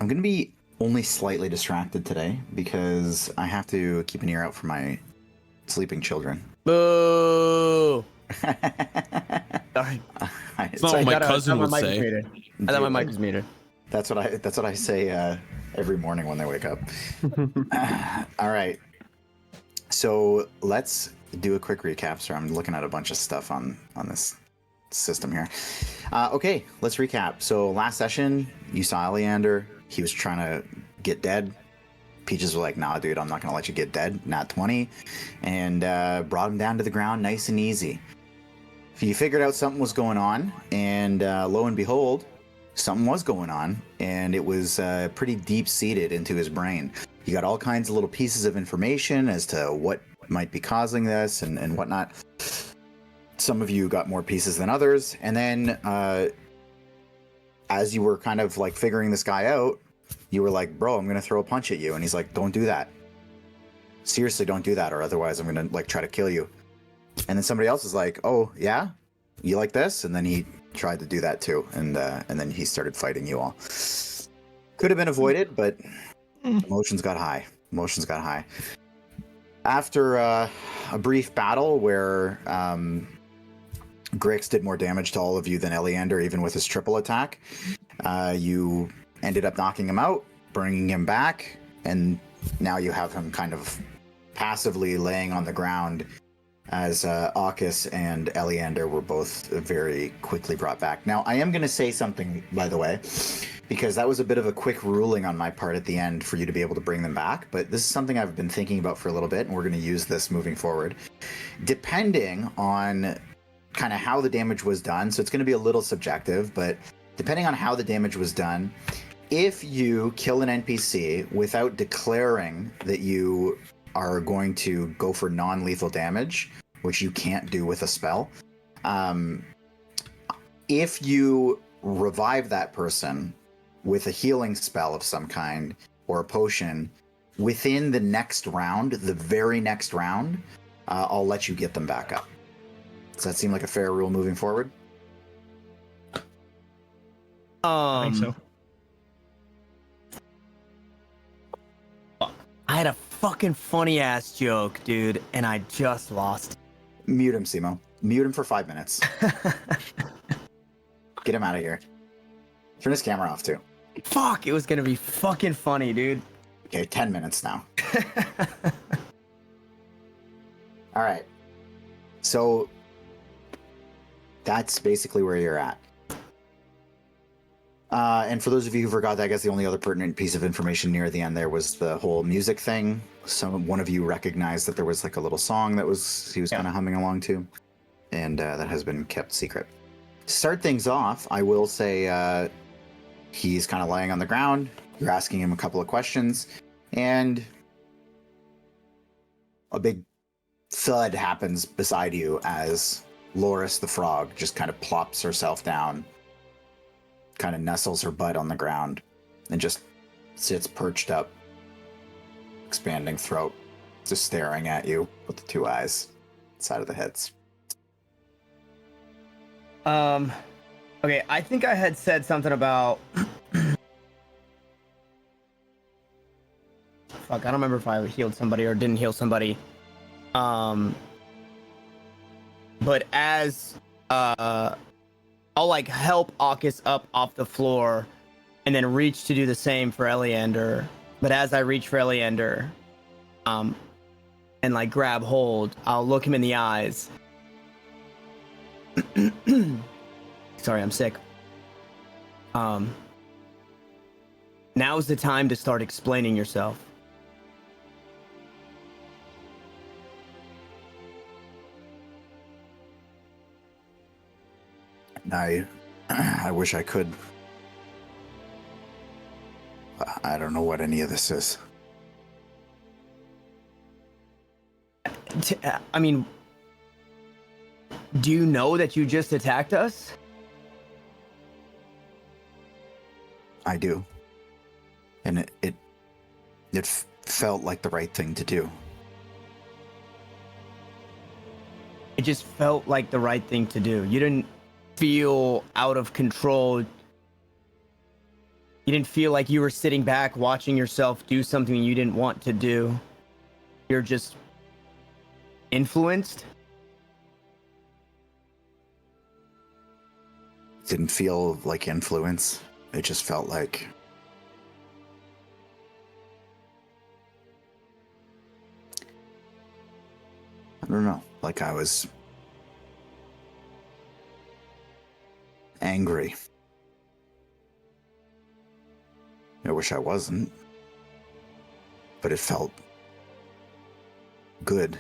I'm going to be only slightly distracted today because I have to keep an ear out for my sleeping children. Boo! Sorry. It's not what my cousin would say. I thought my mic was muted. That's what I say every morning when they wake up. All right. So let's do a quick recap. So I'm looking at a bunch of stuff on this system here. Okay, let's recap. So last session, you saw Oleander. He was trying to get dead. Peaches was like, nah, dude, I'm not going to let you get dead. Not 20. And brought him down to the ground nice and easy. You figured out something was going on, and lo and behold, something was going on, and it was pretty deep-seated into his brain. You got all kinds of little pieces of information as to what might be causing this and whatnot. Some of you got more pieces than others, and then as you were kind of like figuring this guy out, you were like, bro, I'm going to throw a punch at you. And he's like, don't do that. Seriously, don't do that, or otherwise I'm going to like try to kill you. And then somebody else is like, oh, yeah? You like this? And then he tried to do that too. And then he started fighting you all. Could have been avoided, but emotions got high. Emotions got high. After a brief battle where Grix did more damage to all of you than Oleander, even with his triple attack, you ended up knocking him out, bringing him back, and now you have him kind of passively laying on the ground as Aukis and Oleander were both very quickly brought back. Now, I am going to say something, by the way, because that was a bit of a quick ruling on my part at the end for you to be able to bring them back, but this is something I've been thinking about for a little bit, and we're going to use this moving forward. Depending on kind of how the damage was done, so it's going to be a little subjective, but depending on how the damage was done, if you kill an NPC without declaring that you are going to go for non-lethal damage, which you can't do with a spell, if you revive that person with a healing spell of some kind or a potion within the next round, the very next round, I'll let you get them back up. Does that seem like a fair rule moving forward? I think so. I had a fucking funny ass joke, dude, and I just lost. Mute him, Simo. Mute him for 5 minutes. Get him out of here. Turn his camera off too. Fuck, it was gonna be fucking funny, dude. Okay, 10 minutes now. All right. So that's basically where you're at. And for those of you who forgot, I guess the only other pertinent piece of information near the end there was the whole music thing. One of you recognized that there was like a little song that he was kind of humming along to, and that has been kept secret. To start things off, I will say he's kind of lying on the ground. You're asking him a couple of questions, and a big thud happens beside you as Loris the frog just kind of plops herself down, kind of nestles her butt on the ground, and just sits perched up, expanding throat, just staring at you with the two eyes side of the heads. Okay, I think I had said something about fuck, I don't remember if I healed somebody or didn't heal somebody. But as I'll like help Aukis up off the floor and then reach to do the same for Oleander. But as I reach for Oleander, and like grab hold, I'll look him in the eyes. Sorry, I'm sick. Now's the time to start explaining yourself. I wish I could. I don't know what any of this is. I mean, do you know that you just attacked us? I do. And it felt like the right thing to do. It just felt like the right thing to do. You didn't feel out of control. You didn't feel like you were sitting back watching yourself do something you didn't want to do. You're just influenced. It didn't feel like influence. It just felt like I don't know, like I was angry. I wish I wasn't, but it felt good.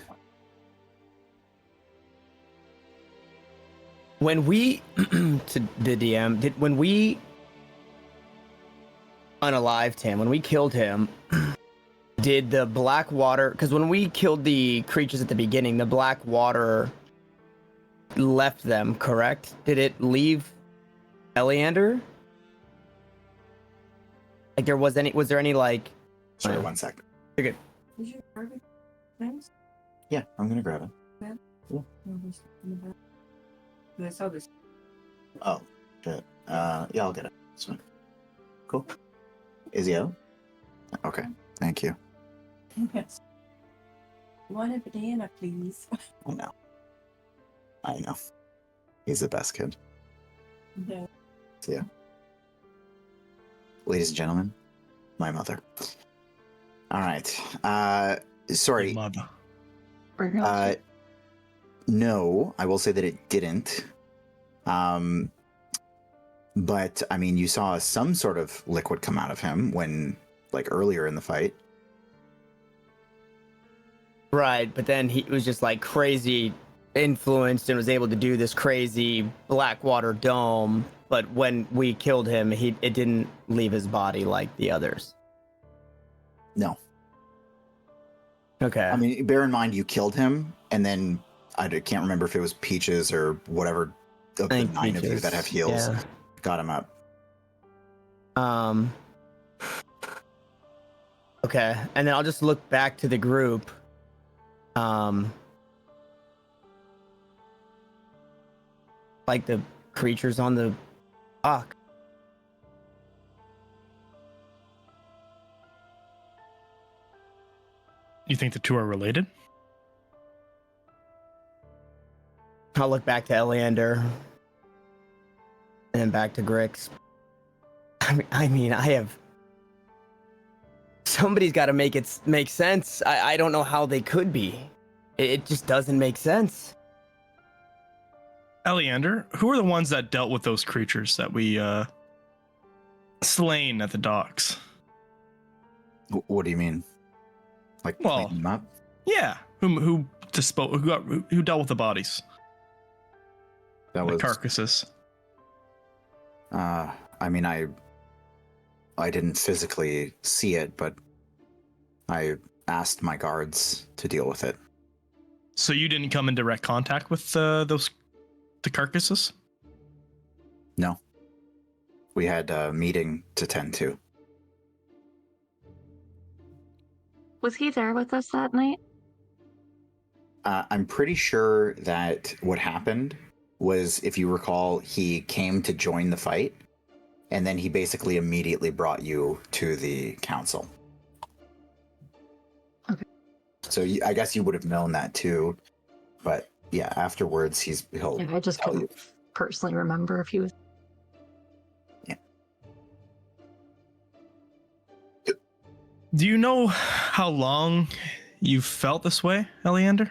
When we to the DM when we unalived him, when we killed him, did the black water, because when we killed the creatures at the beginning, the black water left them, correct? Did it leave Eleander? Like was there any like... Sorry, 1 sec. You're good. Did you grab it? Thanks. Yeah, I'm gonna grab it. Yeah. Yeah. No, he's in the back. I saw this. Oh, shit. Yeah, I'll get it. It's fine. Cool. Is he out? Okay, thank you. Yes. One a banana, please. I know. He's the best kid. No. So, yeah. Ladies and gentlemen, my mother. All right. Sorry. Mother. No, I will say that it didn't. But I mean, you saw some sort of liquid come out of him when, like, earlier in the fight. Right, but then he was just like crazy influenced and was able to do this crazy Blackwater dome. But when we killed him, it didn't leave his body like the others. No. Okay. I mean, bear in mind, you killed him, and then I can't remember if it was Peaches or whatever of the 9 of you that have heals got him up. Okay, and then I'll just look back to the group. Like the creatures on the rock. You think the two are related? I'll look back to Eleander. And then back to Grix. I mean, I have... Somebody's got to make it make sense. I don't know how they could be. It just doesn't make sense. Eleander, who are the ones that dealt with those creatures that we slain at the docks? What do you mean? Like, Well, clean them up? Yeah, who dealt with the bodies, That the was carcasses? I mean, I didn't physically see it, but I asked my guards to deal with it. So you didn't come in direct contact with the carcasses? No. We had a meeting to tend to. Was he there with us that night? I'm pretty sure that what happened was, if you recall, he came to join the fight, and then he basically immediately brought you to the council. Okay. So I guess you would have known that too, but yeah, afterwards he'll Yeah, I just tell couldn't personally remember if he was. Do you know how long you felt this way, Eleander?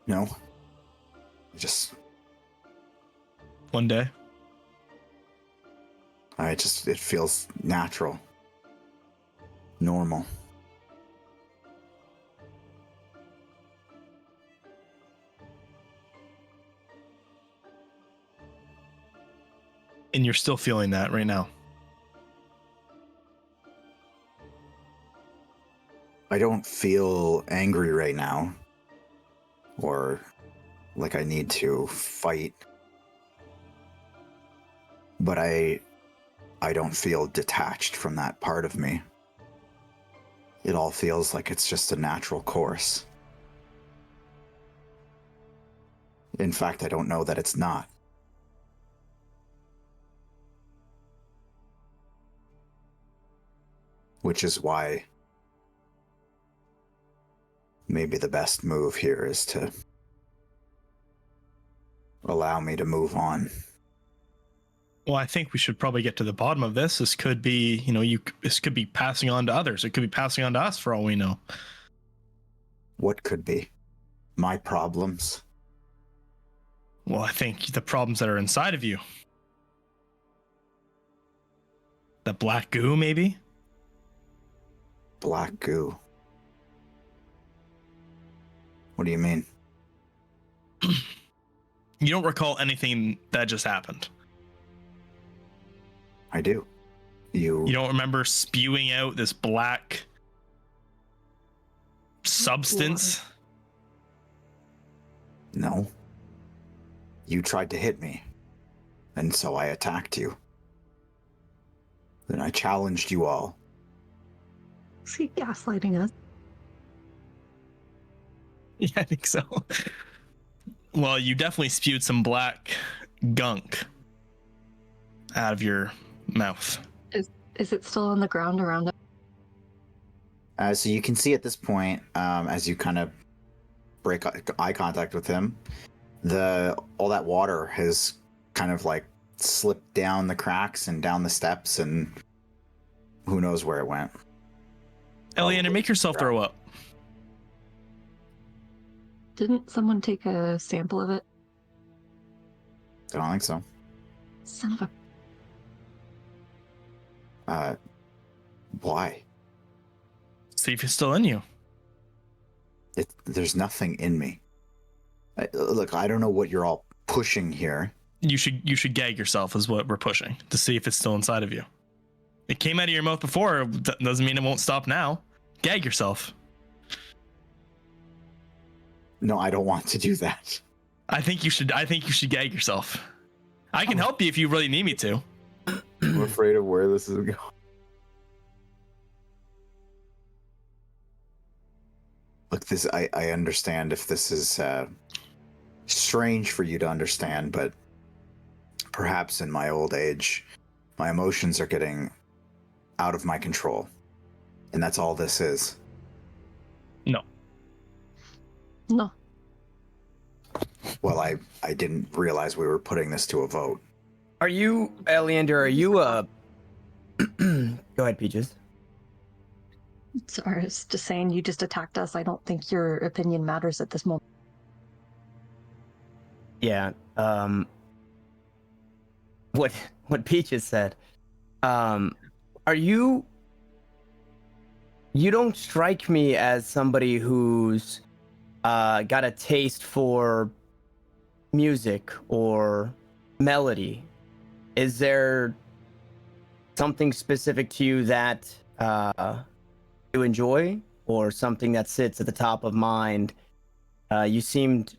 No. Just One day. it feels natural. Normal. And you're still feeling that right now. I don't feel angry right now, or like I need to fight, but I don't feel detached from that part of me. It all feels like it's just a natural course. In fact, I don't know that it's not. which is why maybe the best move here is to allow me to move on. Well, I think we should probably get to the bottom of this. This could be, this could be passing on to others. It could be passing on to us for all we know. What could be? My problems? Well, I think the problems that are inside of you. The black goo, maybe? Black goo. What do you mean? You don't recall anything that just happened. I do. You don't remember spewing out this black substance? No. You tried to hit me, and so I attacked you. Then I challenged you all. Is he gaslighting us? Yeah, I think so. Well, you definitely spewed some black gunk out of your mouth. Is it still on the ground around us? So you can see at this point, as you kind of break eye contact with him, all that water has kind of like slipped down the cracks and down the steps, and who knows where it went. Eliander, make yourself throw up. Didn't someone take a sample of it? I don't think so. Son of a... Why? See if it's still in you. There's nothing in me. Look, I don't know what you're all pushing here. You should gag yourself is what we're pushing to see if it's still inside of you. It came out of your mouth before, doesn't mean it won't stop now. Gag yourself. No, I don't want to do that. I think you should gag yourself. I can help you if you really need me to. I'm afraid of where this is going. Look, I understand if this is strange for you to understand, but perhaps in my old age, my emotions are getting out of my control. And that's all this is. No. No. Well, I didn't realize we were putting this to a vote. Are you, Eliander, go ahead, Peaches. Sorry, I was just saying you just attacked us. I don't think your opinion matters at this moment. Yeah, what Peaches said. Are you don't strike me as somebody who's got a taste for music or melody. Is there something specific to you that you enjoy, or something that sits at the top of mind? You seemed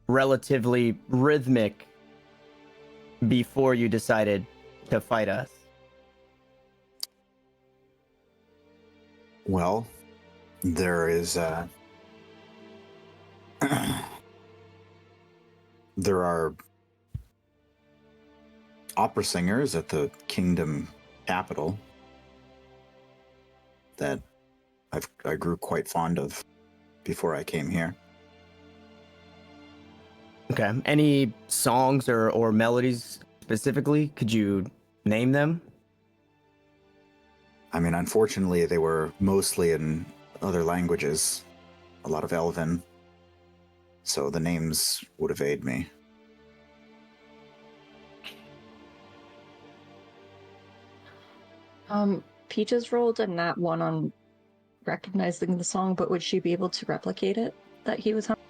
relatively rhythmic before you decided to fight us. Well, there is there are opera singers at the kingdom capital that I grew quite fond of before I came here. Okay. Any songs or melodies specifically? Could you name them? I mean, unfortunately, they were mostly in other languages, a lot of Elven, so the names would evade me. Peaches rolled a nat 1 on recognizing the song, but would she be able to replicate it that he was humming?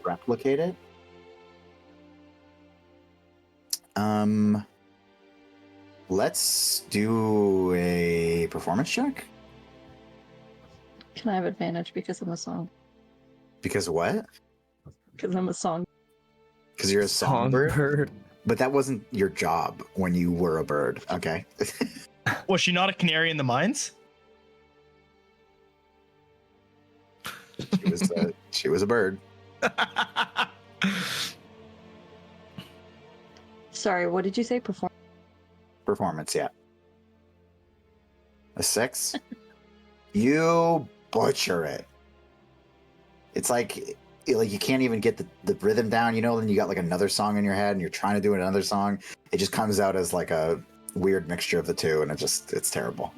Replicate it? Let's do a performance check. Can I have advantage because I'm a song? Because what? Because I'm a song. Because you're a songbird? But that wasn't your job when you were a bird, okay? Was she not a canary in the mines? She was a bird. Sorry, what did you say? Performance, yeah. A 6? You butcher it. It's like you can't even get the rhythm down, you know, then you got like another song in your head and you're trying to do another song. It just comes out as like a weird mixture of the two, and it's terrible.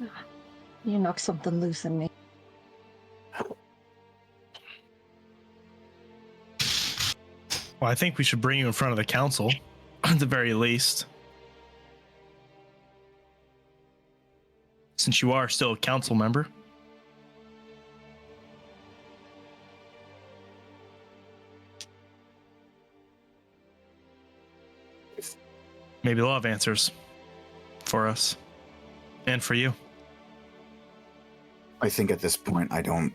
You knocked something loose in me. Well, I think we should bring you in front of the council, at the very least. Since you are still a council member. Maybe they'll have answers for us and for you. I think at this point, I don't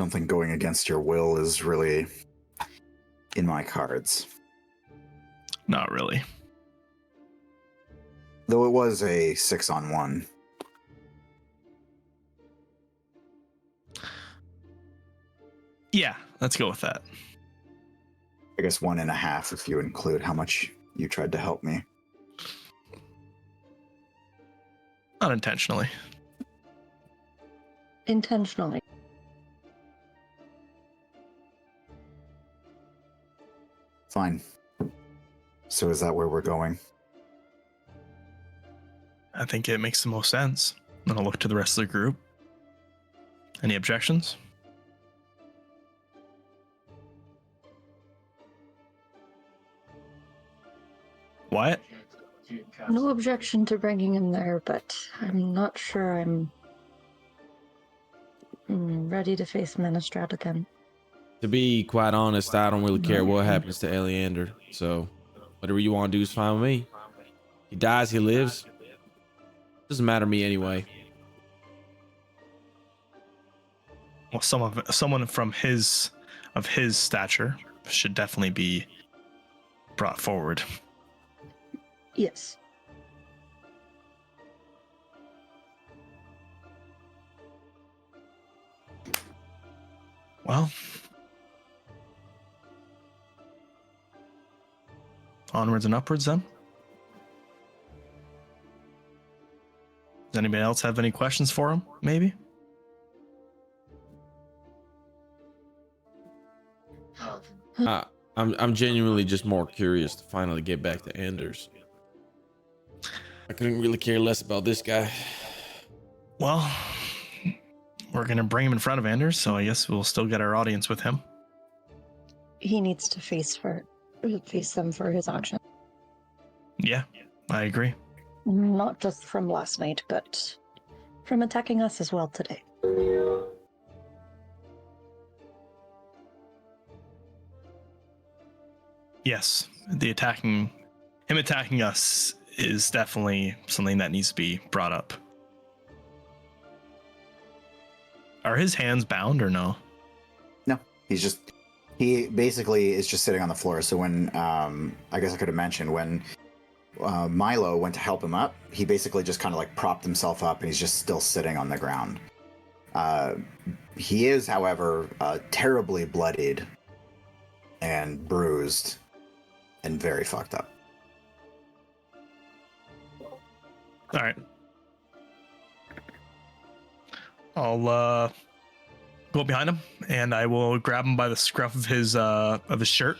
think going against your will is really in my cards. Not really. Though it was a 6-on-1. Yeah, let's go with that. I guess 1.5 if you include how much you tried to help me. Unintentionally. Intentionally. Fine. So is that where we're going? I think it makes the most sense. Then I'll look to the rest of the group. Any objections? Wyatt? No objection to bringing him there, but I'm not sure I'm ready to face Menestrat again. To be quite honest, I don't really care what happens to Eleander. So whatever you want to do is fine with me. He dies, he lives. Doesn't matter to me anyway. Well, someone from his stature should definitely be brought forward. Yes. Well, onwards and upwards then. Does anybody else have any questions for him? Maybe? I'm genuinely just more curious to finally get back to Anders. I couldn't really care less about this guy. Well, we're going to bring him in front of Anders, so I guess we'll still get our audience with him. He needs to face them for his action. Yeah, I agree. Not just from last night, but from attacking us as well today. Yes, him attacking us is definitely something that needs to be brought up. Are his hands bound or no? No, he basically is just sitting on the floor. So when, I guess I could have mentioned, when Milo went to help him up, he basically just kind of like propped himself up and he's just still sitting on the ground. He is, however, terribly bloodied and bruised and very fucked up. All right. I'll go behind him and I will grab him by the scruff of his shirt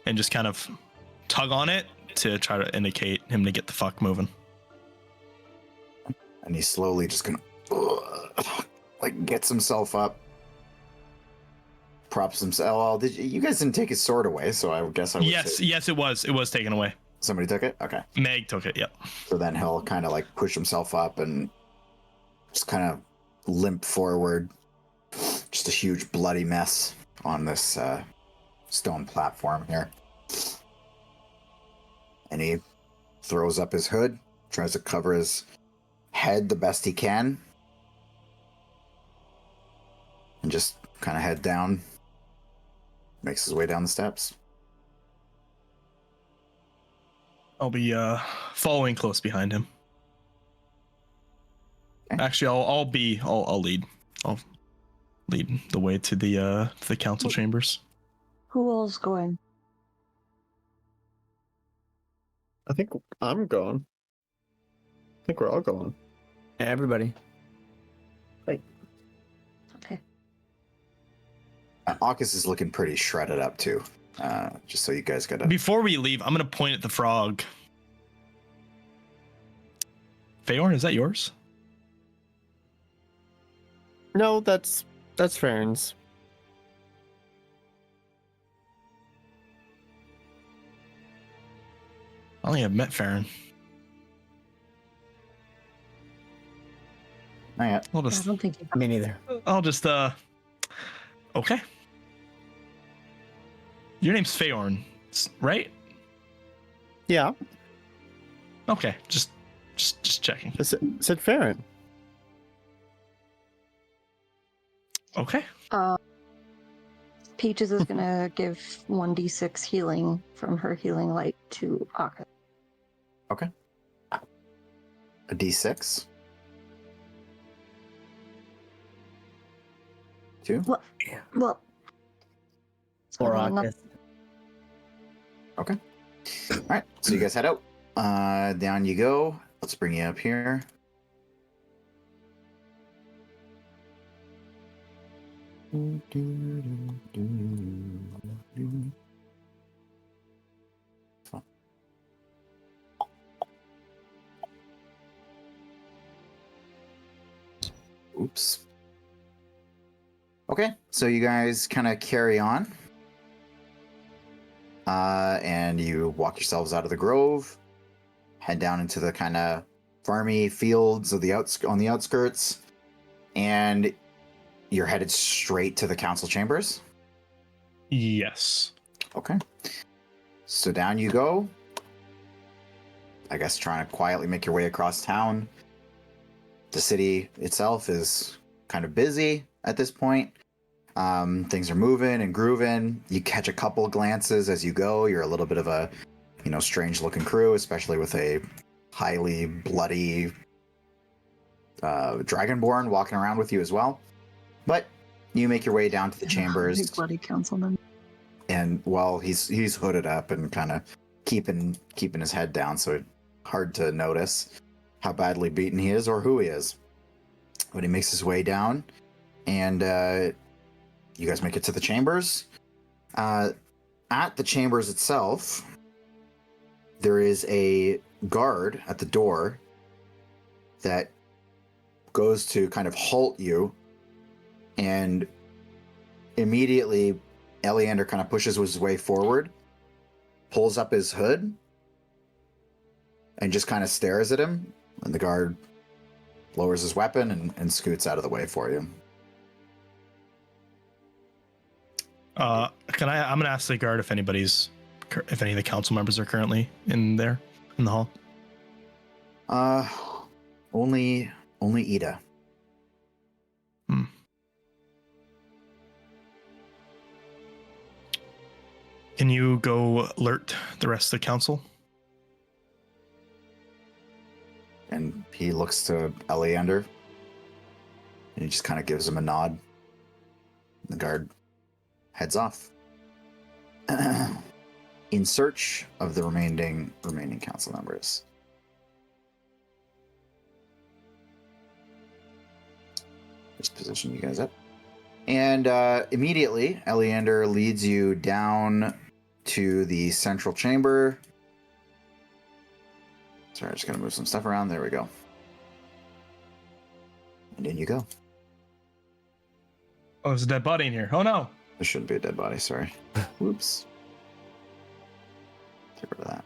and just kind of tug on it to try to indicate him to get the fuck moving. And he's slowly just gonna like gets himself up, props himself. Oh, you guys didn't take his sword away, so I guess I would say Yes, it was taken away. somebody took it. Okay, Meg took it. Yep. so then he'll kind of like push himself up and just kind of limp forward. Just a huge bloody mess on this stone platform here. And he throws up his hood, tries to cover his head the best he can, and just kind of head down, makes his way down the steps. I'll be following close behind him. Okay. Actually, I'll lead. I'll lead the way to the council chambers. Who all's going? I think I'm going. I think we're all going. Everybody. Okay. Aukis is looking pretty shredded up too. Just so you guys gotta. Before we leave, I'm gonna point at the frog. Feyorn, is that yours? No, that's Farron's. I only have met Feyorn. Not yet. I'll I just, don't think you Me neither. okay. Your name's Feyorn, right? Yeah, Okay, just checking. said Farron. Okay. Peaches is gonna give 1d6 healing from her healing light to Akka. A D6. 2. Well, Or hold on, August. All right. So you guys head out. Down you go. Let's bring you up here. Oops. Okay, so you guys kind of carry on. And you walk yourselves out of the grove, head down into the kind of farmy fields of the on the outskirts, and you're headed straight to the council chambers. Yes. Okay. So down you go. I guess trying to quietly make your way across town. The city itself is kind of busy at this point. Things are moving and grooving. You catch a couple glances as you go. You're a little bit of a, strange looking crew, especially with a highly bloody dragonborn walking around with you as well. But you make your way down to the chambers. Big bloody councilman. And he's hooded up and kind of keeping his head down, so it's hard to notice how badly beaten he is or who he is. But he makes his way down, and you guys make it to the chambers. At the chambers itself, there is a guard at the door that goes to kind of halt you, and immediately Eleander kind of pushes his way forward, pulls up his hood, and just kind of stares at him, and the guard lowers his weapon and scoots out of the way for you. I'm gonna ask the guard if any of the council members are currently in the hall. Only Ida. Can you go alert the rest of the council? And he looks to Eleander, and he just kind of gives him a nod. The guard heads off in search of the remaining council members. Just position you guys up. And immediately, Eleander leads you down to the central chamber. Sorry, I'm just going to move some stuff around. There we go. And in you go. Oh, there's a dead body in here. Oh, no. There shouldn't be a dead body, sorry. Whoops. Get rid of that.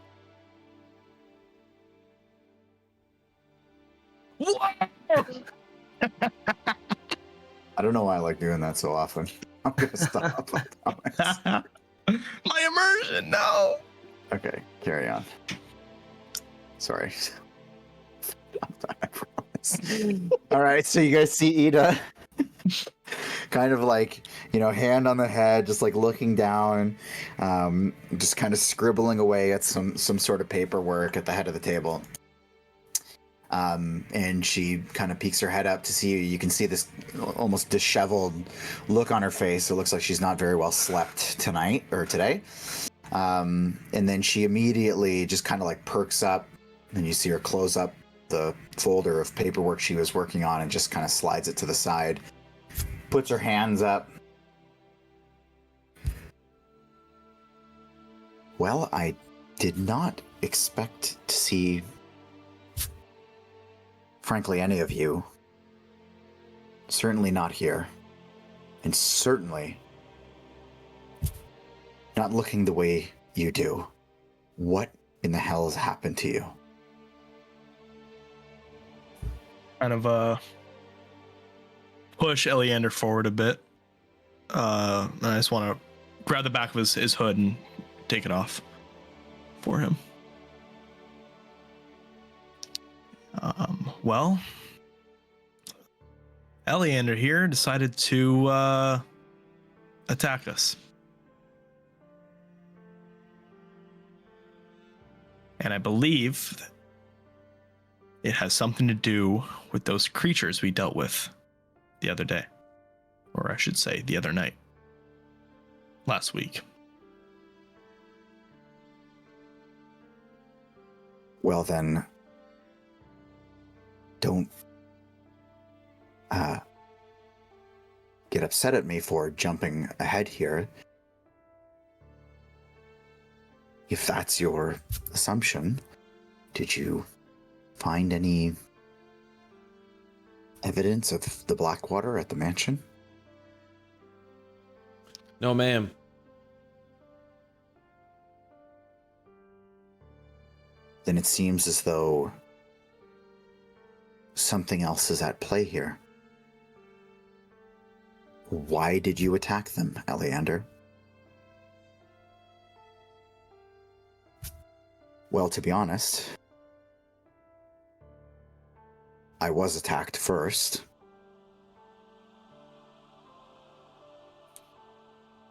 I don't know why I like doing that so often. I'm going to stop. I promise. My immersion, no. Okay, carry on. Sorry. I promise. All right, so you guys see Ida kind of like, hand on the head, just like looking down, just kind of scribbling away at some sort of paperwork at the head of the table. And she kind of peeks her head up to see you. You can see this almost disheveled look on her face. It looks like she's not very well slept tonight or today. And then she immediately just kind of like perks up, and you see her close up the folder of paperwork she was working on and just kind of slides it to the side. Puts her hands up. Well, I did not expect to see, frankly, any of you. Certainly not here. And certainly not looking the way you do. What in the hell has happened to you? Kind of push Eleander forward a bit. And I just want to grab the back of his hood and take it off for him. Well, Eleander here decided to attack us. And I believe that it has something to do with those creatures we dealt with the other day. Or I should say, the other night. Last week. Well then, don't get upset at me for jumping ahead here. If that's your assumption, did you find any evidence of the Blackwater at the mansion? No, ma'am. Then it seems as though something else is at play here. Why did you attack them, Eleander? Well, to be honest, I was attacked first.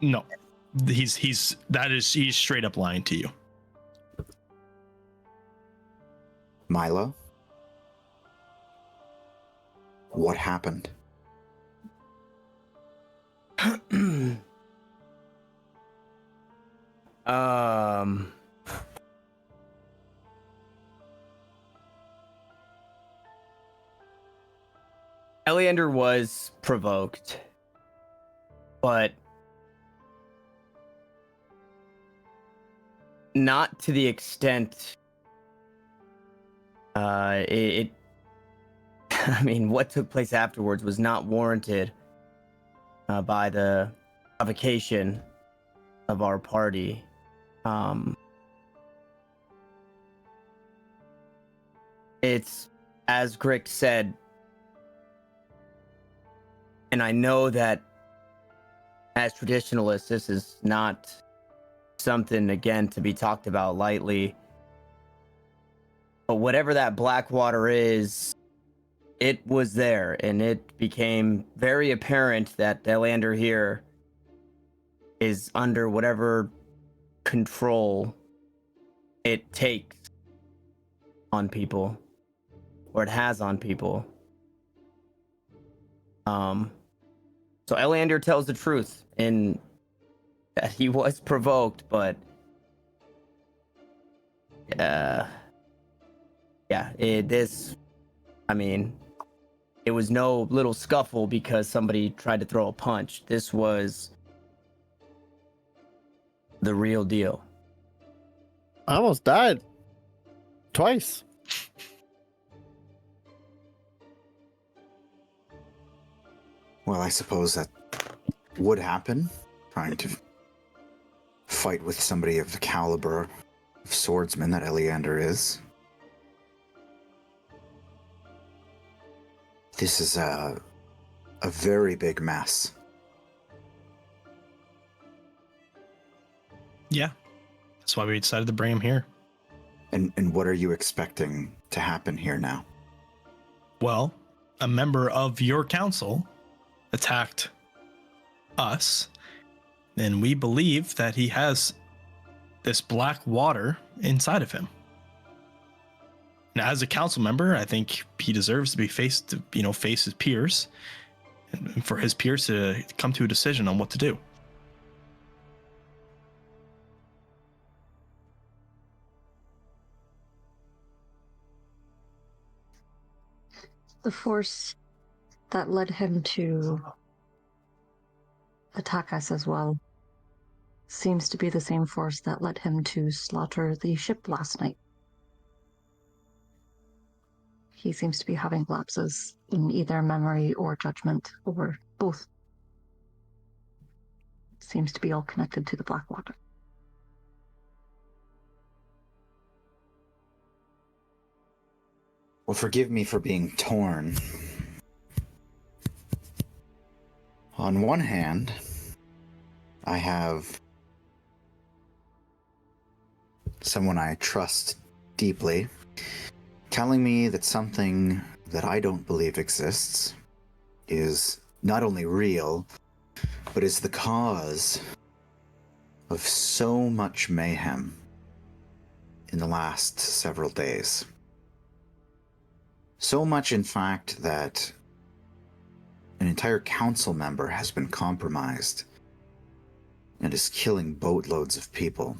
No. He's straight up lying to you. Milo? What happened? Eleander was provoked, but not to the extent I mean, what took place afterwards was not warranted by the provocation of our party. It's, as Grix said, and I know that as traditionalists, this is not something, again, to be talked about lightly. But whatever that Blackwater is, it was there, and it became very apparent that Eleander here is under whatever control it takes on people, or it has on people. So Eleander tells the truth in that he was provoked, but it was no little scuffle because somebody tried to throw a punch. This was the real deal. I almost died. Twice. Well, I suppose that would happen. Trying to fight with somebody of the caliber of swordsman that Eleander is. This is a very big mess. Yeah. That's why we decided to bring him here. And what are you expecting to happen here now? Well, a member of your council attacked us, and we believe that he has this black water inside of him. Now, as a council member, I think he deserves to be face his peers, and for his peers to come to a decision on what to do. The force that led him to attack us as well seems to be the same force that led him to slaughter the ship last night. He seems to be having lapses in either memory or judgment, or both. Seems to be all connected to the Blackwater. Well, forgive me for being torn. On one hand, I have someone I trust deeply telling me that something that I don't believe exists is not only real, but is the cause of so much mayhem in the last several days. So much, in fact, that an entire council member has been compromised and is killing boatloads of people.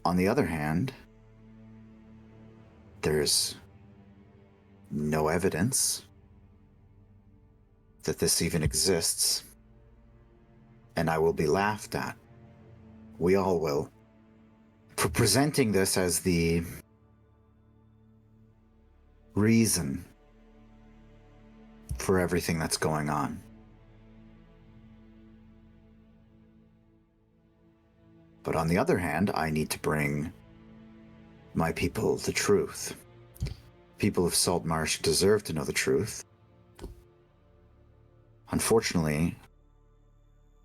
On the other hand, there's no evidence that this even exists, and I will be laughed at. We all will. For presenting this as the reason for everything that's going on. But on the other hand, I need to bring my people the truth. People of Saltmarsh deserve to know the truth. Unfortunately,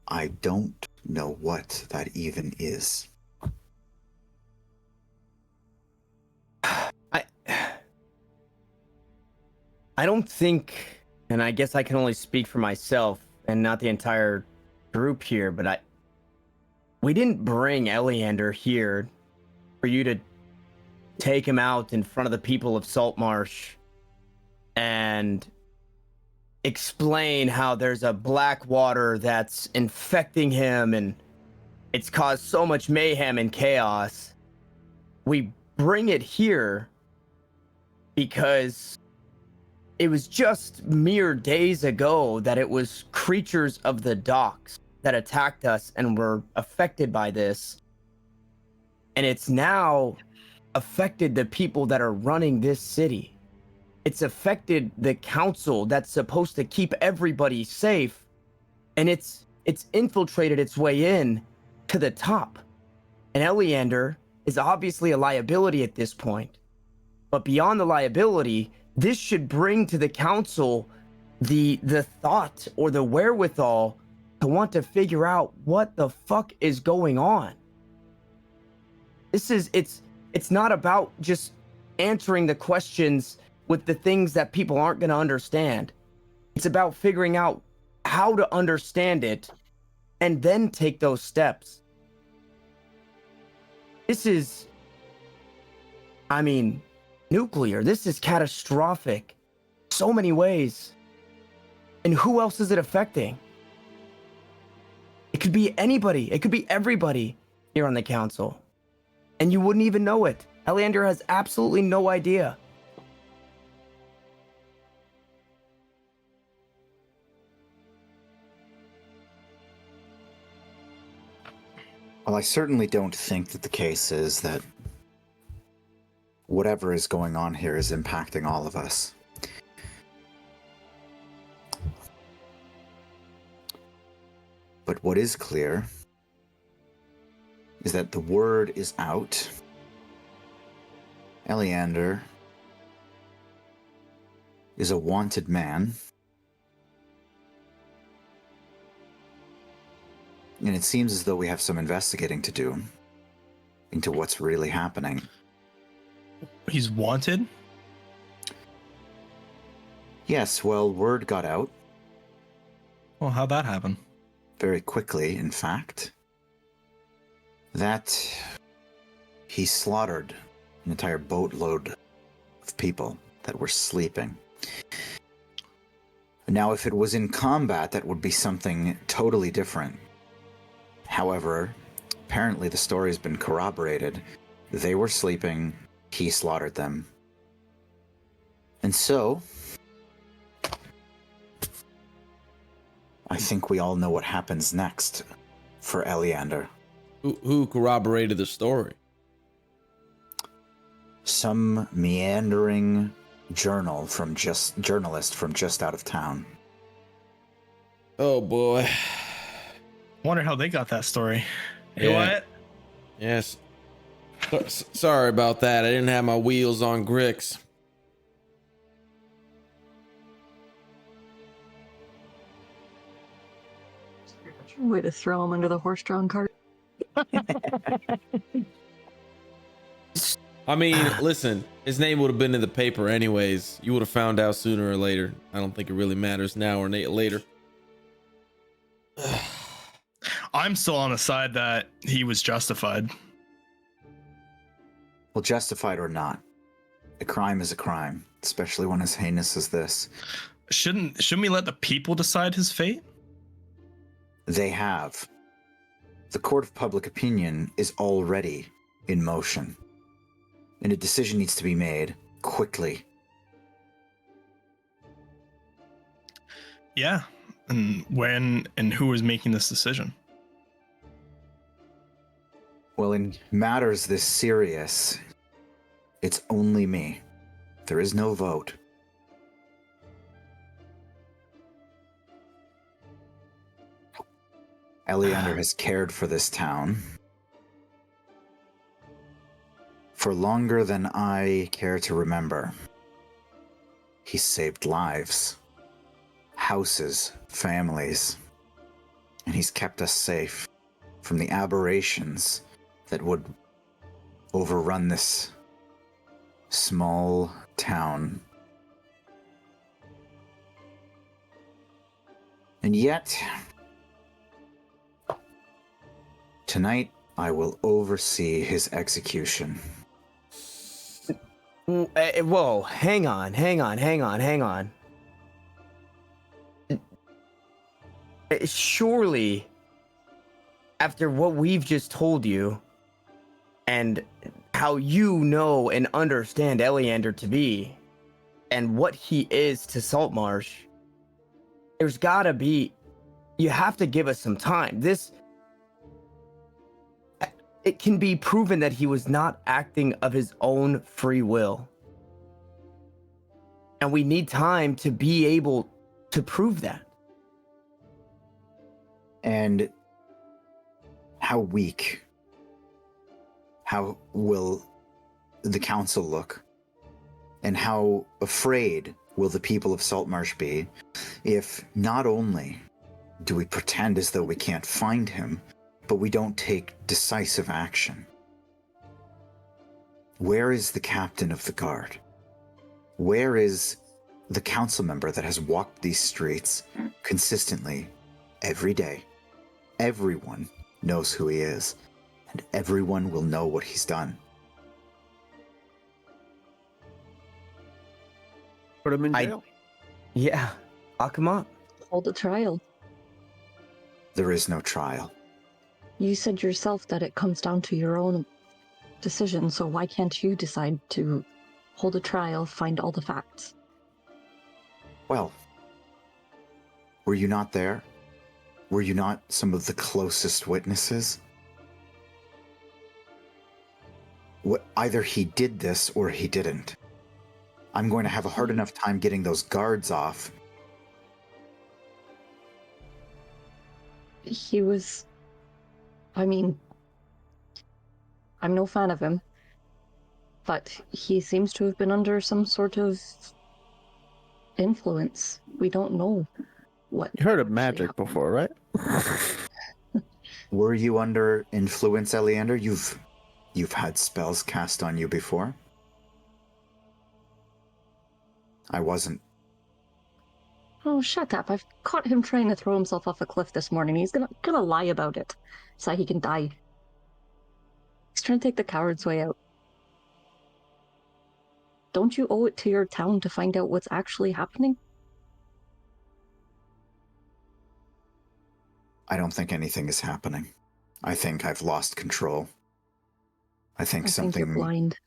I don't know what that even is. I don't think, and I guess I can only speak for myself and not the entire group here, but we didn't bring Eleander here for you to take him out in front of the people of Saltmarsh and explain how there's a black water that's infecting him and it's caused so much mayhem and chaos. We bring it here because it was just mere days ago that it was creatures of the docks that attacked us and were affected by this. And it's now affected the people that are running this city. It's affected the council that's supposed to keep everybody safe. And it's infiltrated its way in to the top. And Eleander is obviously a liability at this point. But beyond the liability, this should bring to the council the thought or the wherewithal to want to figure out what the fuck is going on. It's not about just answering the questions with the things that people aren't going to understand. It's about figuring out how to understand it and then take those steps. This is, nuclear. This is catastrophic. So many ways. And who else is it affecting? It could be anybody. It could be everybody here on the council. And you wouldn't even know it. Eleander has absolutely no idea. Well, I certainly don't think that the case is that whatever is going on here is impacting all of us. But what is clear is that the word is out. Eleander is a wanted man. And it seems as though we have some investigating to do into what's really happening. He's wanted? Yes, well, word got out. Well, how'd that happen? Very quickly, in fact. That he slaughtered an entire boatload of people that were sleeping. Now, if it was in combat, that would be something totally different. However, apparently the story has been corroborated. They were sleeping, he slaughtered them. And so, I think we all know what happens next for Eleander. Who corroborated the story? Some meandering journalist from just out of town. Oh boy. Wonder how they got that story. Hey, Yeah. Wyatt? Yes. Sorry about that. I didn't have my wheels on Grix. Way to throw him under the horse-drawn cart. I mean, listen, his name would have been in the paper anyways. You would have found out sooner or later. I don't think it really matters now or later. I'm still on the side that he was justified. Well, justified or not, a crime is a crime, especially one as heinous as this. Shouldn't we let the people decide his fate? They have. The court of public opinion is already in motion, and a decision needs to be made quickly. Yeah. And when and who is making this decision? Well, in matters this serious, it's only me. There is no vote. Eleander has cared for this town for longer than I care to remember. He's saved lives, houses, families, and he's kept us safe from the aberrations that would overrun this small town. And yet, tonight I will oversee his execution. Whoa, hang on. Surely, after what we've just told you, and how you know and understand Eleander to be, and what he is to Saltmarsh, there's gotta be... You have to give us some time. It can be proven that he was not acting of his own free will. And we need time to be able to prove that. And how weak, how will the council look? And how afraid will the people of Saltmarsh be if not only do we pretend as though we can't find him, but we don't take decisive action? Where is the captain of the guard? Where is the council member that has walked these streets consistently every day? Everyone knows who he is, and everyone will know what he's done. Put him in jail. Yeah, lock him up. Hold a trial. There is no trial. You said yourself that it comes down to your own decision, so why can't you decide to hold a trial, find all the facts? Well, were you not there? Were you not some of the closest witnesses? Either he did this or he didn't. I'm going to have a hard enough time getting those guards off. He was... I mean, I'm no fan of him, but he seems to have been under some sort of influence. We don't know what... You heard of actually magic happened. before, right? Were you under influence, Eleander? You've had spells cast on you before? I wasn't. Oh, shut up. I've caught him trying to throw himself off a cliff this morning. He's gonna lie about it so he can die. He's trying to take the coward's way out. Don't you owe it to your town to find out what's actually happening? I don't think anything is happening. I think I've lost control. I think I think you're blind.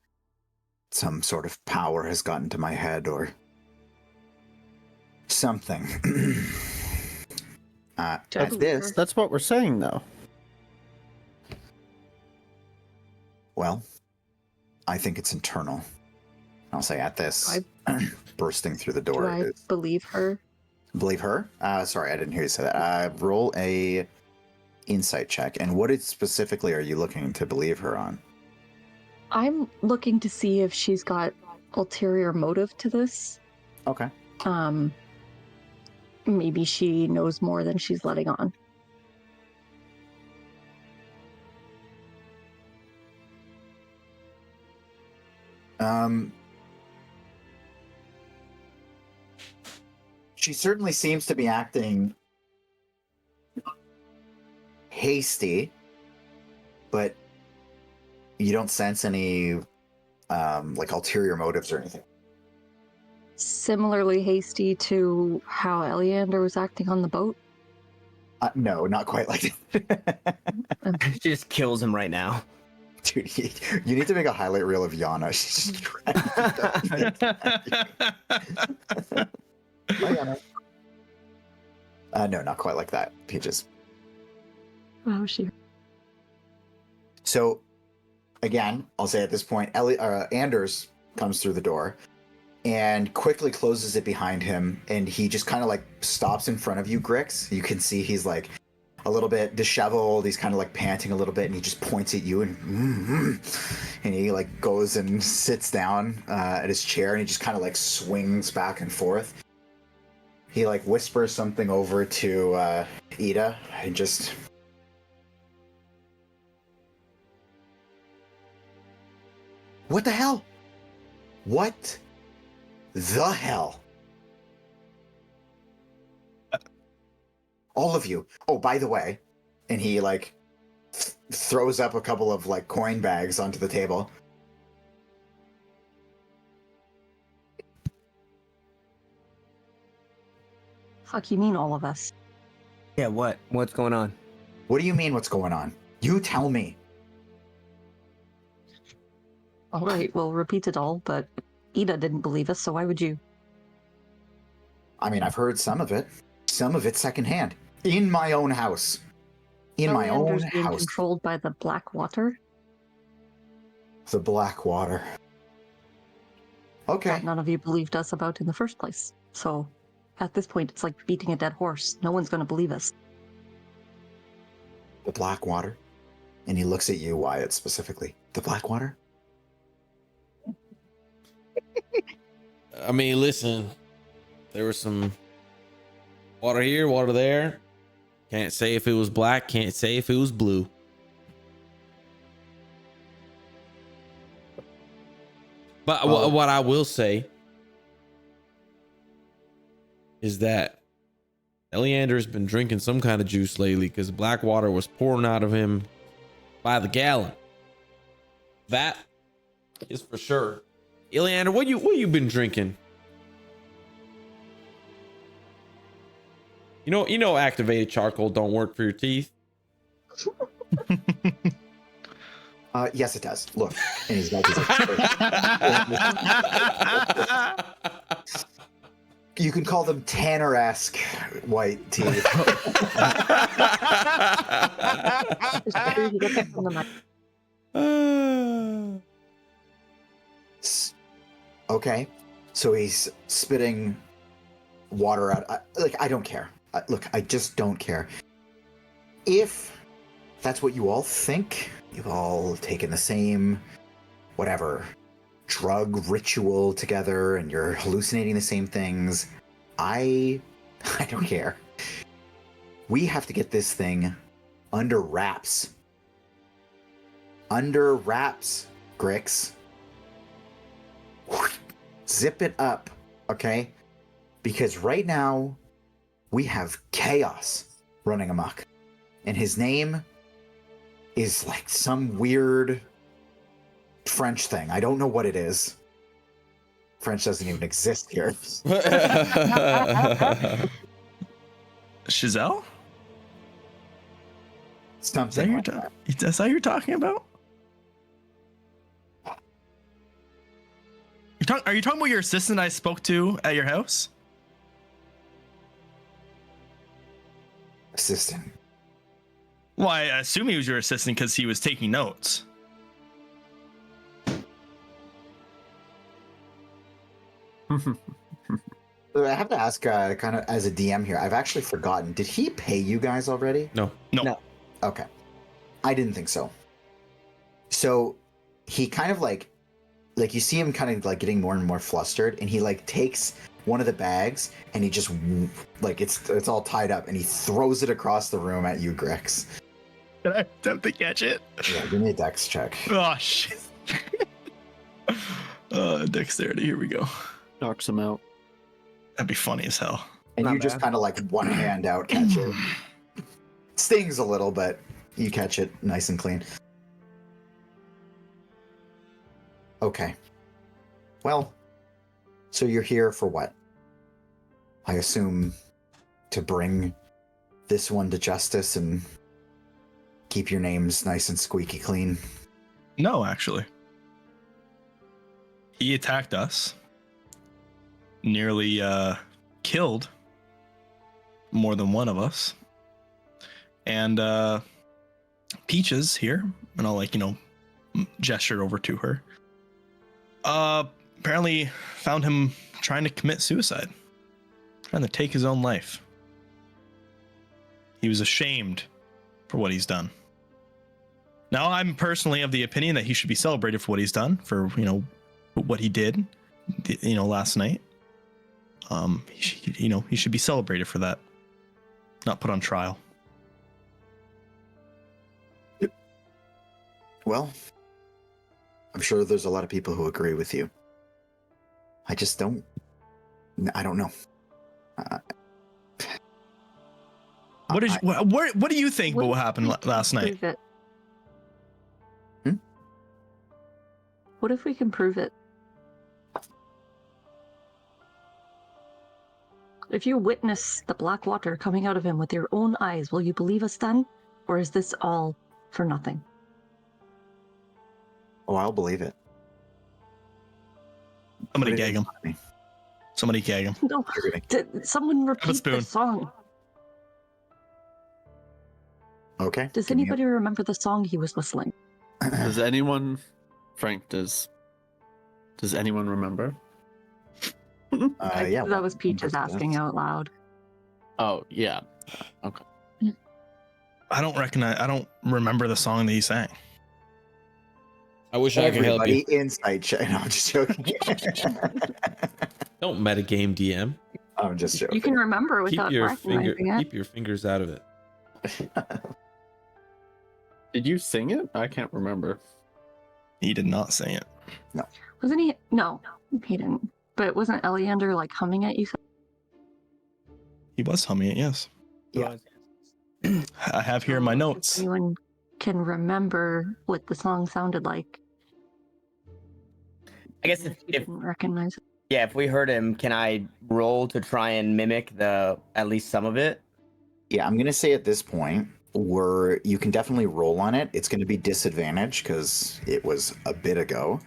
some sort of power has gotten to my head, or something. At That's- this, That's what we're saying, though. well, I think it's internal. I'll say at this, bursting through the Do door. I believe her? Believe her? Sorry, I didn't hear you say that. Roll a insight check. And what specifically are you looking to believe her on? I'm looking to see if she's got ulterior motive to this. Okay. Maybe she knows more than she's letting on. She certainly seems to be acting hasty, but you don't sense any like ulterior motives or anything. Similarly hasty to how Eleander was acting on the boat. No, not quite like that. She just kills him right now. Dude, you need to make a highlight reel of Yana. She's just trying to Hi, Yana. No, not quite like that. Peaches. Oh, she. So, again, I'll say at this point, Anders comes through the door and quickly closes it behind him, and he just kind of like stops in front of you, Grix. You can see he's like a little bit disheveled. He's kind of like panting a little bit, and he just points at you, and he like goes and sits down at his chair, and he just kind of like swings back and forth. He like whispers something over to Ida, and just. What the hell? What the hell? All of you. Oh, by the way, and he like throws up a couple of like coin bags onto the table. Fuck, you mean all of us? Yeah, what? What's going on? What do you mean what's going on? You tell me. All right, we'll repeat it all, but Ida didn't believe us, so why would you? I mean, I've heard some of it. Some of it secondhand. In my own house. In my own Eleander's being house. controlled by the black water? The black water. Okay. That none of you believed us about in the first place. So, at this point, it's like beating a dead horse. No one's going to believe us. The black water. And he looks at you, Wyatt, specifically. The black water? I mean, listen, there was some water here, water there. Can't say if it was black, can't say if it was blue. But what I will say is that Eleander's been drinking some kind of juice lately because black water was pouring out of him by the gallon. That is for sure. Eleander, what you been drinking? You know activated charcoal don't work for your teeth. Yes, it does. Look. And he's got his You can call them Tanner-esque white teeth. It's better you get them from the mic. Okay, so he's spitting water out. I don't care. Look, I just don't care. If that's what you all think, you've all taken the same, whatever, drug ritual together, and you're hallucinating the same things. I don't care. We have to get this thing under wraps. Under wraps, Grix. Zip it up, okay? Because right now, we have chaos running amok. And his name is like some weird French thing. I don't know what it is. French doesn't even exist here. Chazelle? Something like that. Is that you're talking about? Are you talking about your assistant I spoke to at your house? assistant. Well, I assume he was your assistant because he was taking notes. I have to ask, kind of as a DM here, I've actually forgotten. Did he pay you guys already? No. Okay. I didn't think so. So he kind of like you see him kind of like getting more and more flustered, and he like takes one of the bags and he just like it's all tied up and he throws it across the room at you, Grix. Can I attempt to catch it? Yeah, give me a dex check. Oh shit. Dexterity, here we go. Knocks him out. That'd be funny as hell. And Not you just bad. kind of like one hand out, catch it. Stings a little, but you catch it nice and clean. Okay. Well, so you're here for what? I assume to bring this one to justice and keep your names nice and squeaky clean. No, actually. He attacked us. Nearly killed more than one of us. And Peaches here, and I'll like, gesture over to her. Apparently found him trying to commit suicide. Trying to take his own life. He was ashamed for what he's done. Now, I'm personally of the opinion that he should be celebrated for what he's done, for, what he did, last night. He should be celebrated for that, not put on trial. Well, I'm sure there's a lot of people who agree with you. I just don't. I don't know. What do you think what happened last night? Prove it? What if we can prove it? If you witness the black water coming out of him with your own eyes, will you believe us then? Or is this all for nothing? Oh, I'll believe it. Somebody Put it gag in him. front of me. Somebody gag him. No, did someone repeat spoon. the song? Okay. Does give me anybody remember the song he was whistling? Does anyone, Frank, does anyone remember? yeah. That was Peaches that's- asking out loud. Oh, yeah. Okay. I don't remember the song that he sang. I wish I could help you. Everybody inside check. No, I'm just joking. Don't metagame DM. I'm just joking. You can remember without recognizing it. Keep your fingers out of it. Did you sing it? I can't remember. He did not sing it. Wasn't he? No, he didn't. But wasn't Eleander like humming it? You said. He was humming it, yes. Yeah. I have here in my If notes. anyone can remember what the song sounded like. I guess If you if didn't recognize it. yeah, if we heard him, can I roll to try and mimic at least some of it? Yeah, I'm gonna say at this point, you can definitely roll on it. It's gonna be disadvantage because it was a bit ago,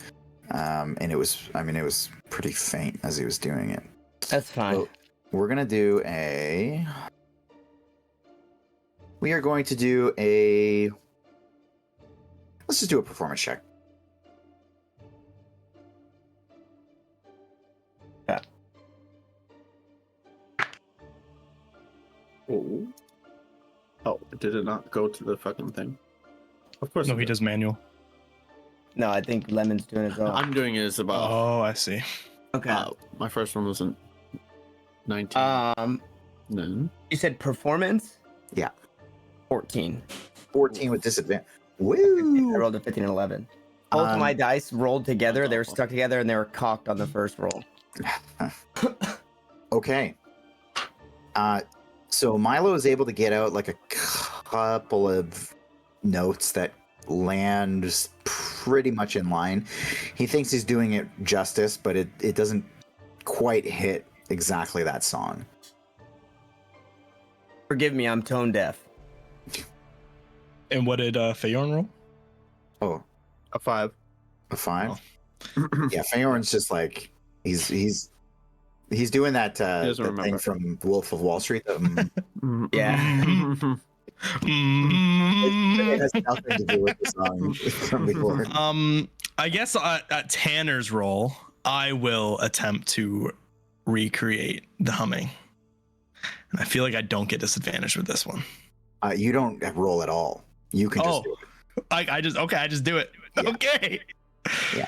and it was pretty faint as he was doing it. That's fine. So we're gonna do we are going to do let's just do a performance check. Yeah. Oh. Oh, did it not go to the fucking thing? Of course. No, it he did. does manual. No, I think Lemon's doing his own. I'm doing it as about. Oh, I see. Okay. My first one wasn't 19. Then. You said performance? Yeah. 14. 14 with disadvantage. I Woo! rolled a 15 and 11. Both of my dice rolled together. They were awful. stuck together and they were cocked on the first roll. Okay. So Milo is able to get out like a couple of notes that land pretty much in line. He thinks he's doing it justice, but it doesn't quite hit exactly that song. Forgive me, I'm tone deaf. And what did Feyorn roll? Oh, A 5. a 5? Yeah, Feyorn's just like he's He's doing that, doesn't that thing remember. from Wolf of Wall Street. Yeah. It has nothing to do with the song from before. I guess at Tanner's role, I will attempt to recreate the humming. And I feel like I don't get disadvantage with this one. You don't roll at all. You can just do it. I just do it. Yeah. Okay. Yeah.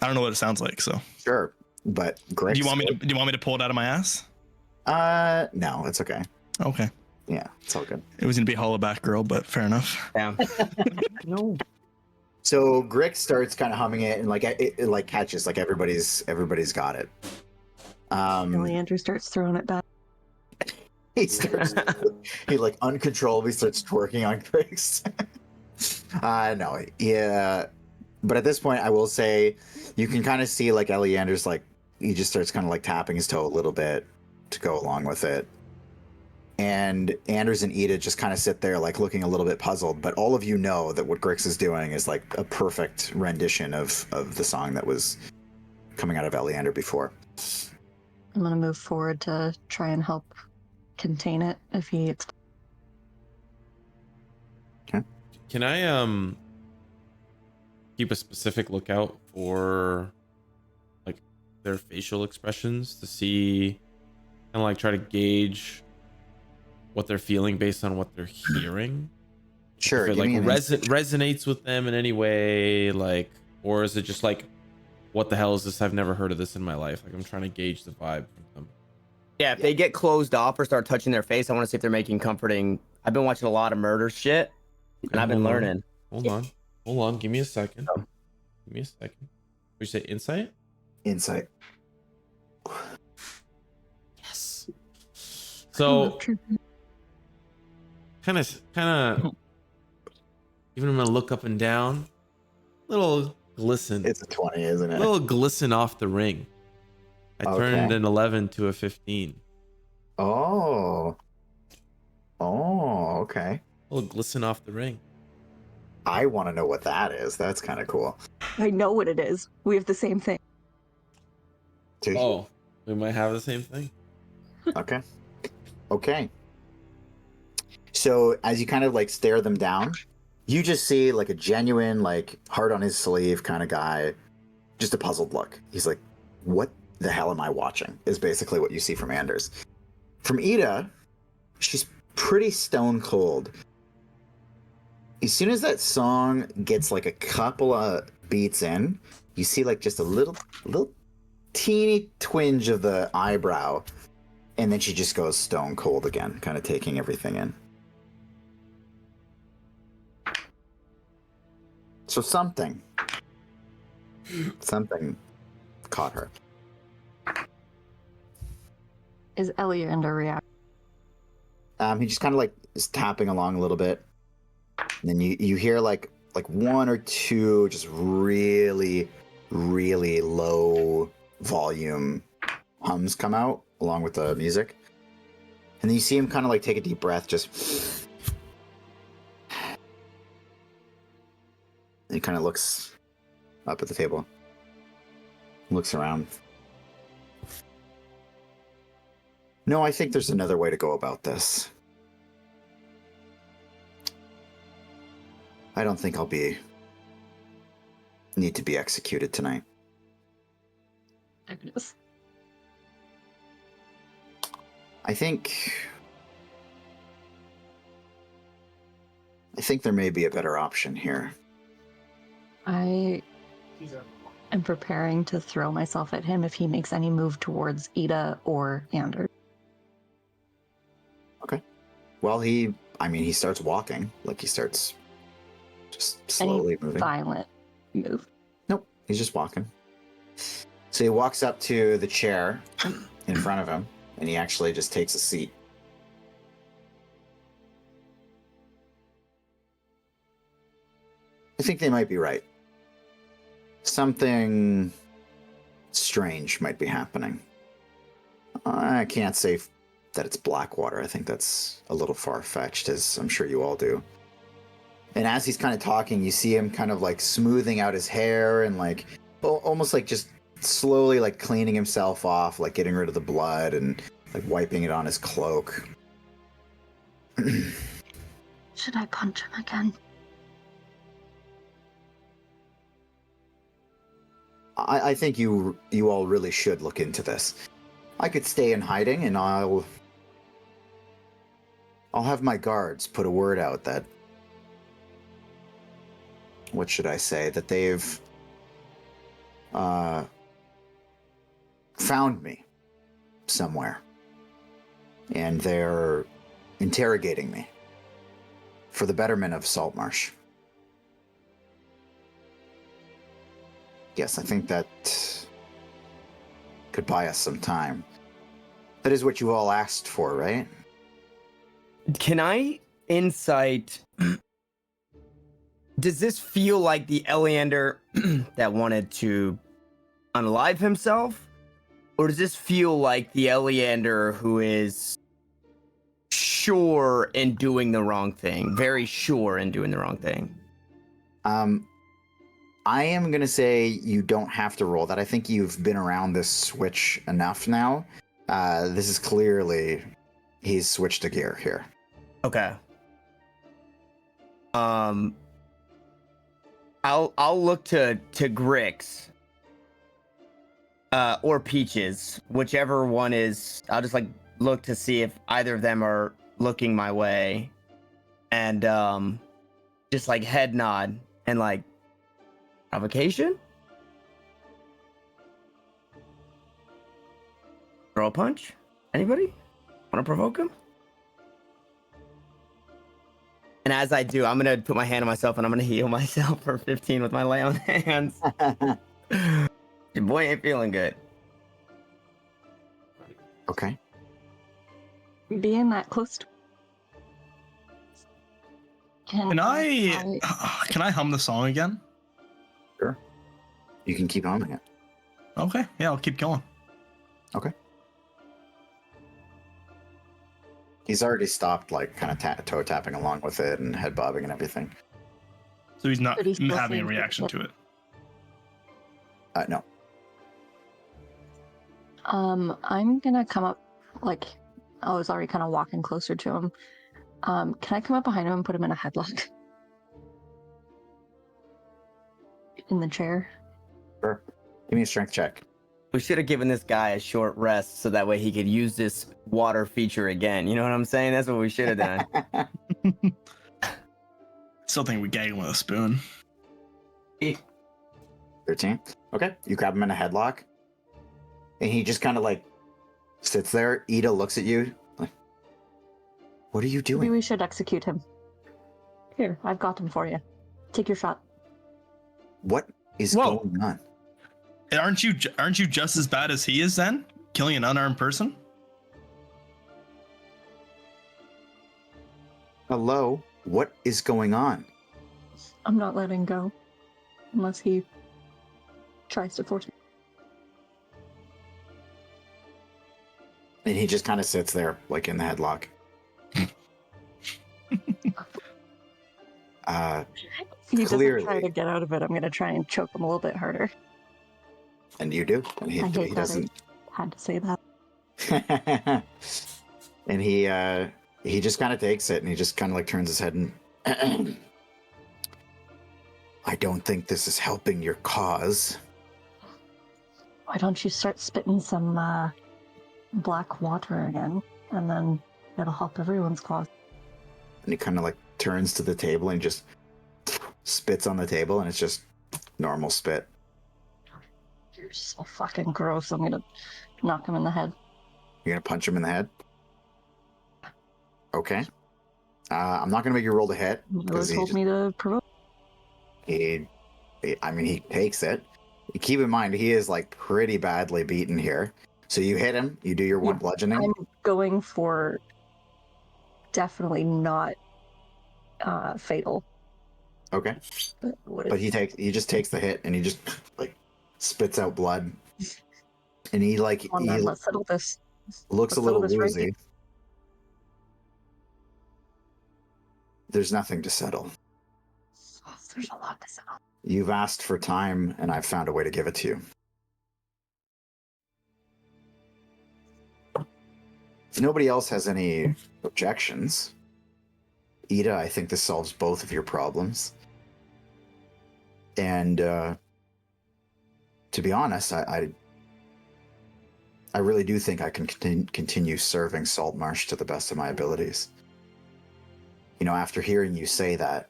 I don't know what it sounds like, so. Sure, but Grix. Do you want me to pull it out of my ass? No, it's okay. Okay. Yeah, it's all good. It was gonna be Hollaback Girl, but fair enough. Yeah. No. So Grix starts kind of humming it, and like it like catches, like everybody's got it. Leander starts throwing it back. He starts, he like uncontrollably starts twerking on Grix. No, yeah, but at this point, I will say you can kind of see like Eleander's like he just starts kind of like tapping his toe a little bit to go along with it. And Anders and Ida just kind of sit there like looking a little bit puzzled, but all of you know that what Grix is doing is like a perfect rendition of the song that was coming out of Eleander before. I'm gonna move forward to try and help contain it if he. Can I keep a specific lookout for like their facial expressions to see, kind of like try to gauge what they're feeling based on what they're hearing? Sure. If it like resonates with them in any way, like, or is it just like, what the hell is this? I've never heard of this in my life. Like, I'm trying to gauge the vibe from them. Yeah, if they get closed off or start touching their face, I want to see if they're making comforting. I've been watching a lot of murder shit, and I've been learning. Hold on. Give me a second. Give me a second. Would you say insight? Insight. Yes. So, kind of, even when I look up and down, little glisten. It's a 20, isn't it? Little glisten off the ring. I turned an 11 to a 15. Oh, okay. A little glisten off the ring. I want to know what that is. That's kind of cool. I know what it is. We have the same thing. Dude. Oh, we might have the same thing. Okay. So as you kind of like stare them down, you just see like a genuine, like heart on his sleeve kind of guy, just a puzzled look. He's like, what the hell am I watching? Is basically what you see from Anders. From Ida, she's pretty stone cold. As soon as that song gets like a couple of beats in, you see like just a little teeny twinge of the eyebrow, and then she just goes stone cold again, kind of taking everything in. So something caught her. Is Eleander react? He just kind of like is tapping along a little bit, and then you hear like one or two just really low volume hums come out along with the music, and then you see him kind of like take a deep breath, just. He kind of looks up at the table, looks around. No, I think there's another way to go about this. I don't think I'll need to be executed tonight. Agnes. I think there may be a better option here. I am preparing to throw myself at him if he makes any move towards Ida or Anders. Okay. Well, he starts walking. Like he starts just slowly moving. Violent move. Nope, he's just walking. So he walks up to the chair in front of him, and he actually just takes a seat. I think they might be right. Something strange might be happening. I can't say that it's Blackwater. I think that's a little far-fetched, as I'm sure you all do. And as he's kind of talking, you see him kind of like smoothing out his hair and like almost like just slowly like cleaning himself off, like getting rid of the blood and like wiping it on his cloak. Should I punch him again? I think you all really should look into this. I could stay in hiding, and I'll have my guards put a word out that, what should I say, that they've found me somewhere, and they're interrogating me for the betterment of Saltmarsh. Yes, I think that could buy us some time. That is what you all asked for, right? Can I insight? Does this feel like the Eleander that wanted to unalive himself? Or does this feel like the Eleander who is sure in doing the wrong thing? Very sure in doing the wrong thing. I am going to say you don't have to roll that. I think you've been around this switch enough now. This is clearly, he's switched a gear here. Okay. I'll look to Grix. Or Peaches, whichever one is. I'll just like look to see if either of them are looking my way, and just like head nod and like provocation. Throw a punch. Anybody want to provoke him? And as I do, I'm gonna put my hand on myself and I'm gonna heal myself for 15 with my lay on hands. Your boy ain't feeling good. Okay. Being that close to... Can I hum the song again? Sure. You can keep humming it. Okay, yeah, I'll keep going. Okay. He's already stopped, like, kind of toe tapping along with it and head bobbing and everything. So he's not But he's still having a saying reaction that- to it. No. I'm gonna come up, like, I was already kind of walking closer to him. Can I come up behind him and put him in a headlock? In the chair? Sure. Give me a strength check. We should have given this guy a short rest so that way he could use this water feature again. You know what I'm saying? That's what we should have done. Still think we gag him with a spoon. 13. Okay. You grab him in a headlock. And he just kind of like sits there. Ida looks at you like, what are you Maybe doing? we should execute him. Here, I've got him for you. Take your shot. What is Whoa. going on? Aren't you just as bad as he is then? Killing an unarmed person? Hello? What is going on? I'm not letting go. Unless he tries to force me. And he just kind of sits there, like in the headlock. If he Clearly. doesn't try to get out of it, I'm going to try and choke him a little bit harder. And you do. And he I hate that doesn't. I had to say that. And he just kind of takes it and he just kind of like turns his head and I don't think this is helping your cause. Why don't you start spitting some black water again, and then it'll help everyone's cause. And he kind of like turns to the table and just spits on the table and it's just normal spit. You're so fucking gross. I'm gonna knock him in the head. You're gonna punch him in the head? Okay. I'm not gonna make you roll the hit. Milo Because told me to provoke. he takes it. Keep in mind, he is like pretty badly beaten here. So you hit him, you do your one Yeah, bludgeoning. I'm going for definitely not fatal. Okay. But what But is he just takes the hit and he just like spits out blood. And he like on he that? Let's settle this. looks a let's little settle this right woozy. There's nothing to settle. Oh, there's a lot to settle. You've asked for time and I've found a way to give it to you. If nobody else has any objections, Ida, I think this solves both of your problems. And to be honest, I really do think I can continue serving Saltmarsh to the best of my abilities. You know, after hearing you say that,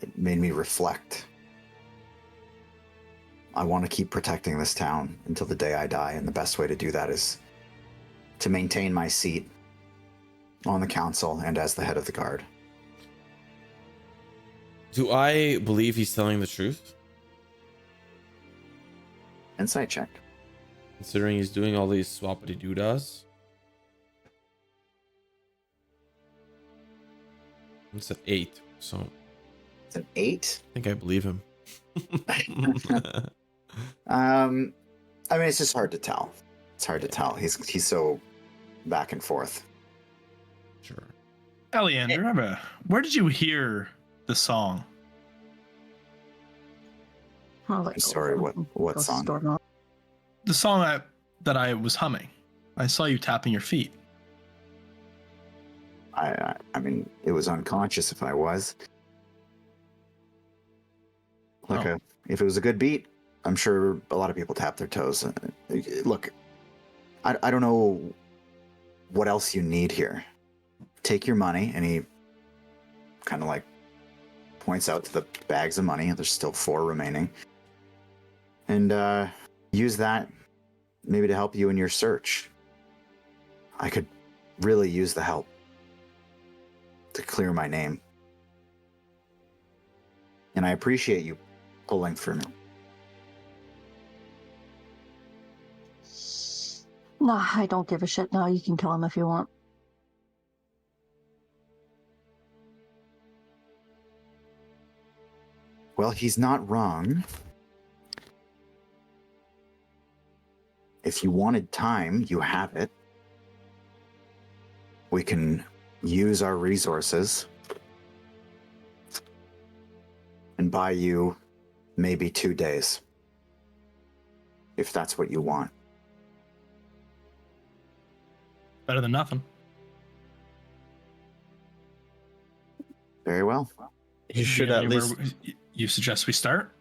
it made me reflect. I want to keep protecting this town until the day I die, and the best way to do that is to maintain my seat on the council and as the head of the guard. Do I believe he's telling the truth? Insight check. Considering he's doing all these swappity doodads. It's an 8, so It's an 8. I think I believe him. I mean, it's just hard to tell. It's hard to tell. He's so back and forth. Sure. Eleander, where did you hear the song? I'm sorry, what song? The song that I was humming. I saw you tapping your feet. I mean, it was unconscious if I was. If it was a good beat, I'm sure a lot of people tap their toes. Look, I don't know what else you need here. Take your money, and he kind of like points out to the bags of money. There's still 4 remaining. And use that maybe to help you in your search. I could really use the help to clear my name. And I appreciate you pulling for me. Nah, I don't give a shit now. You can kill him if you want. Well, he's not wrong. If you wanted time, you have it. We can use our resources and buy you maybe 2 days, if that's what you want. Better than nothing. Very well. You should at least. You suggest we start?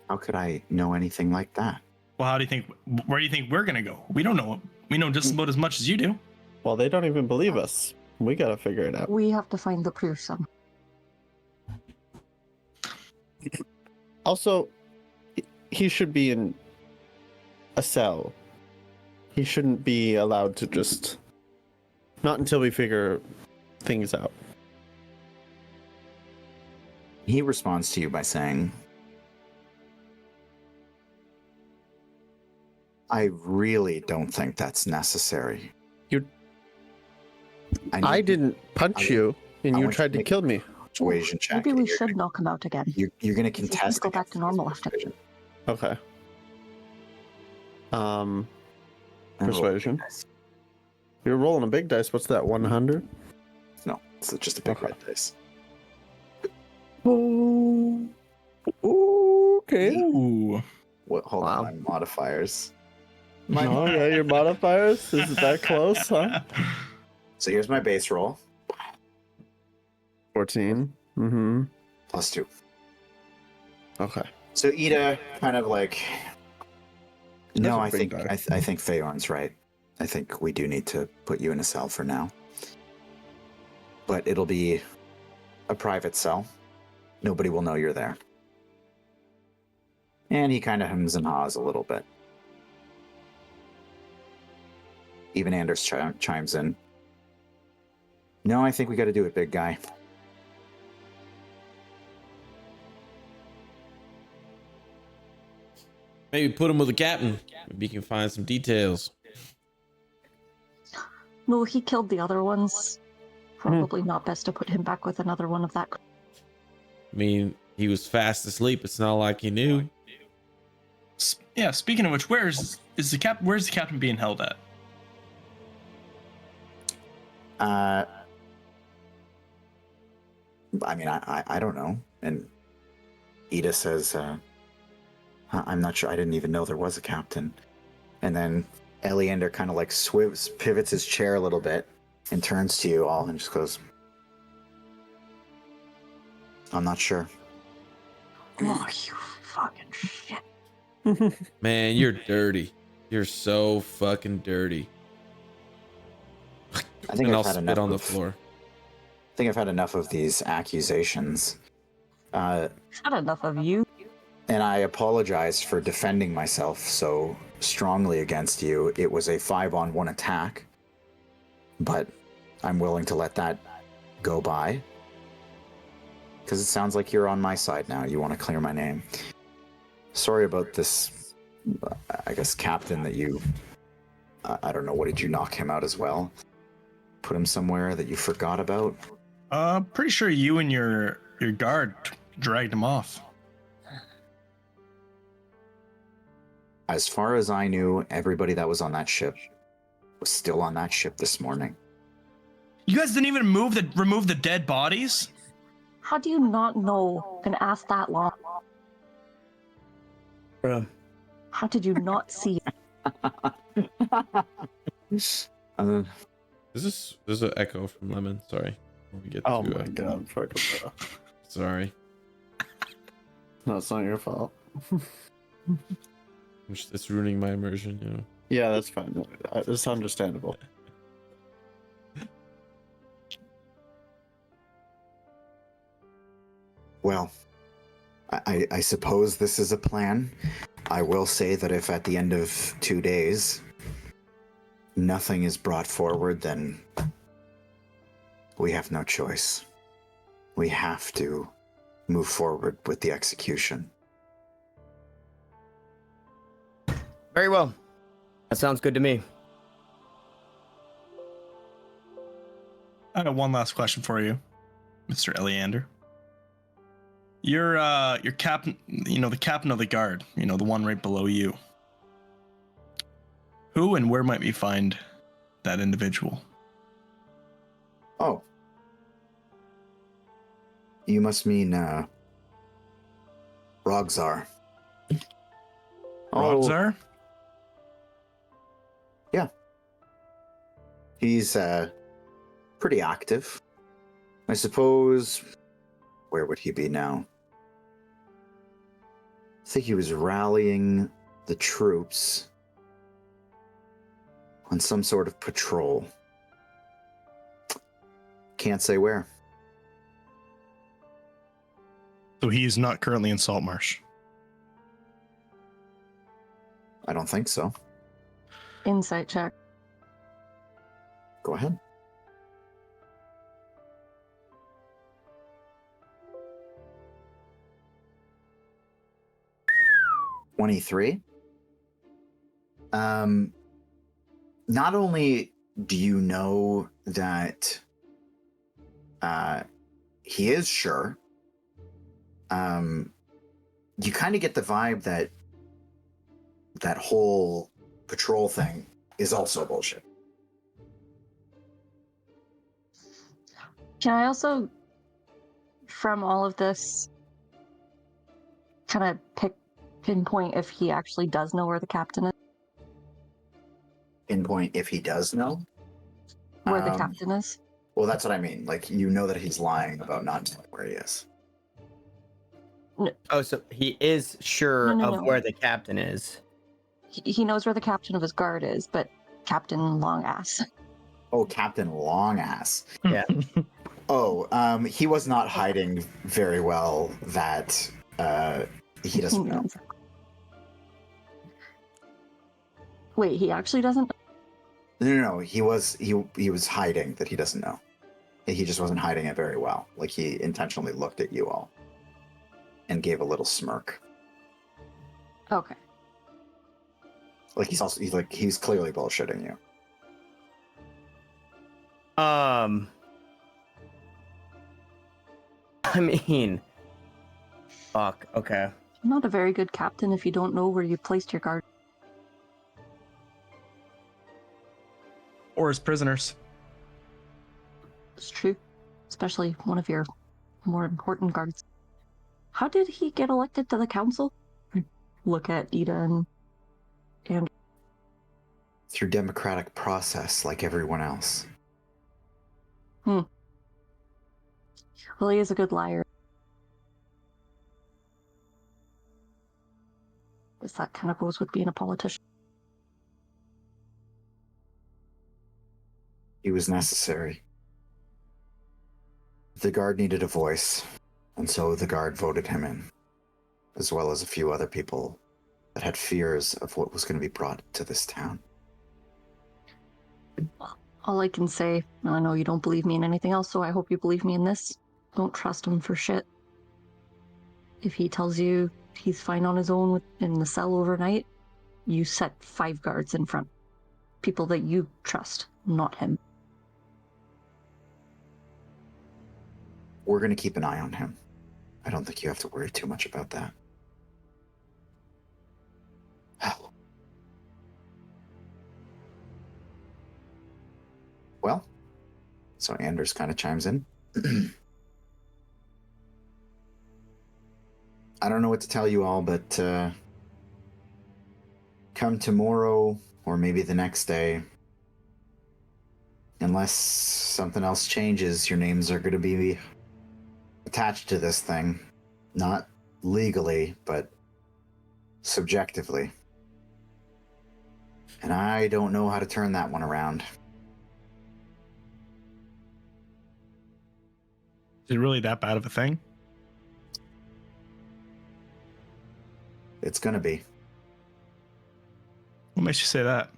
How could I know anything like that? Well, how do you think? Where do you think we're gonna go? We don't know. We know just about as much as you do. Well, they don't even believe us. We gotta figure it out. We have to find the proof somehow. Also, he should be in a cell. He shouldn't be allowed to just. Not until we figure things out. He responds to you by saying, I really don't think that's necessary. I didn't punch you, and you tried to kill me. Persuasion check. Maybe we should knock him out again. You're going to contest. Go back to normal after. Persuasion. Okay. And Persuasion. roll dice. You're rolling a big dice. What's that? 100. No, it's just a big Okay. red dice. Oh. Okay. Ooh. Hold Wow. on, my modifiers. Oh yeah, your modifiers. Is it that close? Huh? So here's my base roll. 14. Mm-hmm. +2. Okay. So Ida kind of like, no, I That's a big think die. I think Feyorn's right. I think we do need to put you in a cell for now. But it'll be a private cell. Nobody will know you're there. And he kind of hems and haws a little bit. Even Anders chimes in. No, I think we got to do it, big guy. Maybe put him with the captain. Maybe he can find some details. No, he killed the other ones. Probably not best to put him back with another one of that. I mean, he was fast asleep. It's not like he knew. Yeah. Speaking of which, where's the captain being held at? I mean, I don't know. And Ida says, I'm not sure. I didn't even know there was a captain. And then Eleander kind of like pivots his chair a little bit and turns to you all and just goes, I'm not sure. Oh, you fucking shit. Man, you're dirty. You're so fucking dirty. I think And I've I'll had spit enough on the of- floor. I think I've had enough of these accusations. Not enough of you. And I apologize for defending myself so strongly against you. It was a 5-on-1 attack, but I'm willing to let that go by. Because it sounds like you're on my side now. You want to clear my name. Sorry about this, I guess, captain that you... I don't know, what did you knock him out as well? Put him somewhere that you forgot about? Pretty sure you and your guard dragged him off. As far as I knew, everybody that was on that ship was still on that ship this morning. You guys didn't even remove the dead bodies? How do you not know and ask that long? Bruh. How did you not see it? This is an echo from Lemon. Sorry. When we get Oh to my god, fucking Sorry. no, it's not your fault. It's ruining my immersion, you know. Yeah, that's fine. It's understandable. Well, I suppose this is a plan. I will say that if at the end of 2 days nothing is brought forward, then we have no choice. We have to move forward with the execution. Very well. That sounds good to me. I got one last question for you, Mr. Eleander. Your captain, the captain of the guard, the one right below you. Who and where might we find that individual? Oh. You must mean, Rogzar. Rogzar? Yeah. He's, pretty active. I suppose... Where would he be now? I think he was rallying the troops on some sort of patrol. Can't say where. So he is not currently in Saltmarsh. I don't think so. Insight check. Go ahead. $23. Not only do you know that he is sure, you kind of get the vibe that that whole patrol thing is also bullshit. Can I also, from all of this, kind of pinpoint if he actually does know where the captain is? Pinpoint if he does know? Where the captain is? Well, that's what I mean. Like, you know that he's lying about not knowing where he is. Oh, so he is sure No, of no. where the captain is. He knows where the captain of his guard is, but Captain Longass. Oh, Captain Longass. Yeah. Oh, he was not hiding very well that he doesn't know. Wait, he actually doesn't? No, he was hiding that he doesn't know. He just wasn't hiding it very well. Like, he intentionally looked at you all and gave a little smirk. Okay. Like, he's clearly bullshitting you. I mean, fuck. Okay. You're not a very good captain if you don't know where you placed your guard. Or as prisoners. It's true. Especially one of your more important guards. How did he get elected to the council? look at Ida and Through democratic process, like everyone else. well, he is a good liar. Guess that kind of goes with being a politician. He was necessary. The guard needed a voice, and so the guard voted him in, as well as a few other people that had fears of what was going to be brought to this town. All I can say, I know you don't believe me in anything else, so I hope you believe me in this. Don't trust him for shit. If he tells you he's fine on his own in the cell overnight, you set 5 guards in front. People that you trust, not him. We're going to keep an eye on him. I don't think you have to worry too much about that. Well, so Anders kind of chimes in. I don't know what to tell you all, but come tomorrow or maybe the next day, unless something else changes, your names are going to be attached to this thing. Not legally, but subjectively. And I don't know how to turn that one around. Is it really that bad of a thing? It's going to be. What makes you say that?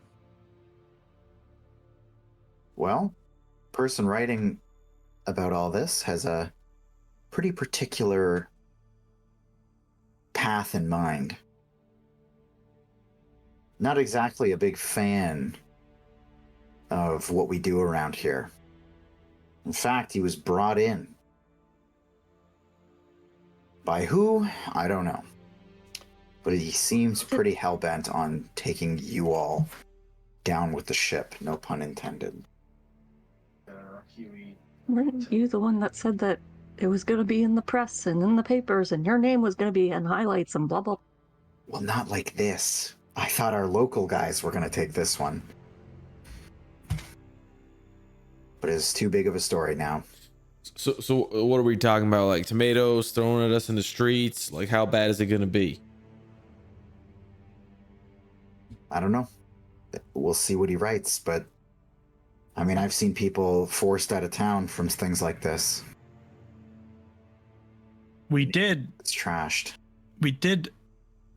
Well, person writing about all this has a pretty particular path in mind. Not exactly a big fan of what we do around here. In fact, he was brought in. By who? I don't know. But he seems pretty hell-bent on taking you all down with the ship, no pun intended. Weren't you the one that said that it was going to be in the press and in the papers and your name was going to be in highlights and blah, blah? Well, not like this. I thought our local guys were going to take this one. But it's too big of a story now. So what are we talking about? Like tomatoes thrown at us in the streets? Like how bad is it going to be? I don't know. We'll see what he writes, but I mean, I've seen people forced out of town from things like this. We did It's trashed.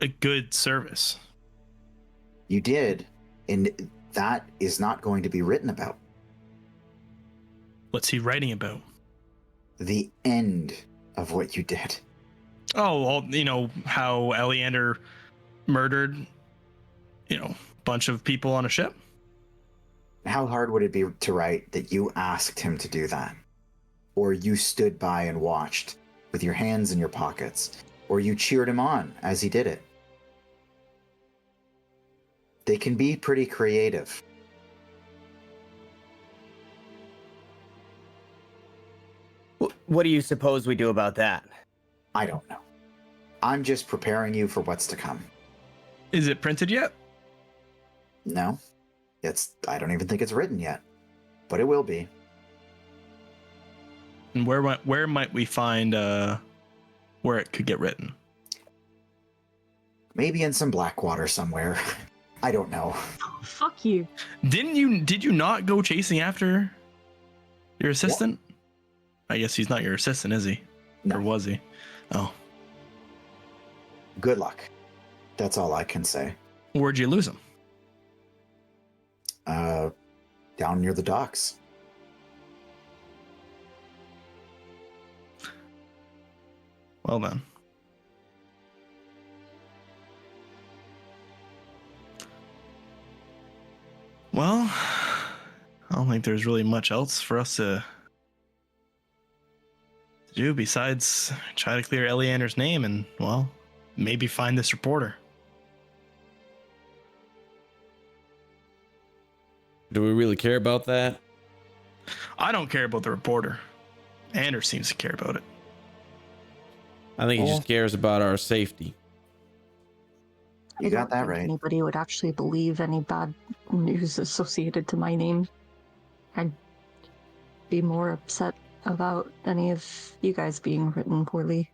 a good service. You did, and that is not going to be written about. What's he writing about? The end of what you did. Oh, well, you know, how Eleander murdered, you know, a bunch of people on a ship. How hard would it be to write that you asked him to do that? Or you stood by and watched with your hands in your pockets? Or you cheered him on as he did it? They can be pretty creative. What do you suppose we do about that? I don't know. I'm just preparing you for what's to come. Is it printed yet? No, I don't even think it's written yet, but it will be. And where might we find where it could get written? Maybe in some Blackwater somewhere. I don't know. Oh, fuck you. Did you not go chasing after your assistant? I guess he's not your assistant, is he? No. Or was he? Oh. Good luck. That's all I can say. Where'd you lose him? Down near the docks. Well then. Well, I don't think there's really much else for us to do besides try to clear Eleander's name and, well, maybe find this reporter. Do we really care about that? I don't care about the reporter. Anders seems to care about it. I think he just cares about our safety. You I got don't that think right. anybody would actually believe any bad news associated to my name. I'd be more upset about any of you guys being written poorly.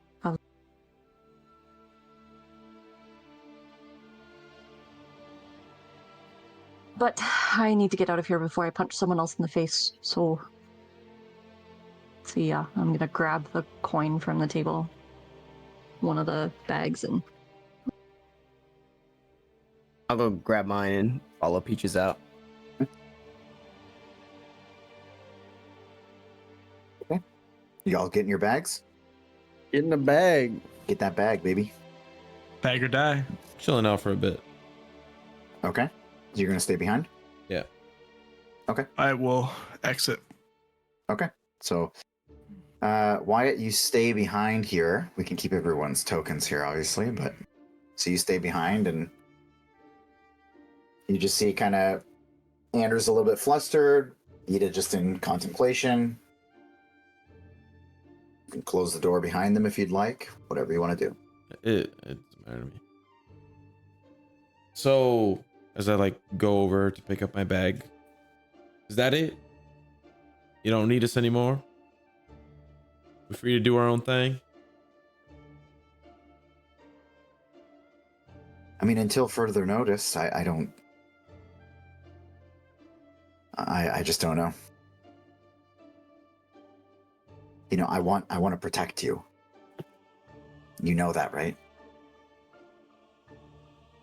But I need to get out of here before I punch someone else in the face, so yeah, I'm gonna grab the coin from the table, one of the bags, and I'll go grab mine and follow Peaches out. You all get in your bags? Get in the bag. Get that bag, baby. Bag or die. Chilling out for a bit. Okay. You're gonna stay behind? Yeah. I will exit. Okay. So, Wyatt, you stay behind here. We can keep everyone's tokens here, obviously, but so you stay behind, and you just see kind of Anders a little bit flustered. Ida just in contemplation. You can close the door behind them if you'd like. Whatever you want to do. It doesn't matter to me. So, as I like go over to pick up my bag, is that it? You don't need us anymore? We're free to do our own thing? I mean, until further notice, I don't. I just don't know. You know, I want to protect you. You know that, right?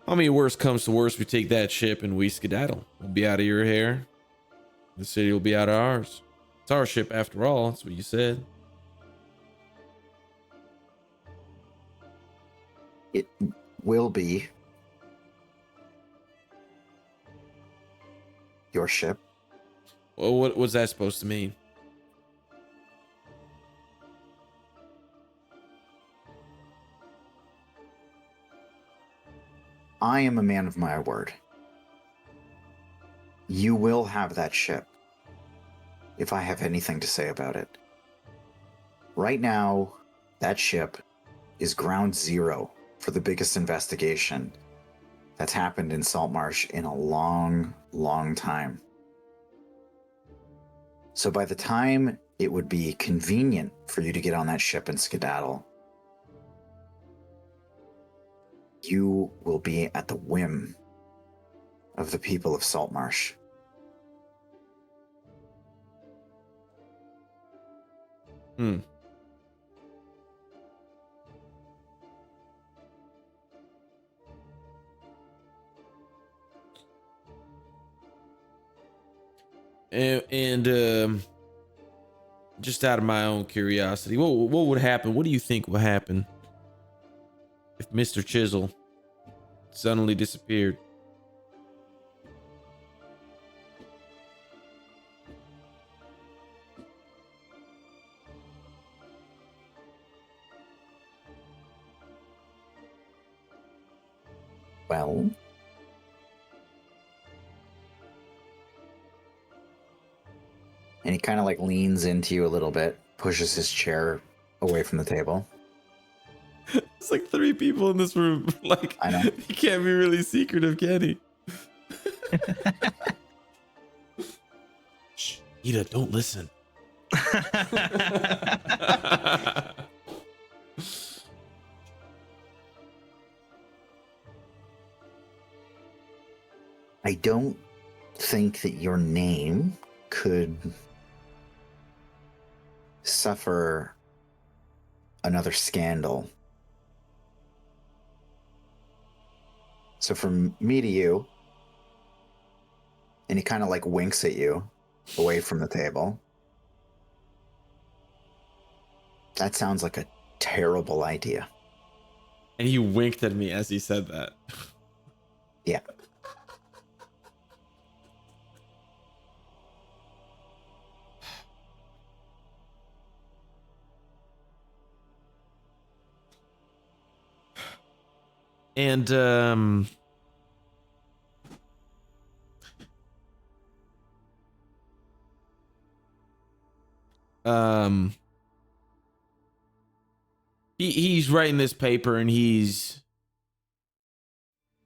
I mean, worst comes to worst, we take that ship and we skedaddle. We'll be out of your hair. The city will be out of ours. It's our ship after all. That's what you said. It will be your ship. Well, what was that supposed to mean? I am a man of my word. You will have that ship if I have anything to say about it. Right now, that ship is ground zero for the biggest investigation that's happened in Saltmarsh in a long, long time. So by the time it would be convenient for you to get on that ship and skedaddle, you will be at the whim of the people of Saltmarsh. And just out of my own curiosity, what would happen? What do you think would happen if Mr. Chisel suddenly disappeared? Well, and he kind of like leans into you a little bit, pushes his chair away from the table. It's like 3 people in this room. Like, I know. He can't be really secretive, can he? Shh, Ida, don't listen. I don't think that your name could suffer another scandal. So from me to you, and he kind of like winks at you away from the table. That sounds like a terrible idea. And he winked at me as he said that. Yeah. And he's writing this paper and he's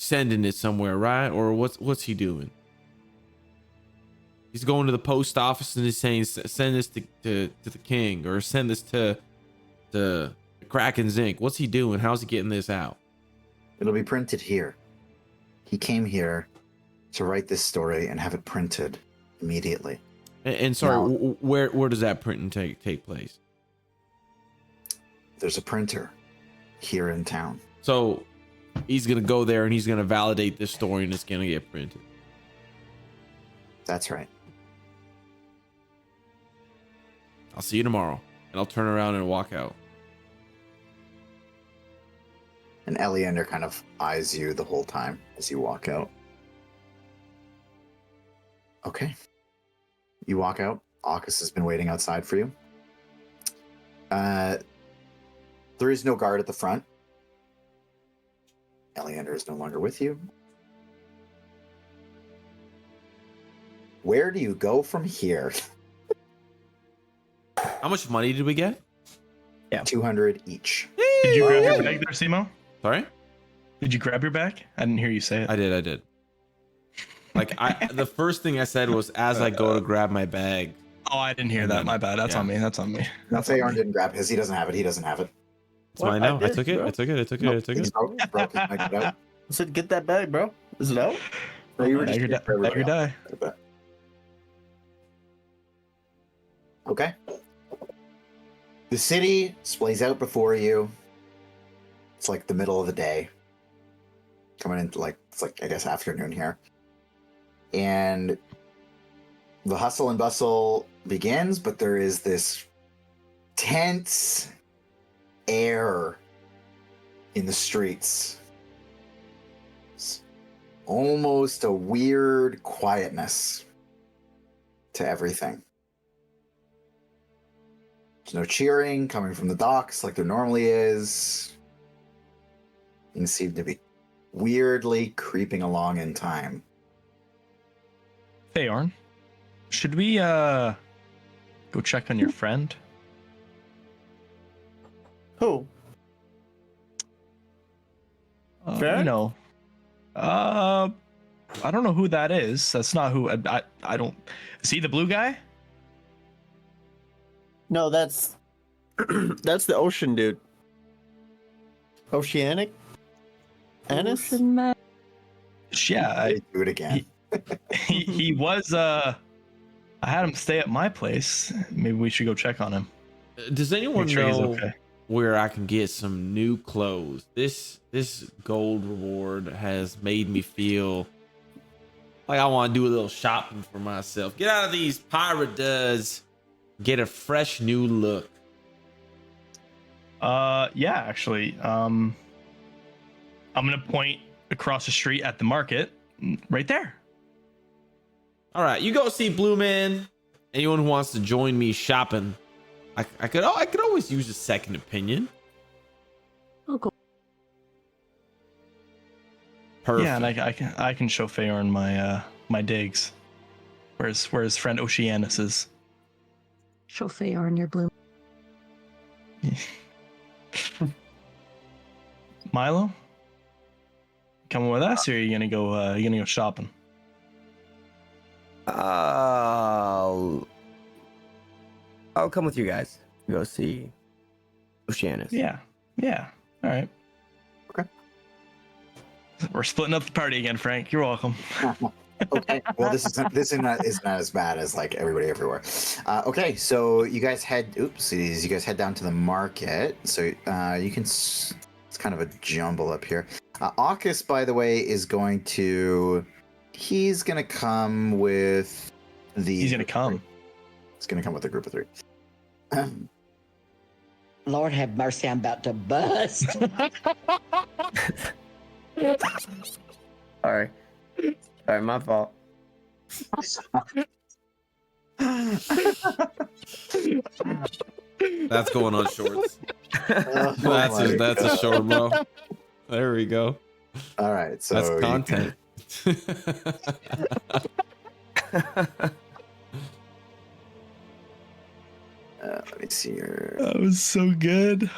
sending it somewhere, right? Or what's he doing? He's going to the post office and he's saying, send this to the king, or send this to Kraken's Ink. What's he doing? How's he getting this out? It'll be printed here. He came here to write this story and have it printed immediately. And sorry, Now- where does that printing take place? There's a printer here in town. So he's gonna go there and he's gonna validate this story and it's gonna get printed. That's right. I'll see you tomorrow. And I'll turn around and walk out. And Eleander kind of eyes you the whole time as you walk out. Okay. You walk out. Arcus has been waiting outside for you. There is no guard at the front. Eleander is no longer with you. Where do you go from here? How much money did we get? 200 each. Did you grab your bag there, Simo? Sorry? Did you grab your bag? I didn't hear you say it. I did. Like the first thing I said was as I go to grab my bag. Oh, I didn't hear that. My bad. That's on me. That's on me. No, Feyorn didn't grab his. He doesn't have it. He doesn't have it. It's mine now. I took it. I took it. He's broke his mic out. I said, get that bag, bro. Is it out? No, you were Bag just or here for everybody die. else. Okay. The city splays out before you. It's like the middle of the day. Coming into it's like, I guess, afternoon here. And the hustle and bustle begins, but there is this tense air in the streets. It's almost a weird quietness to everything. There's no cheering coming from the docks like there normally is. Things seem to be weirdly creeping along in time. Feyorn, should we go check on your friend? Who? You Phrank? know, I don't know who that is. That's not who I don't. Is he the blue guy? No, that's that's the ocean dude. Oceanic? Anis? Ocean man. Yeah, Do it again. he was. I had him stay at my place. Maybe we should go check on him. Does anyone Make sure he's know okay. where I can get some new clothes? This gold reward has made me feel like I want to do a little shopping for myself. Get out of these pirate duds. Get a fresh new look. Yeah, actually. I'm gonna point across the street at the market, right there. All right, you go see Blue Man. Anyone who wants to join me shopping, I could always use a second opinion. I'll go. Perfect. Yeah, and I can show Feyorn my digs. Where's friend Oceanus is. Show Feyorn your bloom. Milo, coming with us, or are you gonna go shopping? I'll come with you guys. Go see Oceanus. Yeah. All right. Okay. We're splitting up the party again, Frank. You're welcome. Okay. Well, this is not as bad as like everybody everywhere. Okay, so you guys head. Oopsies! You guys head down to the market. So you can. It's kind of a jumble up here. Arcus, by the way, is going to. He's gonna come with the. He's gonna come. He's gonna come with a group of 3. Lord have mercy, I'm about to bust. Sorry, my fault. That's going on shorts. That's a short, bro. There we go. All right, so That's you- content. let me see here. That was so good.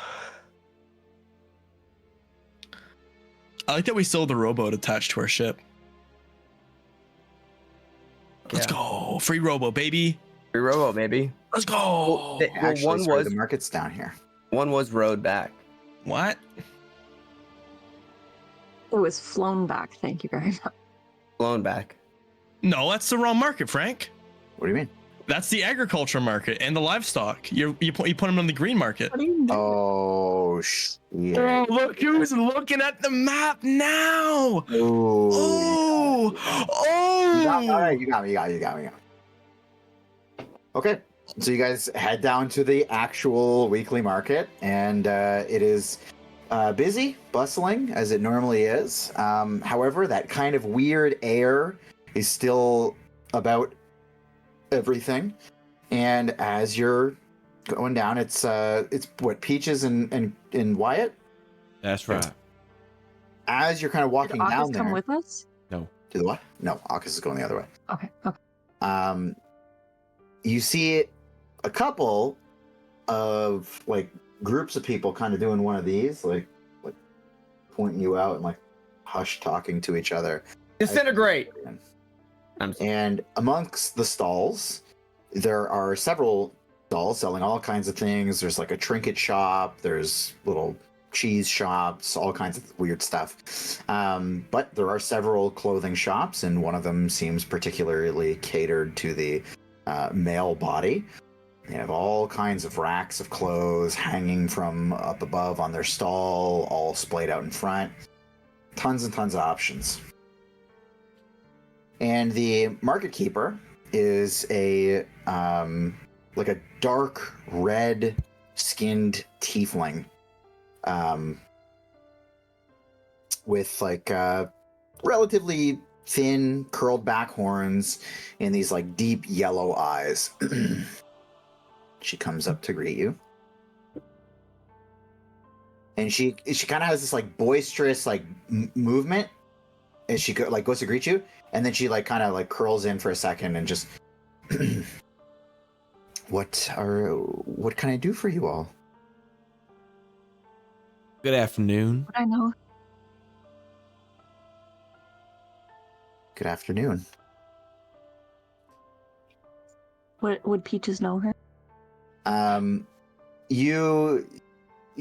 I like that we still have the rowboat attached to our ship. Let's Yeah. go. Free rowboat, baby. Free rowboat, maybe. Let's go. Actually, sorry, the market's down here. One was rowed back. What? It was flown back. Thank you very much. Blown back. No, that's the wrong market, Frank. What do you mean? That's the agriculture market and the livestock. You put them on the green market. What are you doing? Oh, shit. Oh, look who's looking at the map now. Oh. Oh. All right, you got me. Okay, so you guys head down to the actual weekly market, and it is busy, bustling, as it normally is. However, that kind of weird air is still about everything. And as you're going down, it's what, Peaches and Wyatt? That's right. As you're kind of walking Did down August there. come with us? No. To the what? No, August is going the other way. Okay. You see a couple of like groups of people kind of doing one of these, like pointing you out and like hush talking to each other. Disintegrate. And amongst the stalls, there are several stalls selling all kinds of things. There's like a trinket shop, there's little cheese shops, all kinds of weird stuff. But there are several clothing shops, and one of them seems particularly catered to the male body. They have all kinds of racks of clothes hanging from up above on their stall, all splayed out in front. Tons and tons of options. And the market keeper is a like a dark red skinned tiefling, with like relatively thin curled back horns and these like deep yellow eyes. She comes up to greet you, and she kind of has this like boisterous like movement, and she like goes to greet you, and then she like kind of like curls in for a second and just what can I do for you all? Good afternoon. Would I know? Good afternoon. Would Peaches know her?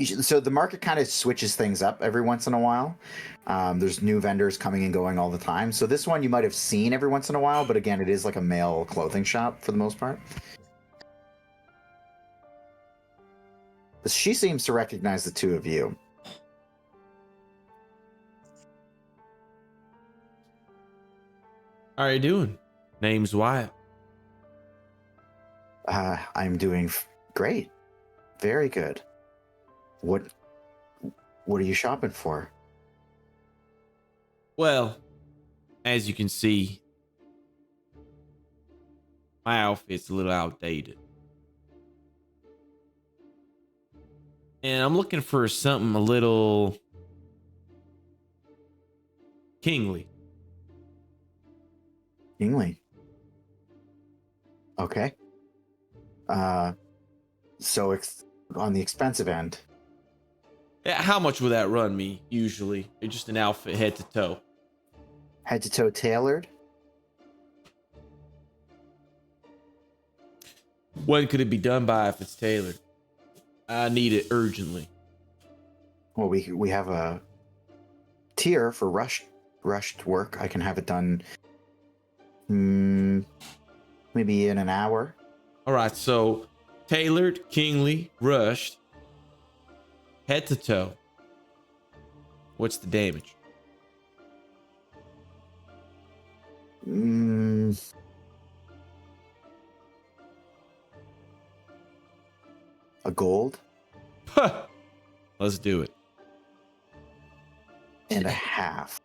So the market kind of switches things up every once in a while. There's new vendors coming and going all the time. So this one you might have seen every once in a while, but again, it is like a male clothing shop for the most part. But she seems to recognize the two of you. How are you doing? Name's Wyatt. I'm doing great. Very good. What are you shopping for? Well, as you can see, my outfit's a little outdated. And I'm looking for something a little kingly. Kingly. Okay. So on the expensive end. Yeah, how much would that run me usually? It's just an outfit head to toe. Head to toe tailored? When could it be done by if it's tailored? I need it urgently. Well, we have a tier for rushed work. I can have it done maybe in an hour. All right, so tailored, kingly, rushed, head to toe. What's the damage? A gold Let's do it. and a half.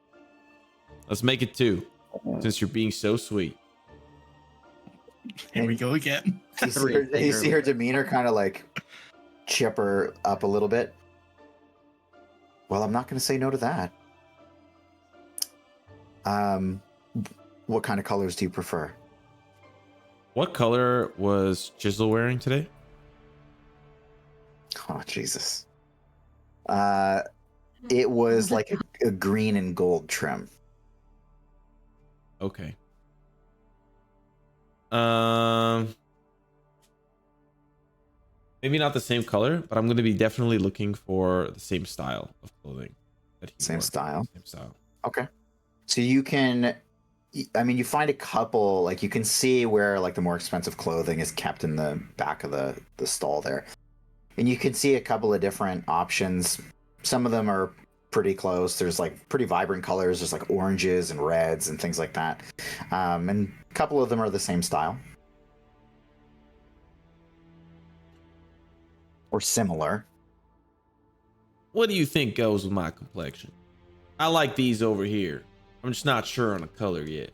Let's make it 2, since you're being so sweet. Here we go again. You see her demeanor kind of like chipper up a little bit. Well, I'm not going to say no to that. What kind of colors do you prefer? What color was Chisel wearing today? Oh, Jesus. It was like a green and gold trim. Okay. Maybe not the same color, but I'm going to be definitely looking for the same style of clothing that he Same wore. style. Same style. Okay. So you can, I mean, you find a couple, like you can see where like the more expensive clothing is kept in the back of the stall there. And you can see a couple of different options. Some of them are pretty close. There's like pretty vibrant colors. There's like oranges and reds and things like that. And a couple of them are the same style. Or similar. What do you think goes with my complexion? I like these over here. I'm just not sure on the color yet.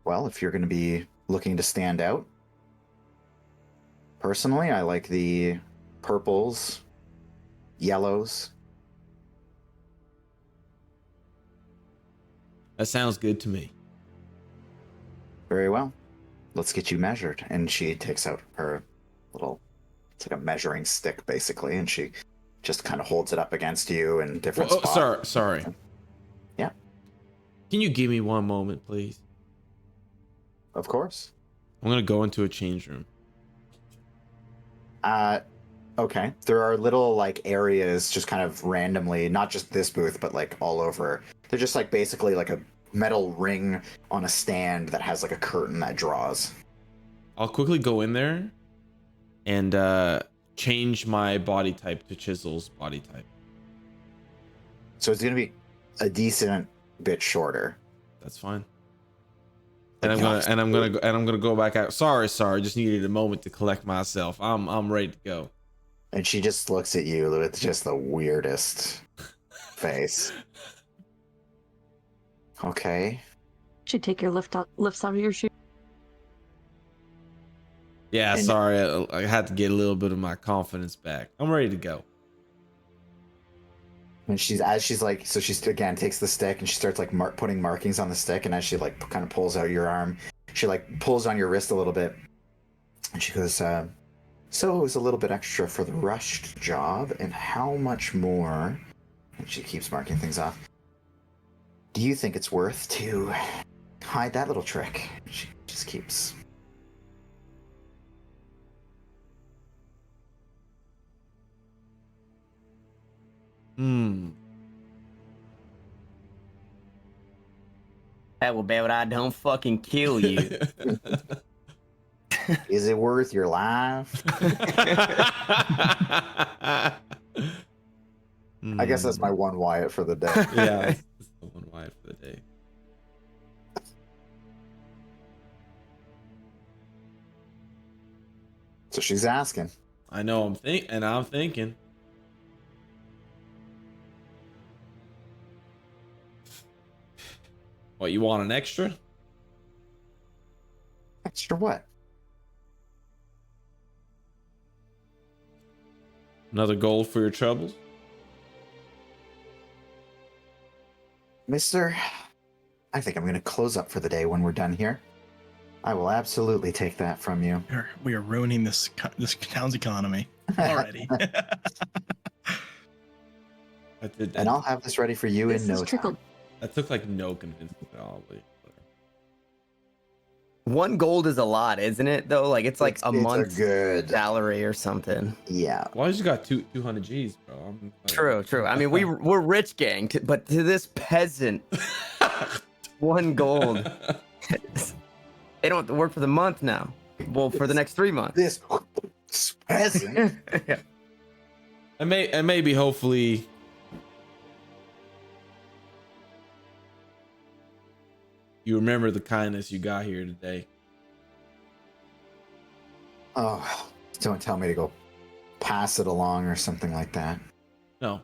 Well, if you're going to be looking to stand out, personally, I like the purples, yellows. That sounds good to me. Very well. Let's get you measured. And she takes out her little, it's like a measuring stick, basically, and she just kind of holds it up against you in different spots. Sorry. Yeah. Can you give me one moment, please? Of course. I'm going to go into a change room. Okay. There are little like areas just kind of randomly, not just this booth, but like all over. They're just like basically like a metal ring on a stand that has like a curtain that draws. I'll quickly go in there and change my body type to Chisel's body type. So it's going to be a decent bit shorter. That's fine. And I'm gonna go back out. Sorry. Just needed a moment to collect myself. I'm ready to go. And she just looks at you with just the weirdest face. Okay. Should take your lifts out of your shoe. Yeah, And- sorry. I had to get a little bit of my confidence back. I'm ready to go. And she's like, so she again takes the stick and she starts like putting markings on the stick. And as she like kind of pulls out your arm, she like pulls on your wrist a little bit. And she goes, so it was a little bit extra for the rushed job. And how much more? And she keeps marking things off. Do you think it's worth to hide that little trick? She just keeps. That will bet I don't fucking kill you. Is it worth your life? I guess that's my one Wyatt for the day. Yeah, that's the one Wyatt for the day. So she's asking. I know. I'm thinking. What, you want an extra? Extra what? Another gold for your troubles? Mister, I think I'm going to close up for the day when we're done here. I will absolutely take that from you. We are ruining this town's economy already. And I'll have this ready for you in no time. That took like no convincing at all. One gold is a lot, isn't it? Though, like it's like a month's good salary or something. Yeah. Why you got 200 G's, bro? True. I mean, we're rich gang, but to this peasant, one gold. They don't have to work for the month now. Well, for the next 3 months. This peasant. Yeah. And maybe hopefully you remember the kindness you got here today. Oh, don't tell me to go pass it along or something like that. No,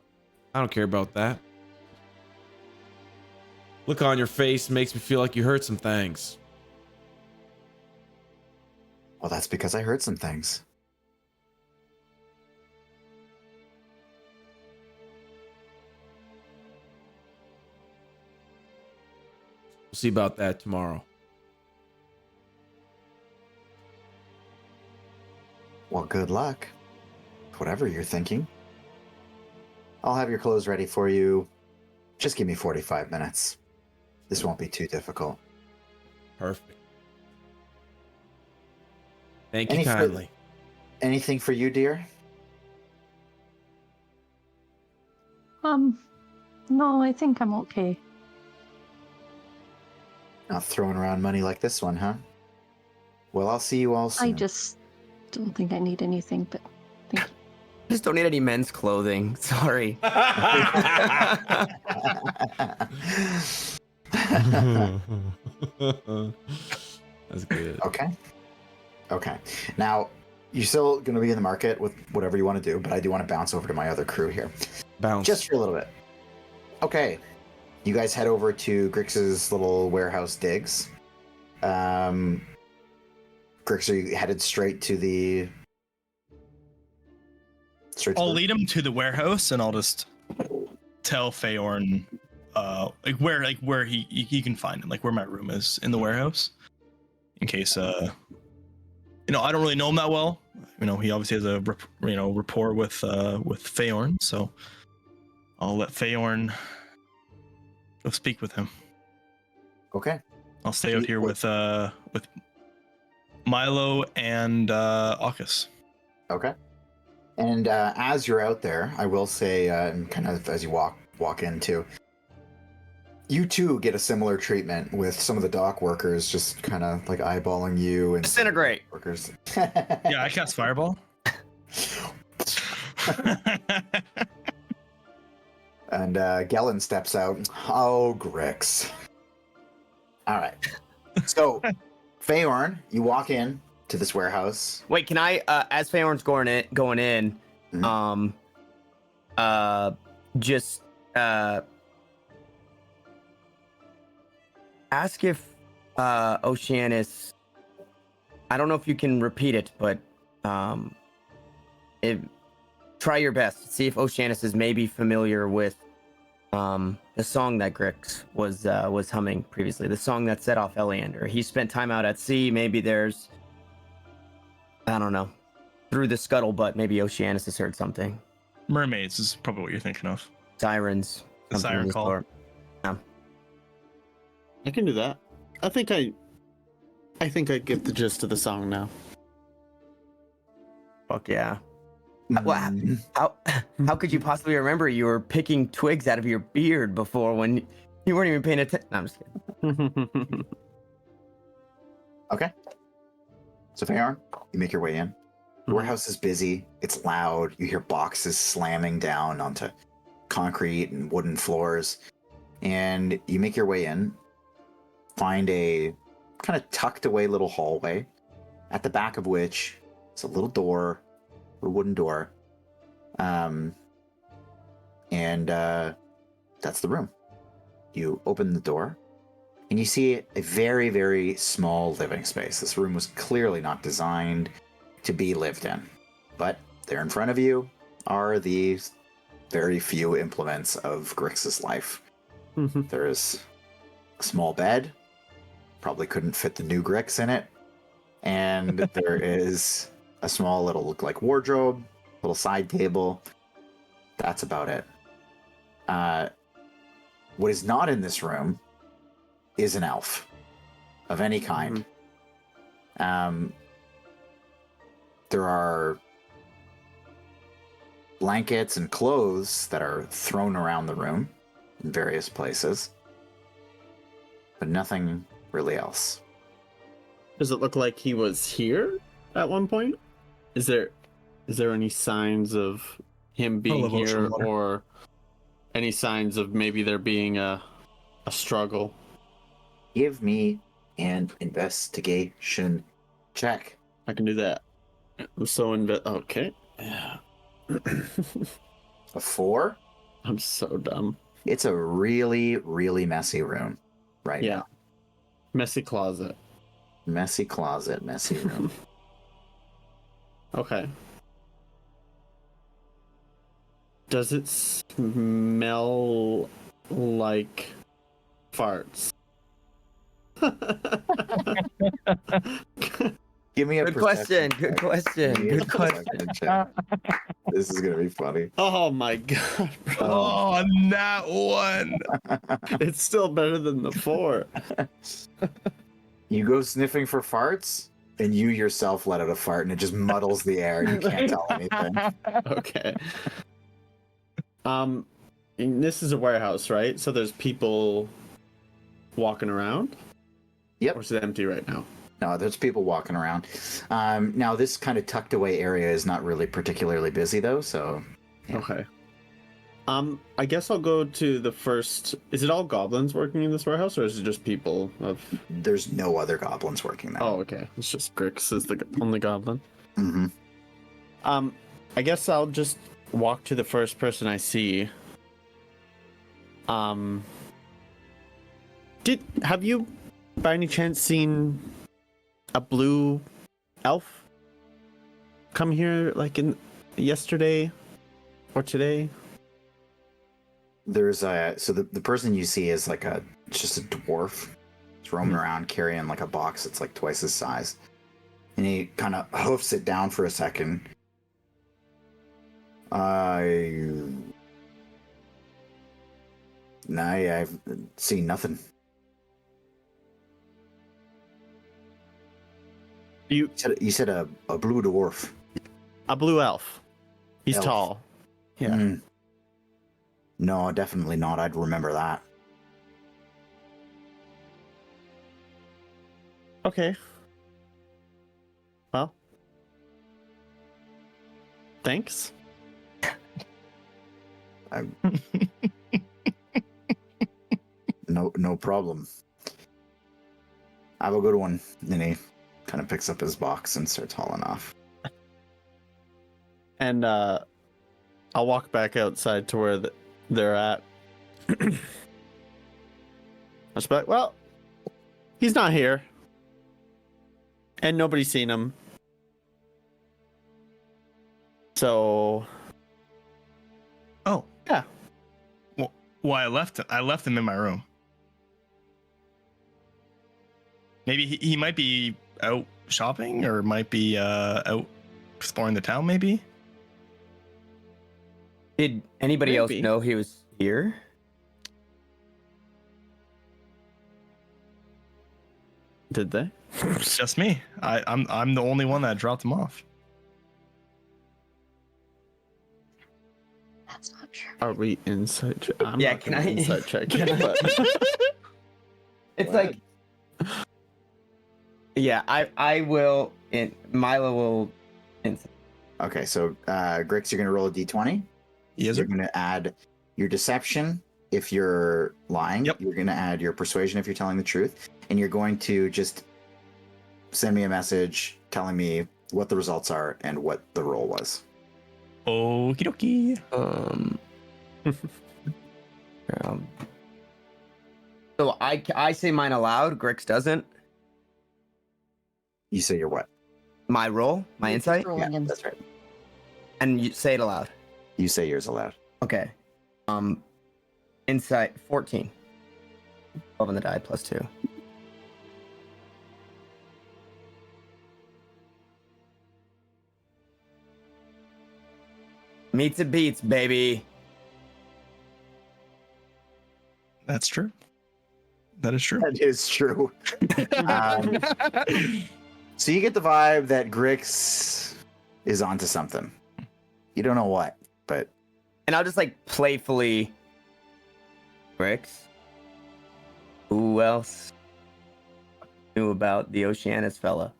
I don't care about that. Look on your face makes me feel like you heard some things. Well, that's because I heard some things. We'll see about that tomorrow. Well, good luck. Whatever you're thinking. I'll have your clothes ready for you. Just give me 45 minutes. This won't be too difficult. Perfect. Thank you Any kindly. Anything for you, dear? No, I think I'm okay. Not throwing around money like this one, huh? Well, I'll see you all soon. I just don't think I need anything, but thank you. Just don't need any men's clothing. Sorry. That's good. Okay. Now, you're still going to be in the market with whatever you want to do, but I do want to bounce over to my other crew here. Bounce. Just for a little bit. Okay. You guys head over to Grix's little warehouse digs. Grix, are you headed straight to the... I'll lead him to the warehouse, and I'll just tell Feyorn, where he can find it, like where my room is in the warehouse, in case I don't really know him that well. He obviously has a rapport with Feyorn, so I'll let Feyorn go speak with him. Okay. I'll stay out here with Milo and Aukis. Okay. And as you're out there, I will say, kind of as you walk in too, you too get a similar treatment with some of the dock workers just kind of like eyeballing you and Disintegrate. workers. Yeah, I cast Fireball. And Gellin steps out. Oh, Grix. All right. So, Feyorn, you walk in to this warehouse. Wait, can I, as Feyorn's going in, just ask if Oceanus. I don't know if you can repeat it, but try your best. See if Oceanus is maybe familiar with the song that Grix was humming previously. The song that set off Eleander. He spent time out at sea. Maybe there's, I don't know, through the scuttlebutt. Maybe Oceanus has heard something. Mermaids is probably what you're thinking of. Sirens. The something siren of the call. sort. Yeah. I can do that. I think I get the gist of the song now. Fuck yeah. How could you possibly remember you were picking twigs out of your beard before when you weren't even paying attention? No, I'm just kidding. Okay. So, Feyorn, you make your way in. The warehouse is busy. It's loud. You hear boxes slamming down onto concrete and wooden floors. And you make your way in, find a kind of tucked away little hallway, at the back of which is a little door, a wooden door. That's the room. You open the door, and you see a very, very small living space. This room was clearly not designed to be lived in. But there in front of you are the very few implements of Grix's life. There is a small bed, probably couldn't fit the new Grix in it. And there is a small little look like wardrobe, little side table. That's about it. What is not in this room is an elf of any kind. There are blankets and clothes that are thrown around the room in various places, but nothing really else. Does it look like he was here at one point? Is there any signs of him being here, or any signs of maybe there being a struggle? Give me an investigation check. I can do that. So okay. Yeah. A 4? I'm so dumb. It's a really, really messy room right now. Messy closet. Messy closet, messy room. Okay. Does it smell like farts? Give me a Good question. perception Good check. question. Give me a Good question. perception check. This is gonna be funny. Oh my god, bro. Oh, not one. It's still better than the 4. You go sniffing for farts, and you yourself let out a fart, and it just muddles the air, and you can't tell anything. Okay. And this is a warehouse, right? So there's people walking around? Yep. Or is it empty right now? No, there's people walking around. Now, this kind of tucked away area is not really particularly busy, though, so... Yeah. Okay. I guess I'll go to the first... Is it all goblins working in this warehouse, or is it just people of... There's no other goblins working there. Oh, okay. It's just Grix is the only goblin. Mm-hmm. I guess I'll just walk to the first person I see. Have you by any chance seen a blue elf come here like in yesterday or today? There's a... So the person you see is like it's just a dwarf. He's roaming around carrying like a box that's like twice his size. And he kind of hoofs it down for a second. I've seen nothing. You said a blue dwarf. A blue elf. He's Elf. tall. Yeah. Mm. No, definitely not. I'd remember that. Okay. Well. Thanks. No problem. Have a good one. Then he kind of picks up his box and starts hauling off. And I'll walk back outside to where they're at. I was like, well, he's not here. And nobody's seen him. So... Oh. Yeah. Well, I left him in my room. Maybe he might be out shopping, or might be out exploring the town, maybe? Did anybody else Maybe. know he was here? Did they? It's just me. I'm the only one that dropped him off. That's not true. Are we inside check? I'm Yeah, not can gonna I- inside check can it, I- but It's Go like... Yeah, I will... Milo will... Okay, so Grix, you're going to roll a d20. Yes, You're sir. going to add your deception if you're lying. Yep. You're going to add your persuasion if you're telling the truth. And you're going to just send me a message telling me what the results are and what the roll was. Okie dokie. So I say mine aloud. Grix doesn't. You say your what? My roll, my insight, Rolling in. That's right. and you say it aloud. You say yours aloud. Okay. Insight 14. 12 on the die plus 2. Meets and beats, baby. That's true. That is true. That is true. So you get the vibe that Grix is onto something. You don't know what, but And I'll just like playfully. Grix. Who else knew about the Oceanus fella?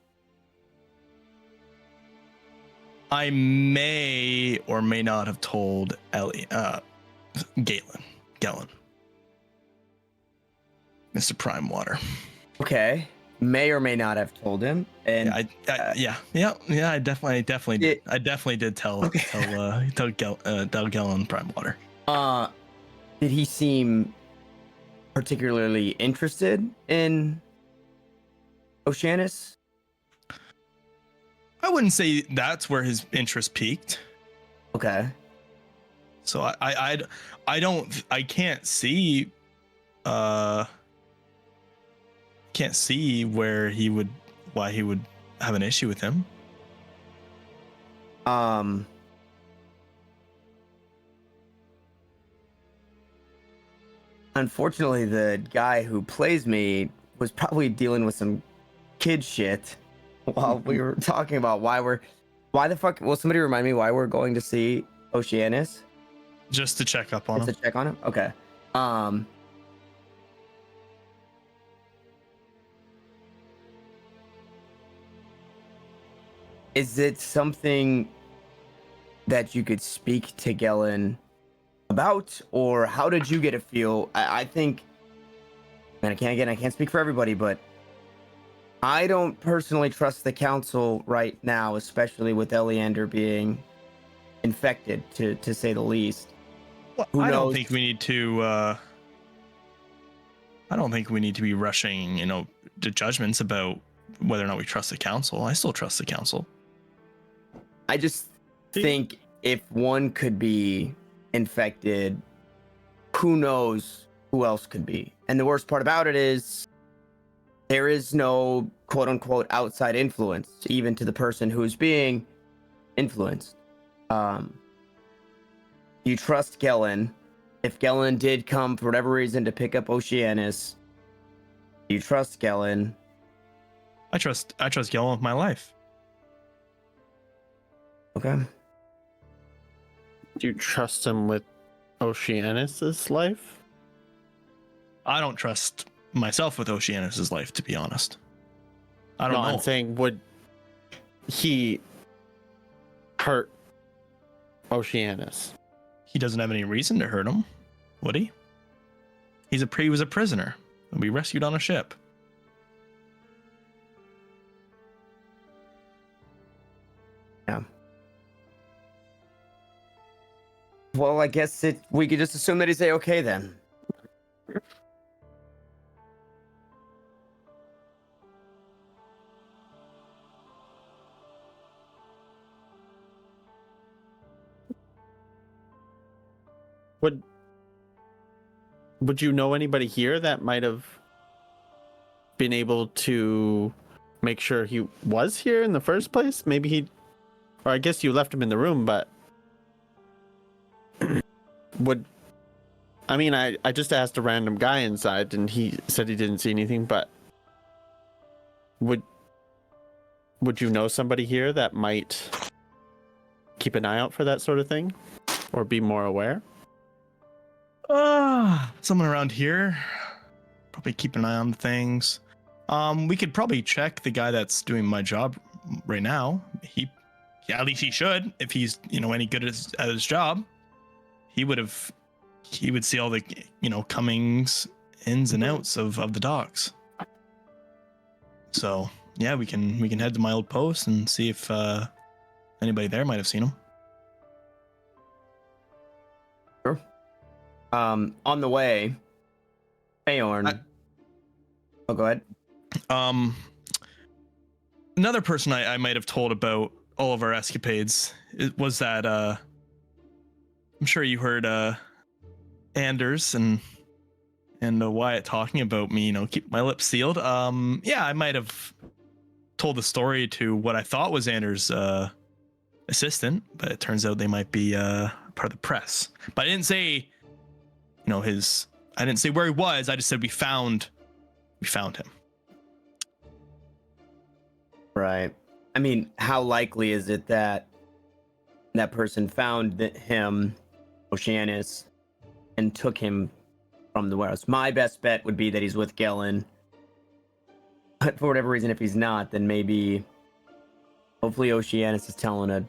I may or may not have told Galen. Mr. Prime Water. Okay. May or may not have told him. And I definitely did. It- I definitely did tell Galen Prime Water. did he seem particularly interested in Oceanus? I wouldn't say that's where his interest peaked. Okay. So I can't see why he would have an issue with him. Unfortunately, the guy who plays me was probably dealing with some kid shit while we were talking about why the fuck. Will somebody remind me why we're going to see Oceanus? Just to check up on him. Just to check on him. Okay. Is it something that you could speak to Gellin about, or how did you get a feel? I think, man, I can't speak for everybody, but I don't personally trust the council right now, especially with Eleander being infected, to say the least. Well, I don't think we need to. I don't think we need to be rushing, to judgments about whether or not we trust the council. I still trust the council. I just think if one could be infected, who knows who else could be. And the worst part about it is there is no quote unquote outside influence, even to the person who's being influenced. You trust Gellin. If Gellin did come for whatever reason to pick up Oceanus, you trust Gellin. I trust Gellin with my life. Okay. Do you trust him with Oceanus's life? I don't trust myself with Oceanus's life, to be honest. I don't know. I'm saying, would he hurt Oceanus? He doesn't have any reason to hurt him, would he? He was a prisoner. We rescued on a ship. Yeah. Well, I guess we could just assume that he's okay then. Would you know anybody here that might have been able to make sure he was here in the first place? Maybe or I guess you left him in the room, but I just asked a random guy inside and he said he didn't see anything, but would you know somebody here that might keep an eye out for that sort of thing or be more aware? Someone around here, probably keep an eye on things. We could probably check the guy that's doing my job right now. At least he should. If he's any good at his job, he would see all the comings, ins and outs of the docks. So yeah, we can head to my old post and see if anybody there might have seen him. Sure. On the way, Feyorn. Go ahead. Another person I might have told about all of our escapades was that I'm sure you heard Anders and Wyatt talking about me, keep my lips sealed. Yeah, I might have told the story to what I thought was Anders' assistant, but it turns out they might be part of the press. But I didn't say I didn't say where he was. I just said we found him. Right. I mean, how likely is it that that person found him, Oceanus, and took him from the warehouse? My best bet would be that he's with Gellin. But for whatever reason, if he's not, then maybe, hopefully Oceanus is telling a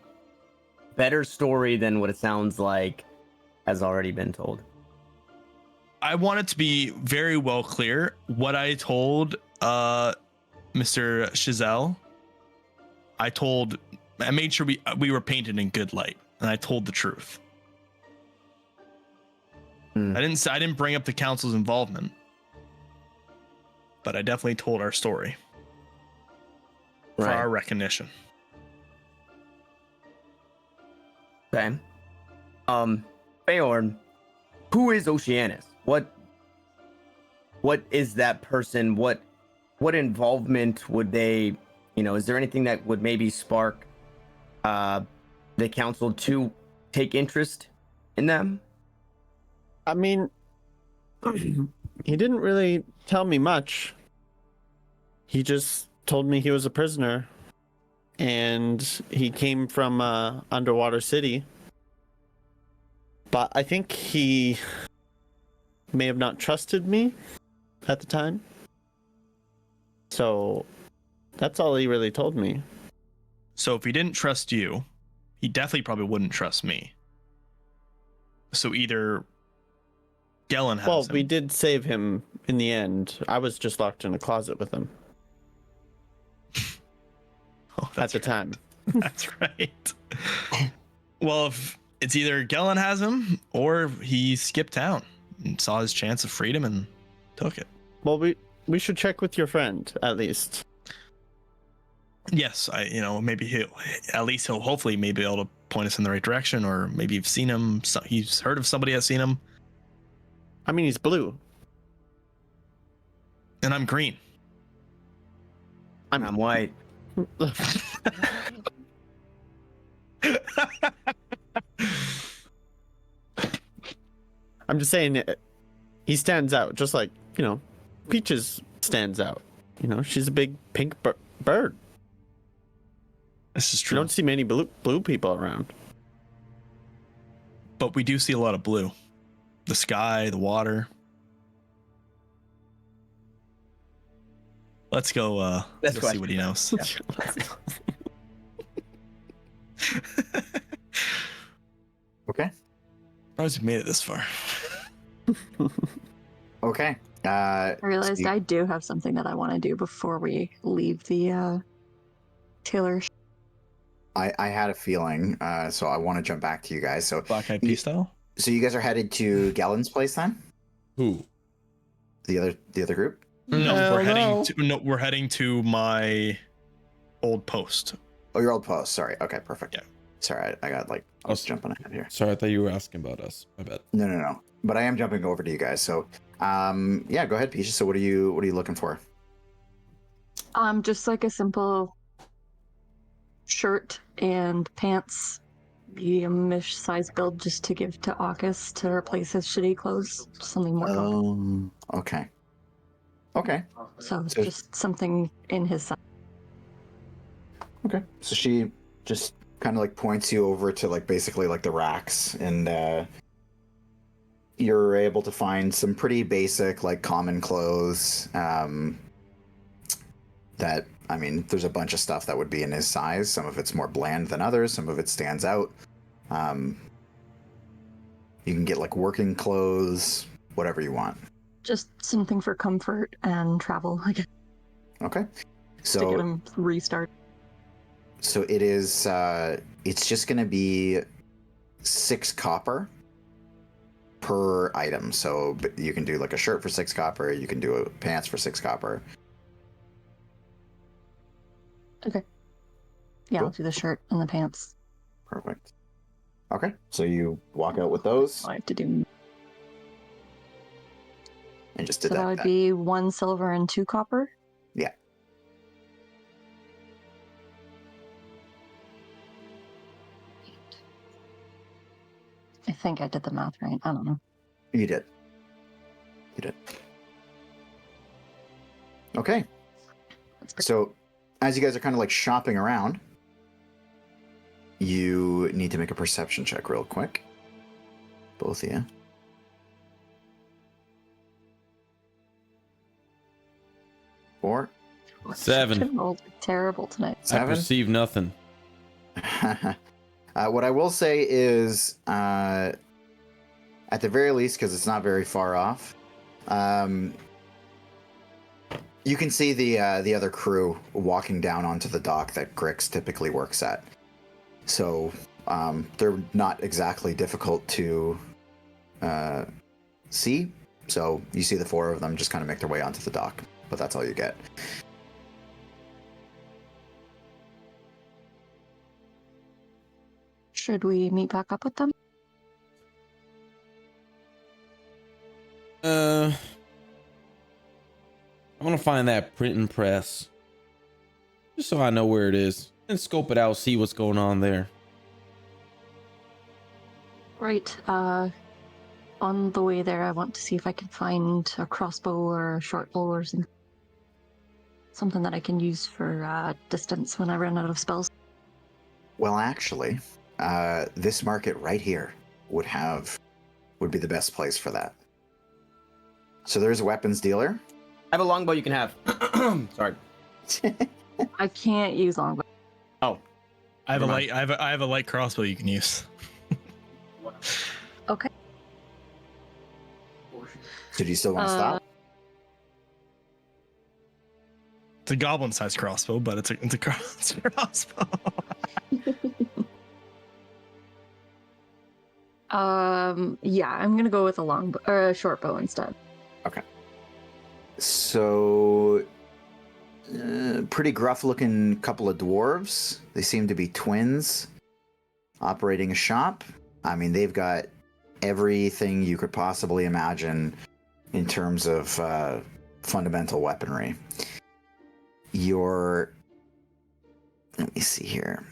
better story than what it sounds like has already been told. I want it to be very well clear what I told Mr. Chazelle. I made sure we were painted in good light, and I told the truth. I didn't bring up the council's involvement, but I definitely told our story for our recognition. Okay. Feyorn, who is Oceanus? What is that person? What involvement would they Is there anything that would maybe spark the council to take interest in them? I mean, he didn't really tell me much. He just told me he was a prisoner and he came from underwater city. But I think he may have not trusted me at the time. So that's all he really told me. So if he didn't trust you, he definitely probably wouldn't trust me. So either Gellin has Well, him. we did save him in the end. I was just locked in a closet with him Oh, at the time. That's right. Well, if it's either Gellin has him or he skipped town and saw his chance of freedom and took it. Well, we should check with your friend at least. Yes, maybe he'll hopefully maybe be able to point us in the right direction, or maybe you've seen him. He's heard of somebody that's seen him. I mean, he's blue. And I'm green. I'm white. I'm just saying, he stands out, just like, Peaches stands out. She's a big pink bird. This is You true. don't see many blue people around. But we do see a lot of blue. The sky, the water. Let's go Let's see what he knows. Okay. I was made it this far. Okay. I realized so I do have something that I want to do before we leave the Taylor. I had a feeling, so I want to jump back to you guys. So Black Eyed Peas style? So you guys are headed to Gellin's place then? Who? The other group? No, we're heading to my old post. Oh, your old post. Sorry. Okay, perfect. Yeah. Sorry, I got I was jumping ahead here. Sorry, I thought you were asking about us. I bet. No. But I am jumping over to you guys. So, yeah, go ahead, Peaches. So what are you looking for? Just like a simple shirt and pants, medium-ish size build, just to give to August to replace his shitty clothes. Something more comfortable. Okay. Okay. So just something in his size. Okay. So she just kind of points you over to basically the racks, and you're able to find some pretty basic common clothes. That, I mean, there's a bunch of stuff that would be in his size. Some of it's more bland than others. Some of it stands out. You can get working clothes, whatever you want. Just something for comfort and travel, I guess. Okay. To get him restart. So it is, it's just going to be 6 copper per item. So you can do a shirt for 6 copper. You can do pants for 6 copper. Okay. Yeah, Cool. I'll do the shirt and the pants. Perfect. Okay. So you walk out with those I have to do. and just did So that would be 1 silver and 2 copper? Yeah. I think I did the math right. I don't know. You did. Okay. That's pretty. So as you guys are kind of shopping around, you need to make a perception check real quick. Both of you. Four. 7. Rolled terrible tonight. I 7. perceive nothing. What I will say is, at the very least, because it's not very far off, you can see the other crew walking down onto the dock that Grix typically works at. So they're not exactly difficult to see. So you see the 4 of them just kind of make their way onto the dock, but that's all you get. Should we meet back up with them? I want to find that printing press. Just so I know where it is and scope it out, see what's going on there. Right. On the way there, I want to see if I can find a crossbow or a short bow or something that I can use for distance when I run out of spells. Well, actually, this market right here would be the best place for that. So there's a weapons dealer. I have a longbow you can have. Sorry. I can't use longbow. Oh. I have a light crossbow you can use. Okay. So do you still want to stop? It's a goblin-sized crossbow, but it's a crossbow. Yeah, I'm gonna go with a longbow or a short bow instead. Okay. So, pretty gruff-looking couple of dwarves. They seem to be twins, operating a shop. I mean, they've got everything you could possibly imagine in terms of fundamental weaponry. Let me see here.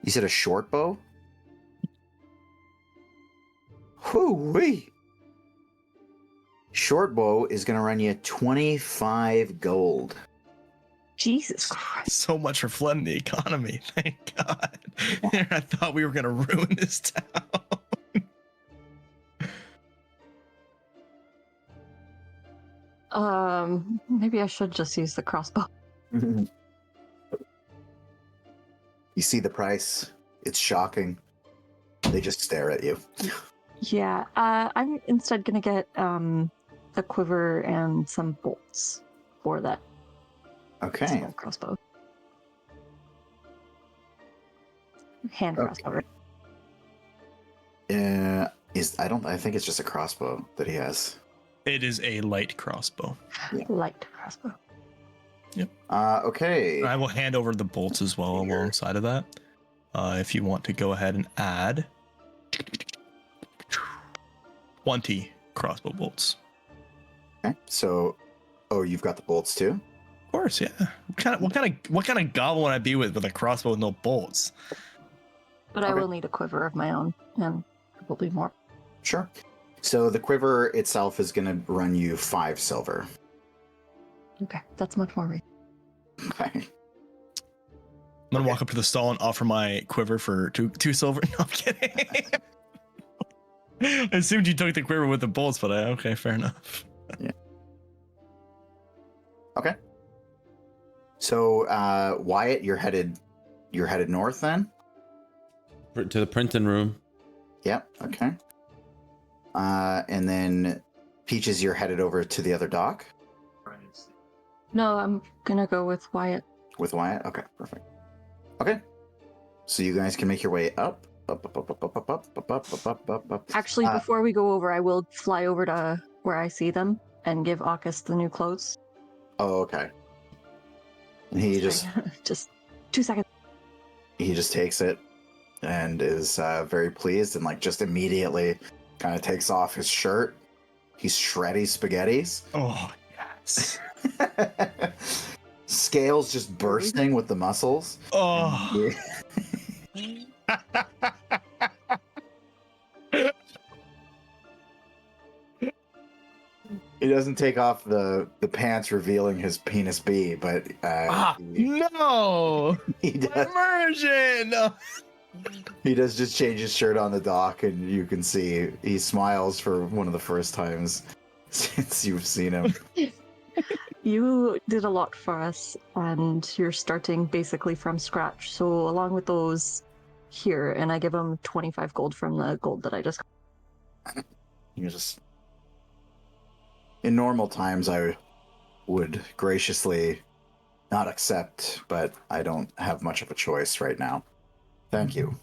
You said a short bow? Hoo-wee! Short bow is going to run you 25 gold. Jesus Christ. So much for flooding the economy. Thank God. I thought we were going to ruin this town. Maybe I should just use the crossbow. You see the price? It's shocking. They just stare at you. Yeah, I'm instead gonna get a quiver and some bolts for that Okay. small crossbow. Hand crossbow. Right? I think it's just a crossbow that he has. It is a light crossbow. Yeah. Light crossbow. Yep. Okay. I will hand over the bolts as well alongside of that. If you want to go ahead and add 20 crossbow bolts. Okay. So, you've got the bolts too? Of course, yeah. What kind of goblin would I be with a crossbow with no bolts? But I will need a quiver of my own, and probably more. Sure. So the quiver itself is going to run you 5 silver. Okay, that's much more reasonable. Okay. I'm gonna walk up to the stall and offer my quiver for two silver. No, I'm kidding. I assumed you took the quiver with the bolts, but okay, fair enough. Yeah. Okay. So, Wyatt, you're headed north then? To the printing room. Yep. Okay. And then Peaches, you're headed over to the other dock? No, I'm gonna go with Wyatt. With Wyatt? Okay, perfect. Okay. So you guys can make your way up. Actually, before we go over, I will fly over to where I see them and give Aukust the new clothes. Oh, okay. And he just 2 seconds. He just takes it and is very pleased and just immediately kind of takes off his shirt. He's shreddy spaghettis. Oh, yes. Scales just bursting with the muscles. Oh. He doesn't take off the pants revealing his penis B, but no! he does. Immersion! He does just change his shirt on the dock, and you can see he smiles for one of the first times since you've seen him. You did a lot for us, and you're starting basically from scratch. So along with those here, and I give him 25 gold from the gold that I just got. You just... In normal times, I would graciously not accept, but I don't have much of a choice right now. Thank you.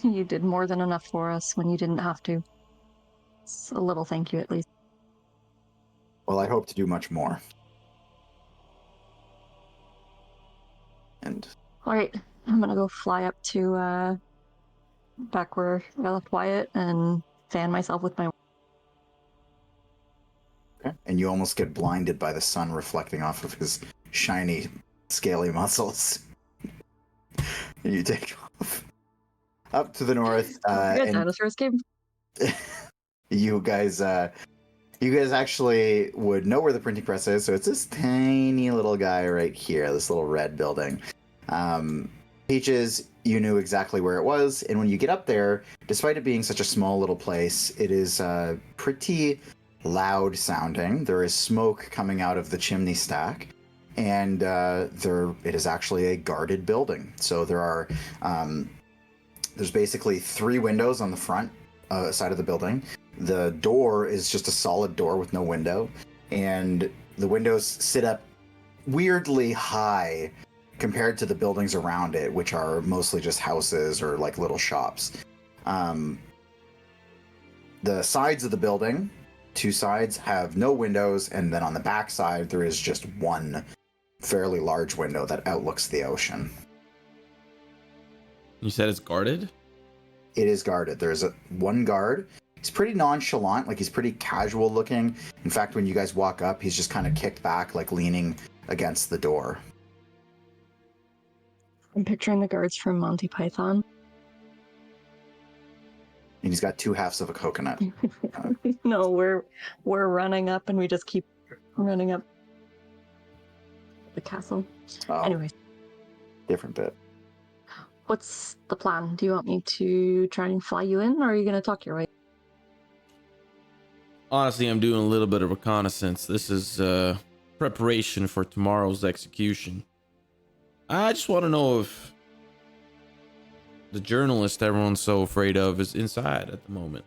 You did more than enough for us when you didn't have to. It's a little thank you at least. Well, I hope to do much more. And Alright, I'm gonna go fly up to back where I left Wyatt and fan myself with my... Okay. And you almost get blinded by the sun reflecting off of his shiny, scaly muscles. And you take off. Up to the north. Good And dinosaur escape. you guys actually would know where the printing press is, so it's this tiny little guy right here, this little red building. Peaches, you knew exactly where it was, and when you get up there, despite it being such a small little place, it is pretty loud sounding. There is smoke coming out of the chimney stack, and it is actually a guarded building. So there's basically 3 windows on the front side of the building. The door is just a solid door with no window, and the windows sit up weirdly high compared to the buildings around it, which are mostly just houses or like little shops. The sides of the building, 2 sides, have no windows, and then on the back side there is just one fairly large window that outlooks the ocean. You said it's guarded? It is guarded. There's one guard. He's pretty nonchalant, like he's pretty casual looking. In fact, when you guys walk up, he's just kind of kicked back, like leaning against the door. I'm picturing the guards from Monty Python. And he's got 2 halves of a coconut. No, we're running up and we just keep running up the castle. Oh, Anyways, different bit. what's the plan? Do you want me to try and fly you in, or are you going to talk your way? Honestly, I'm doing a little bit of reconnaissance. This is preparation for tomorrow's execution. I just want to know if the journalist everyone's so afraid of is inside at the moment.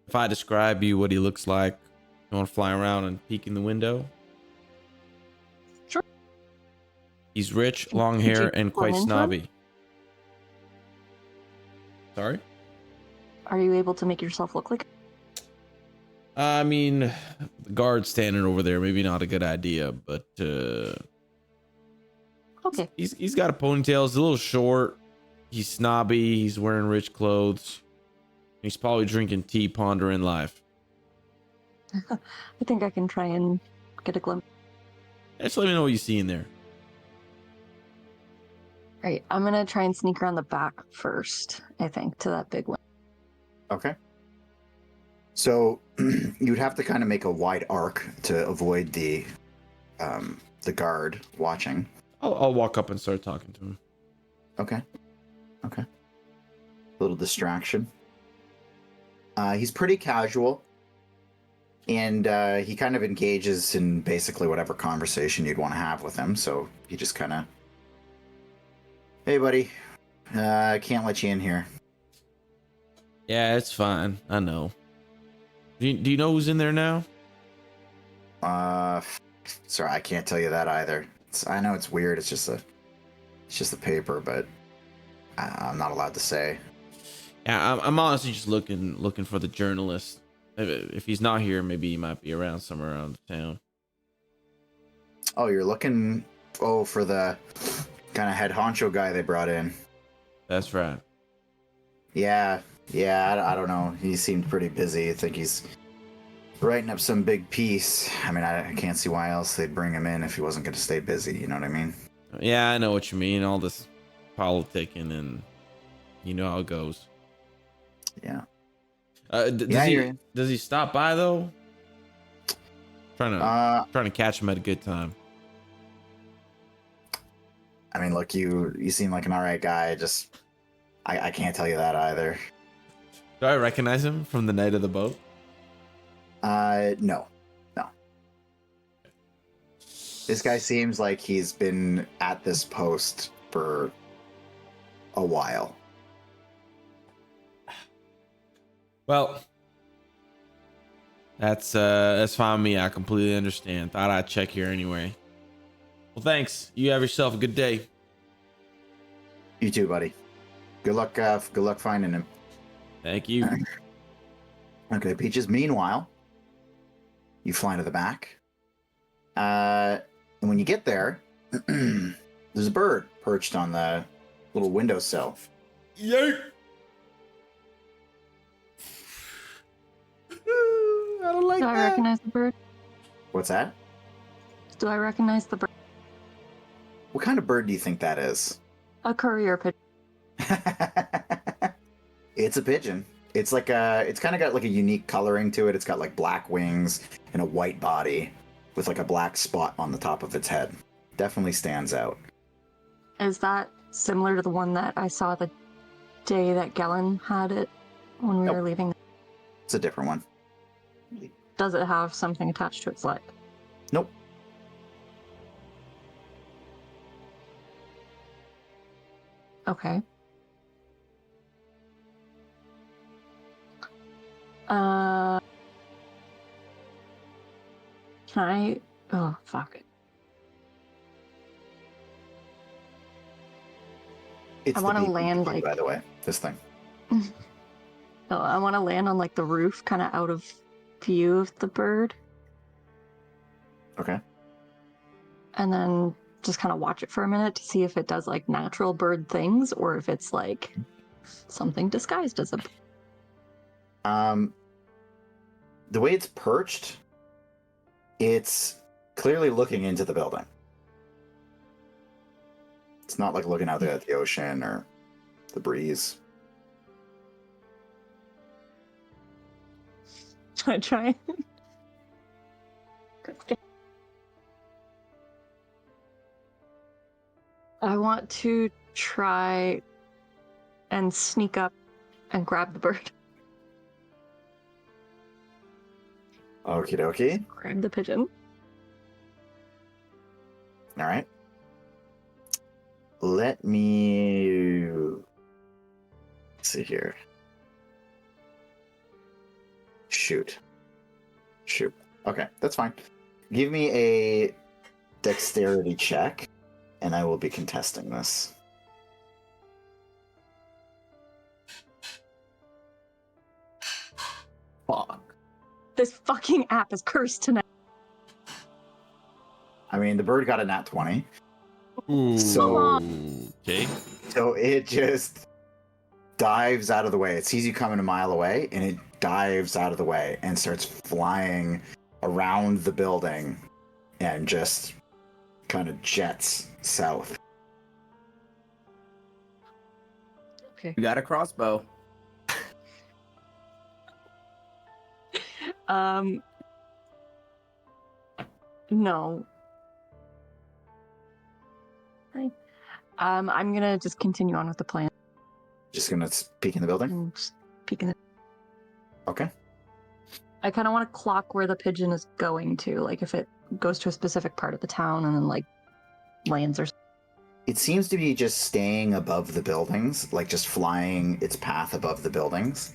If I describe you what he looks like, you want to fly around and peek in the window? Sure. He's rich, long Could hair, you and quite comment on? snobby. Sorry? Are you able to make yourself look like? I mean, the guard standing over there, maybe not a good idea, but Okay. he's got a ponytail. He's a little short. He's snobby. He's wearing rich clothes. He's probably drinking tea, pondering life. I think I can try and get a glimpse. Just let me know what you see in there. Right, I'm gonna try and sneak around the back first, I think, to that big one. Okay. So you'd have to kind of make a wide arc to avoid the guard watching. I'll walk up and start talking to him. Okay. Okay. Little distraction. He's pretty casual, and he kind of engages in basically whatever conversation you'd want to have with him. So you just kind of, hey, buddy, I can't let you in here. Yeah, it's fine. I know. Do you know who's in there now? Sorry, I can't tell you that either. I know it's weird. It's just a paper, but I'm not allowed to say. Yeah, I'm honestly just looking for the journalist. If he's not here, maybe he might be around somewhere around the town. Oh, you're looking for the kind of head honcho guy they brought in. That's right. Yeah, I don't know. He seemed pretty busy. I think he's writing up some big piece. I mean, I can't see why else they'd bring him in if he wasn't going to stay busy. You know what I mean? Yeah, I know what you mean. All this politicking, and you know how it goes. Yeah. Does he stop by though? Trying to catch him at a good time. I mean, look, you seem like an alright guy. Just I can't tell you that either. Do I recognize him from the night of the boat? No. This guy seems like he's been at this post for a while. Well, that's fine with me. I completely understand. Thought I'd check here anyway. Well, thanks. You have yourself a good day. You too, buddy. Good luck finding him. Thank you. Okay, Peaches. Meanwhile, you fly to the back. And when you get there, there's a bird perched on the little windowsill. Yay! don't like Do I that. recognize the bird? What's that? Do I recognize the bird? What kind of bird do you think that is? A courier pigeon. It's a pigeon. It's like it's kind of got like a unique coloring to it. It's got like black wings and a white body with like a black spot on the top of its head. Definitely stands out. Is that similar to the one that I saw the day that Gellin had it when we Nope. were leaving? It's a different one. Does it have something attached to its leg? Nope. Okay. Can I? Oh, fuck it. It's I the wanna beacon land, key, like- by the way, this thing. Oh, I want to land on like the roof, kind of out of view of the bird, Okay. and then just kind of watch it for a minute to see if it does like natural bird things or if it's like something disguised as a bird. The way it's perched, it's clearly looking into the building. It's not like looking out at the ocean or the breeze. I try. I want to try and sneak up and grab the bird. Okie dokie. Grab the pigeon. All right. Let me see here. Shoot. Okay, that's fine. Give me a dexterity check, and I will be contesting this. Fuck. This fucking app is cursed tonight. I mean, the bird got a nat 20, Ooh. So- Okay. so it just dives out of the way. It sees you coming a mile away, and it dives out of the way and starts flying around the building and just kind of jets south. Okay. You got a crossbow. No. Hi. I'm gonna just continue on with the plan. Just gonna peek in the building. And just peek in the... Okay. I kind of want to clock where the pigeon is going to, like if it goes to a specific part of the town and then like lands or. It seems to be just staying above the buildings, like just flying its path above the buildings.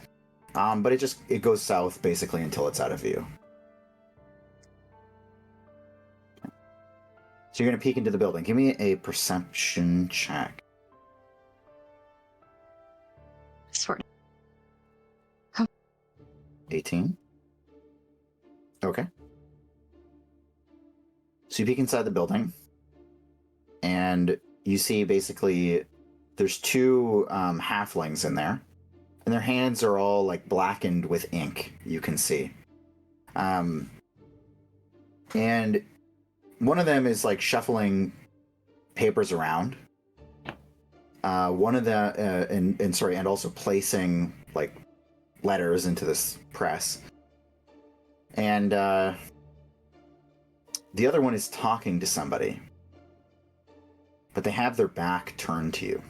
But it goes south basically until it's out of view. So you're gonna peek into the building. Give me a perception check. Sort. 18. Okay. So you peek inside the building, and you see basically there's two halflings in there, and their hands are all like blackened with ink. You can see, and one of them is like shuffling papers around. One of the and also placing like letters into this press, and the other one is talking to somebody, but they have their back turned to you.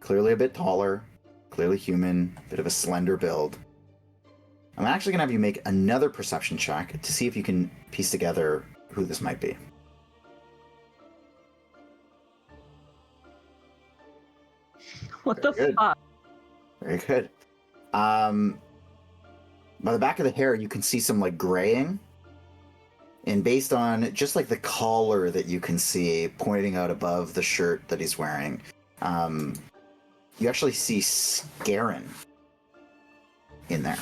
Clearly a bit taller, clearly human, bit of a slender build. I'm actually gonna have you make another perception check to see if you can piece together who this might be. What the Very good. fuck? Very good. By the back of the hair, you can see some like graying. And based on just like the collar that you can see pointing out above the shirt that he's wearing, you actually see Scarin in there,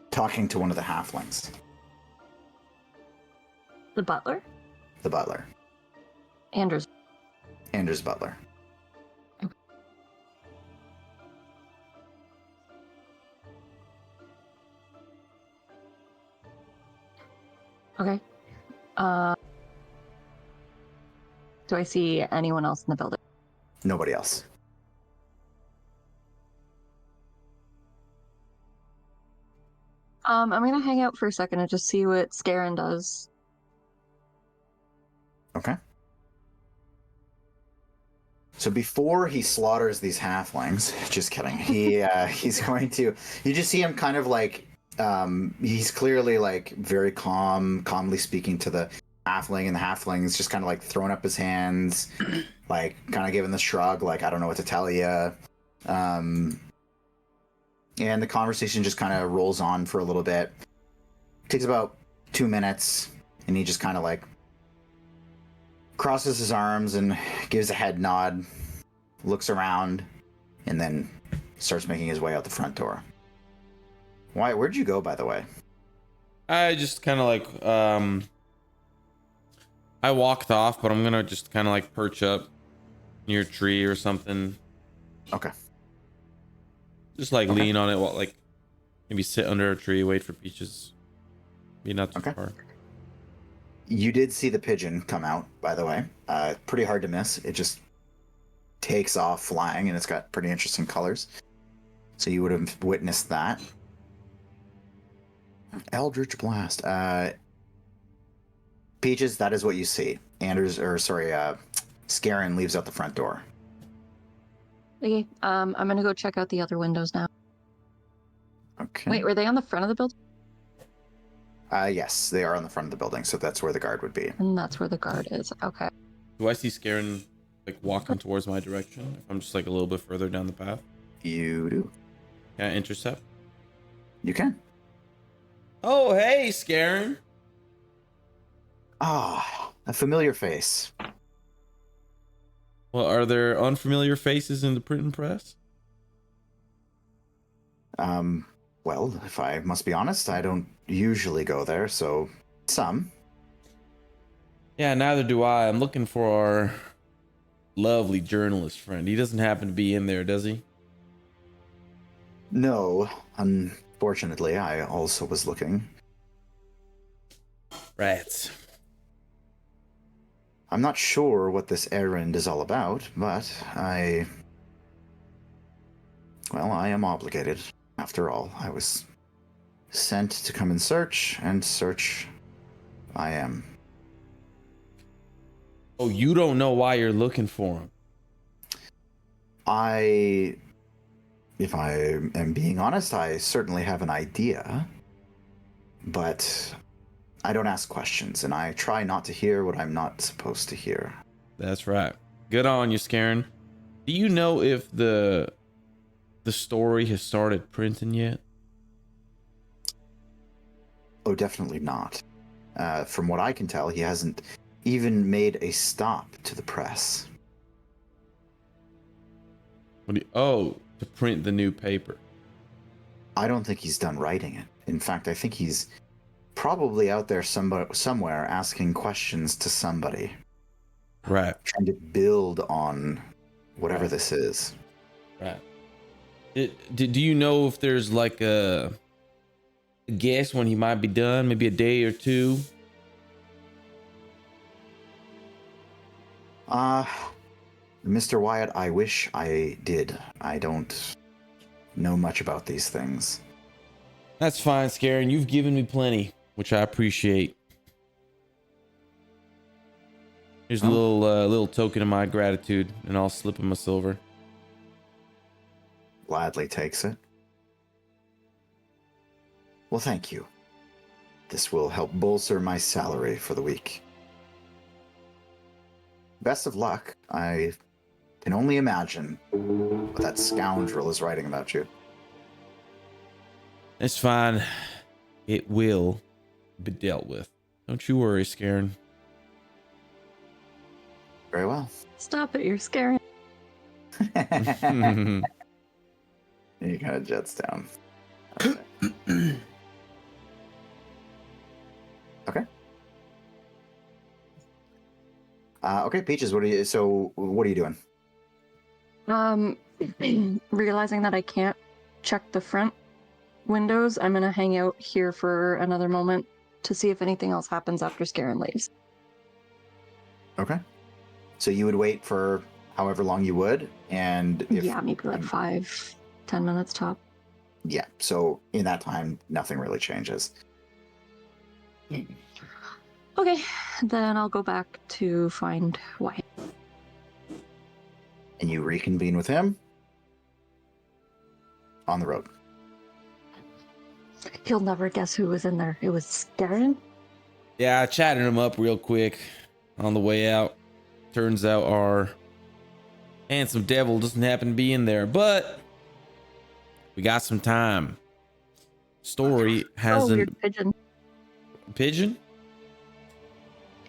talking to one of the halflings, The butler? the butler, Anders. Anders butler. Okay. Do I see anyone else in the building? Nobody else. I'm gonna hang out for a second and just see what Scarin does. Okay. So before he slaughters these halflings, just kidding. He's going to. You just see him kind of like. He's clearly like very calmly speaking to the halfling, and the halfling's just kind of like throwing up his hands, like kind of giving the shrug, like I don't know what to tell you. And the conversation just kind of rolls on for a little bit. It takes about 2 minutes, and he just kind of like crosses his arms and gives a head nod, looks around, and then starts making his way out the front door. Wyatt, where'd you go, by the way? I just kind of like I walked off, but I'm gonna just kind of like perch up near a tree or something. Okay. Just like lean on it while like maybe sit under a tree, wait for Peaches. Be not too far. You did see the pigeon come out, by the way. Pretty hard to miss. It just takes off flying, and it's got pretty interesting colors. So you would have witnessed that. Eldritch Blast. Peaches, that is what you see. Scarin leaves out the front door. Okay, I'm gonna go check out the other windows now. Okay. Wait, were they on the front of the building? Yes, they are on the front of the building, so that's where the guard would be. And that's where the guard is. Okay. Do I see Scarin like walking towards my direction? If I'm just like a little bit further down the path. You do. Can I intercept? You can. Oh, hey, Scarin. Ah, a familiar face. Well, are there unfamiliar faces in the printing press? Well, if I must be honest, I don't usually go there, so some. Yeah, neither do I. I'm looking for our lovely journalist friend. He doesn't happen to be in there, does he? No, unfortunately, I also was looking. Rats. I'm not sure what this errand is all about, but I am obligated. After all, I was sent to come and search I am. Oh, you don't know why you're looking for him? If I am being honest, I certainly have an idea, but I don't ask questions, and I try not to hear what I'm not supposed to hear. That's right. Good on you, Scarin. Do you know if the story has started printing yet? Oh, definitely not. From what I can tell, he hasn't even made a stop to the press. To print the new paper. I don't think he's done writing it. In fact, I think he's probably out there somewhere asking questions to somebody. Right. Trying to build on whatever this is. Right. Do you know if there's like a guess when he might be done? Maybe a day or two? Mr. Wyatt, I wish I did. I don't know much about these things. That's fine, Scarin. You've given me plenty, which I appreciate. Here's a little token of my gratitude, and I'll slip him a silver. Gladly takes it. Well, thank you. This will help bolster my salary for the week. Best of luck. I can only imagine what that scoundrel is writing about you. It's fine. It will be dealt with. Don't you worry, Scarin. Very well. Stop it, you're scaring. He kind of jets down. Okay. Okay. Okay, Peaches, what are you doing? Realizing that I can't check the front windows, I'm gonna hang out here for another moment to see if anything else happens after Scarin leaves. Okay. So you would wait for however long you would, and if, Yeah, maybe like 5-10 minutes top. yeah. So in that time, nothing really changes. Okay, then I'll go back to find Wyatt. And you reconvene with him on the road. He'll never guess who was in there. It was Scarin? Yeah, I chatted him up real quick on the way out. Turns out our handsome devil doesn't happen to be in there, but we got some time. Story Oh, hasn't. weird pigeon. Pigeon?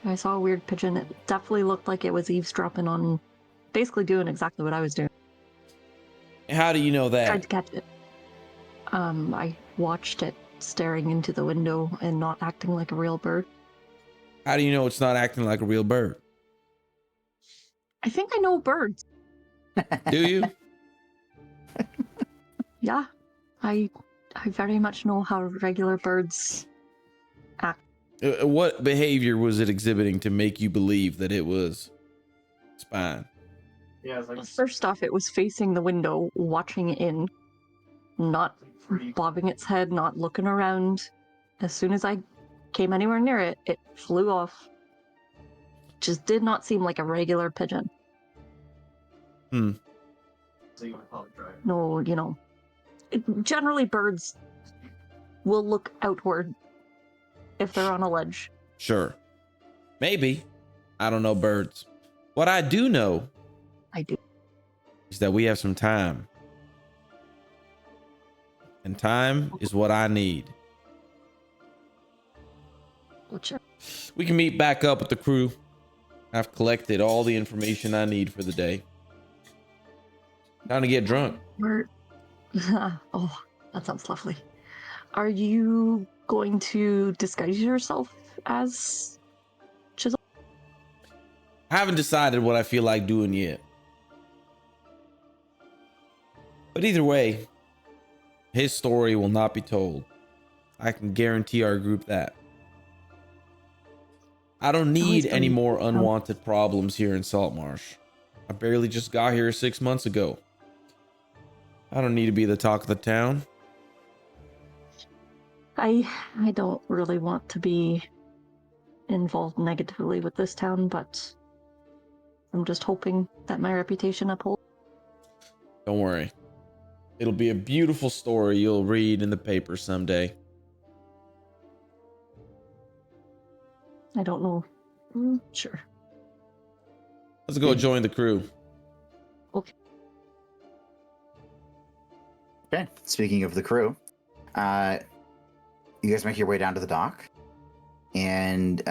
I saw a weird pigeon. It definitely looked like it was eavesdropping on, basically doing exactly what I was doing. How do you know Tried that? to catch it. I watched it staring into the window and not acting like a real bird. How do you know it's not acting like a real bird? I think I know birds. Do you? Yeah, I very much know how regular birds act. What behavior was it exhibiting to make you believe that it was spine? Yeah, it's like First off, it was facing the window, watching in, not bobbing its head, not looking around. As soon as I came anywhere near it, it flew off. Just did not seem like a regular pigeon. so you would probably drive. No, generally birds will look outward if they're on a ledge. Sure. Maybe. I don't know birds. What I do know I do. is that we have some time. And time is what I need. Well, sure. We can meet back up with the crew. I've collected all the information I need for the day. Time to get drunk. We're... oh, that sounds lovely. Are you going to disguise yourself as Chisel? I haven't decided what I feel like doing yet. But either way, his story will not be told. I can guarantee our group that. I don't need any more unwanted problems here in Saltmarsh. I barely just got here 6 months ago. I don't need to be the talk of the town. I don't really want to be involved negatively with this town, but I'm just hoping that my reputation upholds. Don't worry. It'll be a beautiful story you'll read in the paper someday. I don't know. Sure. Let's go join the crew. Okay. Okay. Speaking of the crew, you guys make your way down to the dock, and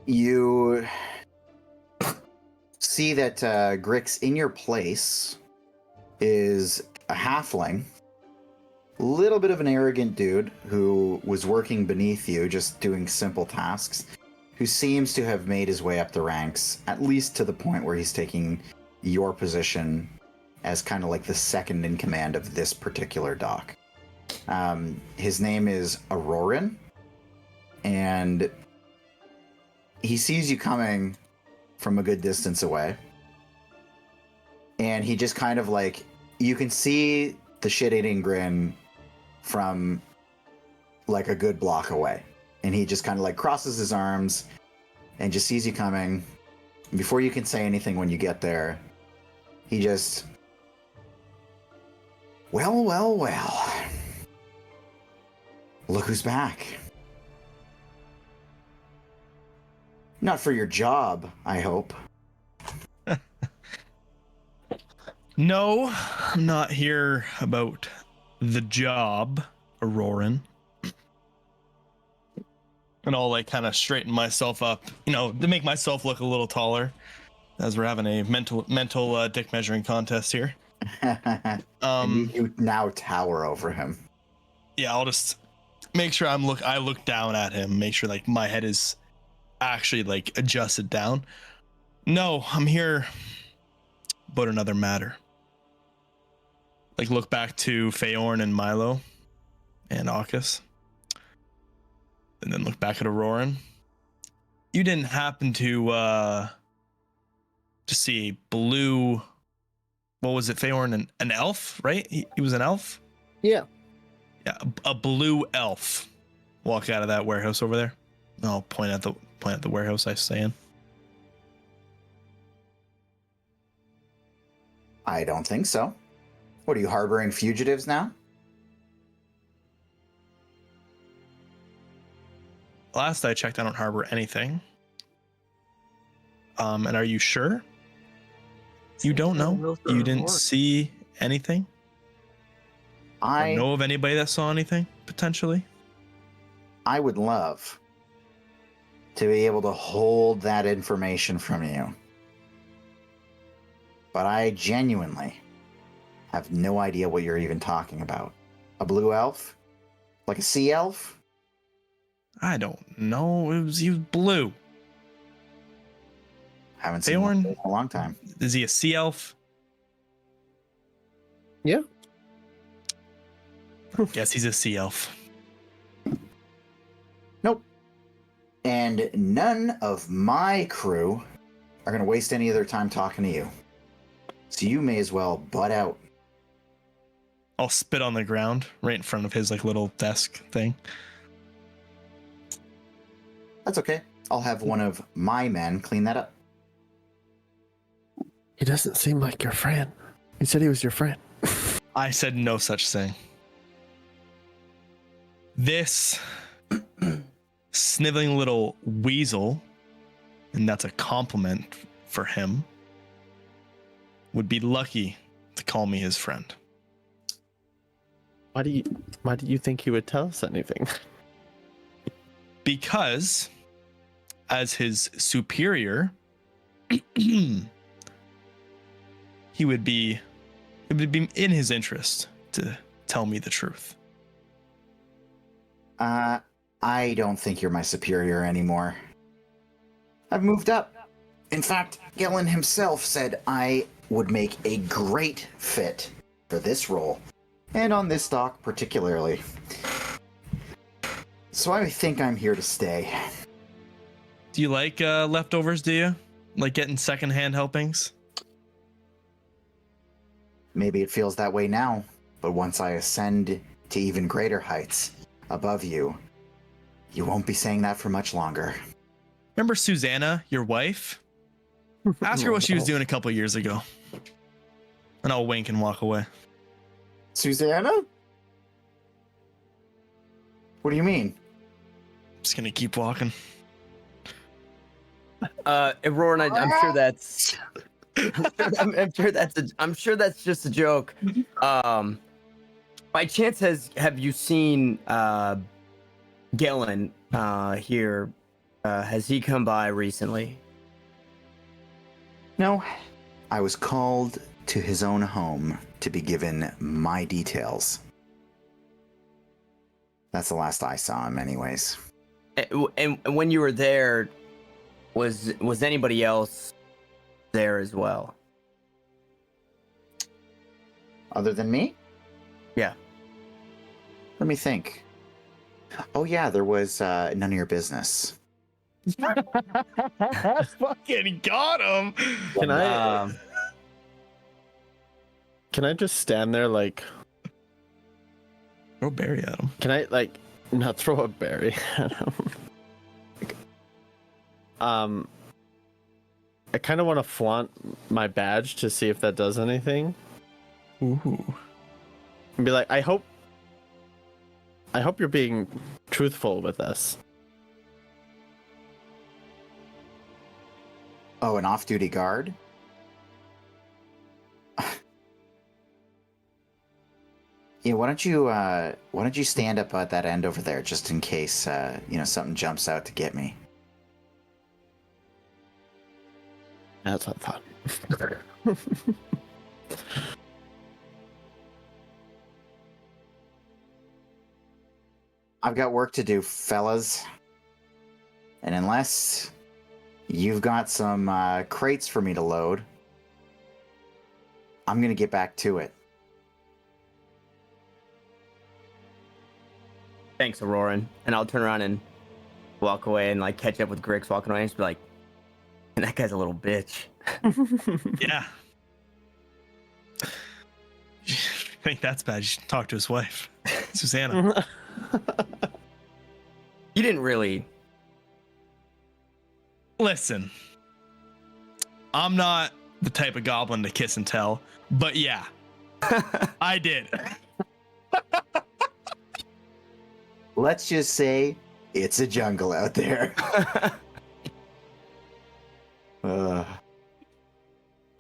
you see that Grix in your place is a halfling, little bit of an arrogant dude who was working beneath you, just doing simple tasks, who seems to have made his way up the ranks, at least to the point where he's taking your position as kind of like the second in command of this particular dock. His name is Auroran, and he sees you coming from a good distance away, and he just kind of like, you can see the shit-eating grin from like a good block away, and he just kind of like crosses his arms and just sees you coming. Before you can say anything when you get there, he just, well, look who's back. Not for your job, I hope. No, I'm not here about the job, Auroran. And I'll like kind of straighten myself up, to make myself look a little taller, as we're having a mental dick measuring contest here. And you now tower over him. Yeah, I'll just make sure I look down at him, make sure like my head is actually like adjusted down. No, I'm here about another matter. Like look back to Feyorn and Milo and Aukis, and then look back at Auroran. You didn't happen to see a blue, what was it, Feyorn, an elf, right? He was an elf? Yeah. Yeah, a blue elf walk out of that warehouse over there. I'll point at the warehouse I stay in. I don't think so. What, are you harboring fugitives now? Last I checked, I don't harbor anything. And are you sure? You don't know? You didn't see anything? Or know of anybody that saw anything, potentially? I would love to be able to hold that information from you. But I genuinely have no idea what you're even talking about. A blue elf? Like a sea elf? I don't know. He was blue. Haven't seen one Feyorn? in a long time. Is he a sea elf? Yeah. Guess he's a sea elf. Nope. And none of my crew are going to waste any of their time talking to you. So you may as well butt out. I'll spit on the ground right in front of his like little desk thing. That's okay. I'll have one of my men clean that up. He doesn't seem like your friend. He said he was your friend. I said no such thing. This sniveling little weasel, and that's a compliment for him, would be lucky to call me his friend. Why do you think he would tell us anything? Because as his superior, it would be in his interest to tell me the truth. I don't think you're my superior anymore. I've moved up. In fact, Gillen himself said I would make a great fit for this role, and on this dock particularly. So I think I'm here to stay. Do you like leftovers, do you? Like getting secondhand helpings? Maybe it feels that way now, but once I ascend to even greater heights above you, you won't be saying that for much longer. Remember Susanna, your wife? Ask her what she was doing a couple years ago. And I'll wink and walk away. Susanna? What do you mean? Just gonna keep walking. Roran, I'm sure that's. I'm sure that's just a joke. By chance, have you seen Gillen here? Has he come by recently? No. I was called to his own home to be given my details. That's the last I saw him, anyways. And when you were there, was anybody else there as well? Other than me? Yeah. Let me think. Oh yeah, there was none of your business. Fucking got him. Can I just stand there like? Throw a berry at him. Can I like not throw a berry at him? I kind of want to flaunt my badge to see if that does anything. Ooh. And be like, I hope you're being truthful with us. Oh, an off-duty guard? Yeah, why don't you stand up at that end over there just in case something jumps out to get me. That's what I thought. I've got work to do, fellas. And unless you've got some crates for me to load, I'm gonna get back to it. Thanks, Auroran. And I'll turn around and walk away and like catch up with Grix walking away and just be like, and that guy's a little bitch. Yeah. I think that's bad. You should talk to his wife, Susanna. You didn't really. Listen, I'm not the type of goblin to kiss and tell, but yeah, I did. Let's just say it's a jungle out there.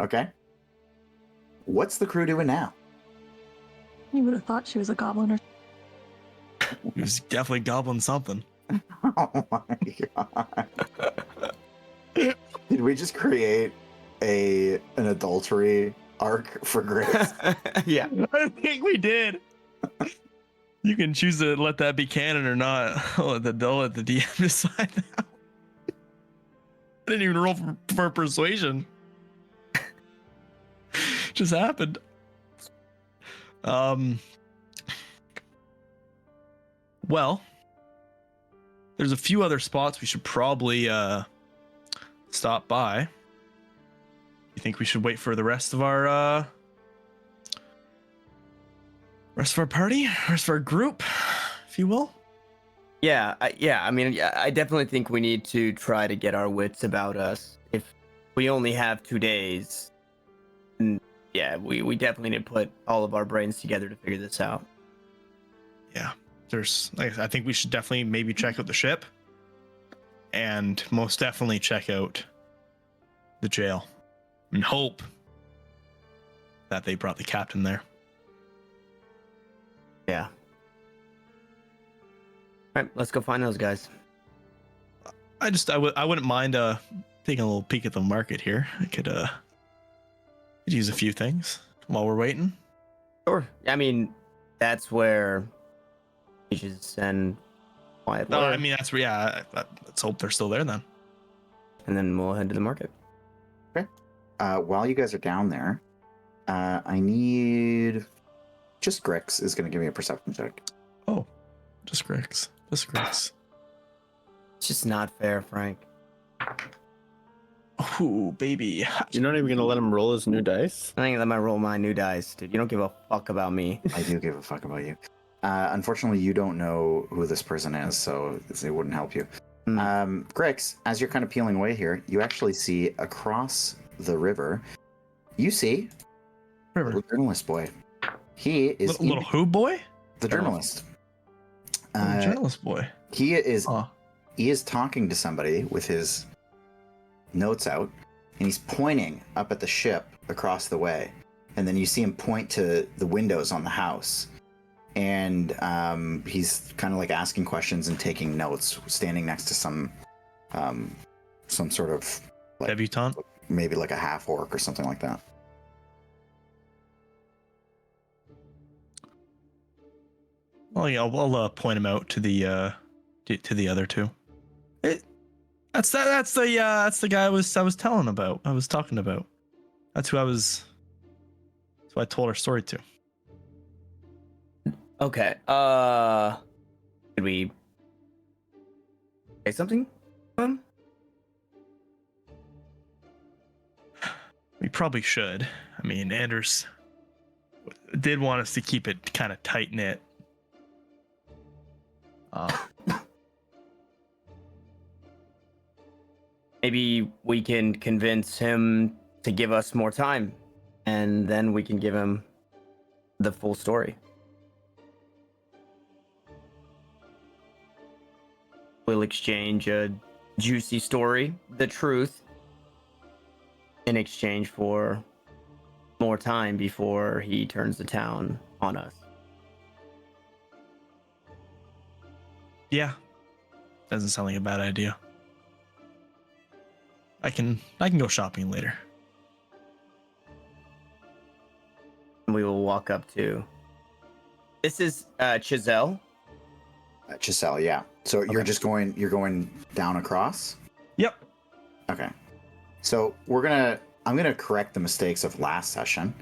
Okay. What's the crew doing now? You would have thought she was a goblin or He was definitely gobbling something. Oh my god. Did we just create an adultery arc for Grix? Yeah. I think we did. You can choose to let that be canon or not. I'll let the DM decide now. I didn't even roll for persuasion. Just happened. Well, there's a few other spots we should probably stop by. You think we should wait for the rest of our party, rest of our group, if you will? Yeah, I mean, I definitely think we need to try to get our wits about us. If we only have 2 days, and yeah, we definitely need to put all of our brains together to figure this out. Yeah, I think we should definitely maybe check out the ship, and most definitely check out the jail, and hope that they brought the captain there. Yeah. All right, let's go find those guys. I wouldn't mind taking a little peek at the market here. I could use a few things while we're waiting. Sure. I mean, that's where you should send Wyatt. No, I mean that's where. Yeah, let's hope they're still there then. And then we'll head to the market. Okay. While you guys are down there, I need just Grix is going to give me a perception check. Oh, just Grix. Just Grix. It's just not fair, Frank. Ooh, baby. You're not even gonna let him roll his new dice? I think let me roll my new dice, dude. You don't give a fuck about me. I do give a fuck about you. Unfortunately, you don't know who this person is, so it wouldn't help you. Grix, as you're kind of peeling away here, you actually see across the river, you see a little journalist boy. He is little who boy? The journalist. Journalist boy. He is talking to somebody with his notes out, and he's pointing up at the ship across the way. And then you see him point to the windows on the house. And he's kind of like asking questions and taking notes, standing next to some sort of like, debutante, maybe like a half orc or something like that. Well, yeah, I'll point him out to the other two. That's the guy I was talking about. That's who I told our story to. Okay. Did we say something? We probably should. I mean, Anders did want us to keep it kind of tight knit. Maybe we can convince him to give us more time, and then we can give him the full story. We'll exchange a juicy story, the truth, in exchange for more time before he turns the town on us. Yeah, doesn't sound like a bad idea. I can go shopping later. We will walk up to. This is Chiselle. Chiselle, yeah. So Okay. you're going down across? Yep. Okay. So I'm gonna correct the mistakes of last session,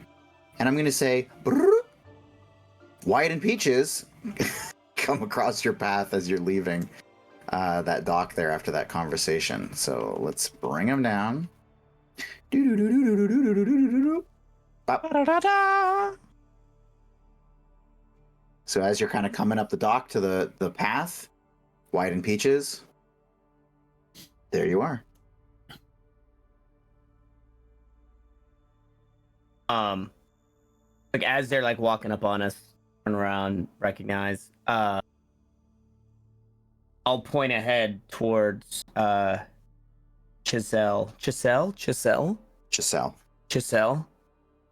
and I'm gonna say, Wyatt and Peaches come across your path as you're leaving that dock there after that conversation. So let's bring him down. So as you're kind of coming up the dock to the path, Wyatt and Peaches, there you are. Like as they're like walking up on us, turn around, recognize. I'll point ahead towards Chiselle.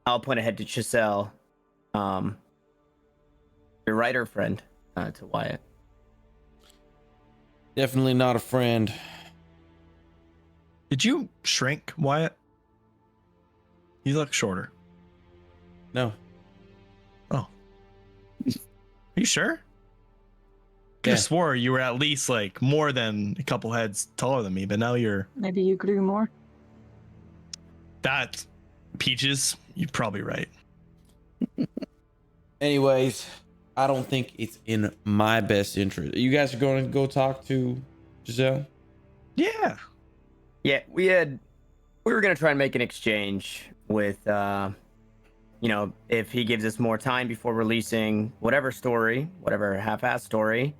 I'll point ahead to Chiselle. Your writer friend to Wyatt. Definitely not a friend. Did you shrink, Wyatt? You look shorter. No. Oh. Are you sure? Could have swore you were at least like more than a couple heads taller than me, but now you're. Maybe you grew more. That Peaches, you're probably right. Anyways, I don't think it's in my best interest. You guys are going to go talk to Giselle? Yeah. Yeah, we were gonna try and make an exchange with if he gives us more time before releasing whatever half-assed story,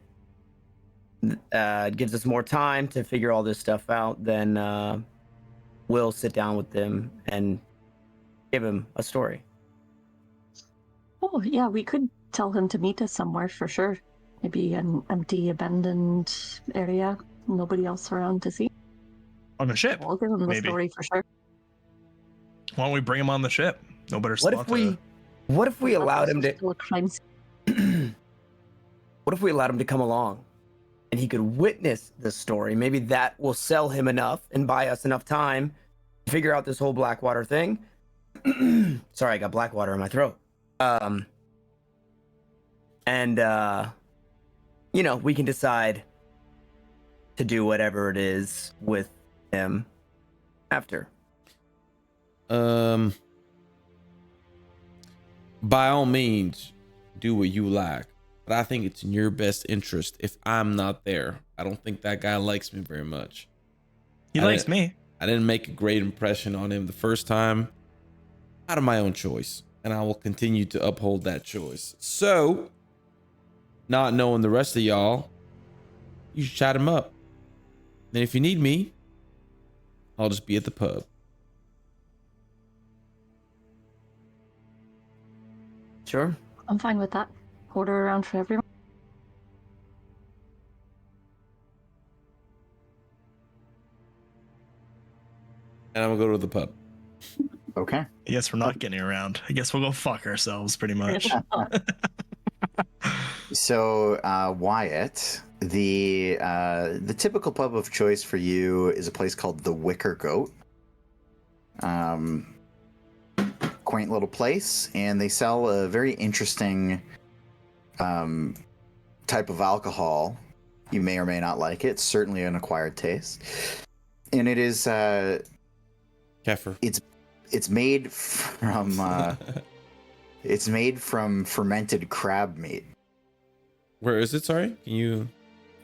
gives us more time to figure all this stuff out, then we'll sit down with them and give him a story. Oh, yeah, we could tell him to meet us somewhere for sure. Maybe an empty, abandoned area, nobody else around to see. On the ship. We'll give him the story for sure. Why don't we bring him on the ship? No better spot. What if we allowed him to? What if we allowed him to come along, and he could witness the story? Maybe that will sell him enough and buy us enough time to figure out this whole Blackwater thing. Sorry, I got Blackwater in my throat. We can decide to do whatever it is with him after. By all means, do what you like, but I think it's in your best interest if I'm not there. I don't think that guy likes me very much. He likes me. I didn't make a great impression on him the first time, out of my own choice, and I will continue to uphold that choice. So, not knowing the rest of y'all, you should chat him up. And if you need me, I'll just be at the pub. Sure. I'm fine with that. Order around for everyone. And I'm gonna go to the pub. Okay. I guess we're not getting around. I guess we'll go fuck ourselves pretty much. So, Wyatt, the typical pub of choice for you is a place called the Wicker Goat. Quaint little place, and they sell a very interesting type of alcohol. You may or may not like it. It's certainly an acquired taste, and it is Kefir. It's made from fermented crab meat. Where is it? Sorry, can you?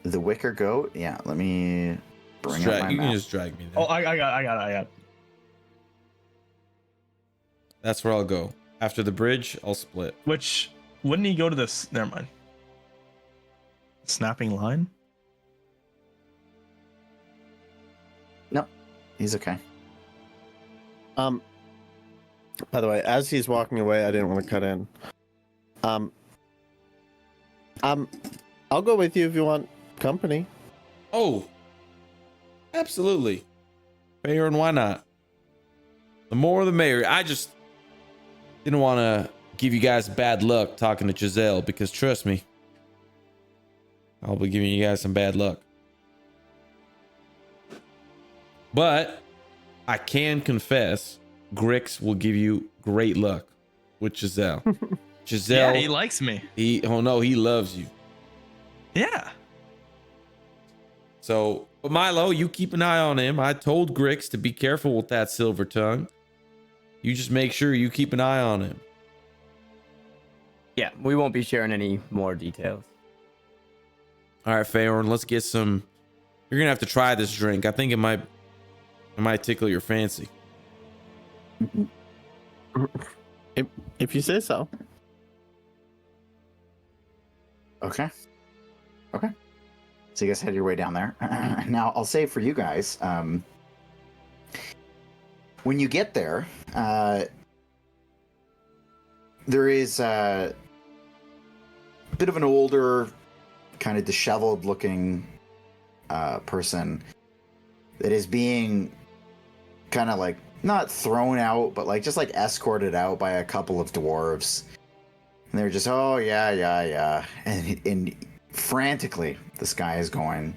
The Wicker Goat. Yeah, let me bring up my You map. can just drag me there. Oh, I got it. That's where I'll go. After the bridge, I'll split. Which, wouldn't he go to this? Never mind. Snapping line? No, he's okay. By the way, as he's walking away, I didn't want to cut in. I'll go with you if you want company. Oh, absolutely. Feyorn, why not? The more the merrier. I just didn't want to give you guys bad luck talking to Giselle, because trust me, I'll be giving you guys some bad luck. But I can confess, Grix will give you great luck with Giselle. Giselle, Yeah, he likes me. he loves you. Yeah. So, but Milo, you keep an eye on him. I told Grix to be careful with that silver tongue. You just make sure you keep an eye on him. Yeah, we won't be sharing any more details. All right, Feyorn, let's get some. You're gonna have to try this drink. I think it might tickle your fancy. If you say so. Okay. Okay. So you guys head your way down there. Now, I'll say for you guys, when you get there, there is a bit of an older, kind of disheveled looking person that is being kind of like not thrown out, but like just like escorted out by a couple of dwarves. And they're just, oh yeah. And frantically, this guy is going,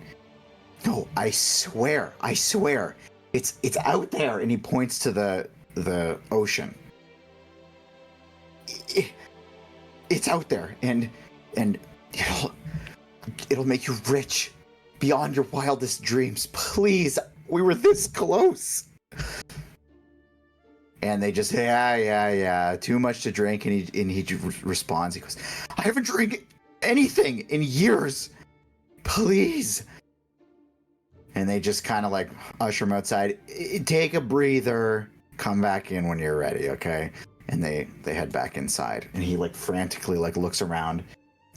no, I swear, it's out there. And he points to the ocean. It's out there, and it'll make you rich beyond your wildest dreams. Please, we were this close. And they just, yeah, too much to drink. And he responds, he goes, I haven't drank anything in years. Please. And they just kind of like usher him outside. Take a breather. Come back in when you're ready, okay? And they head back inside. And he like frantically like looks around,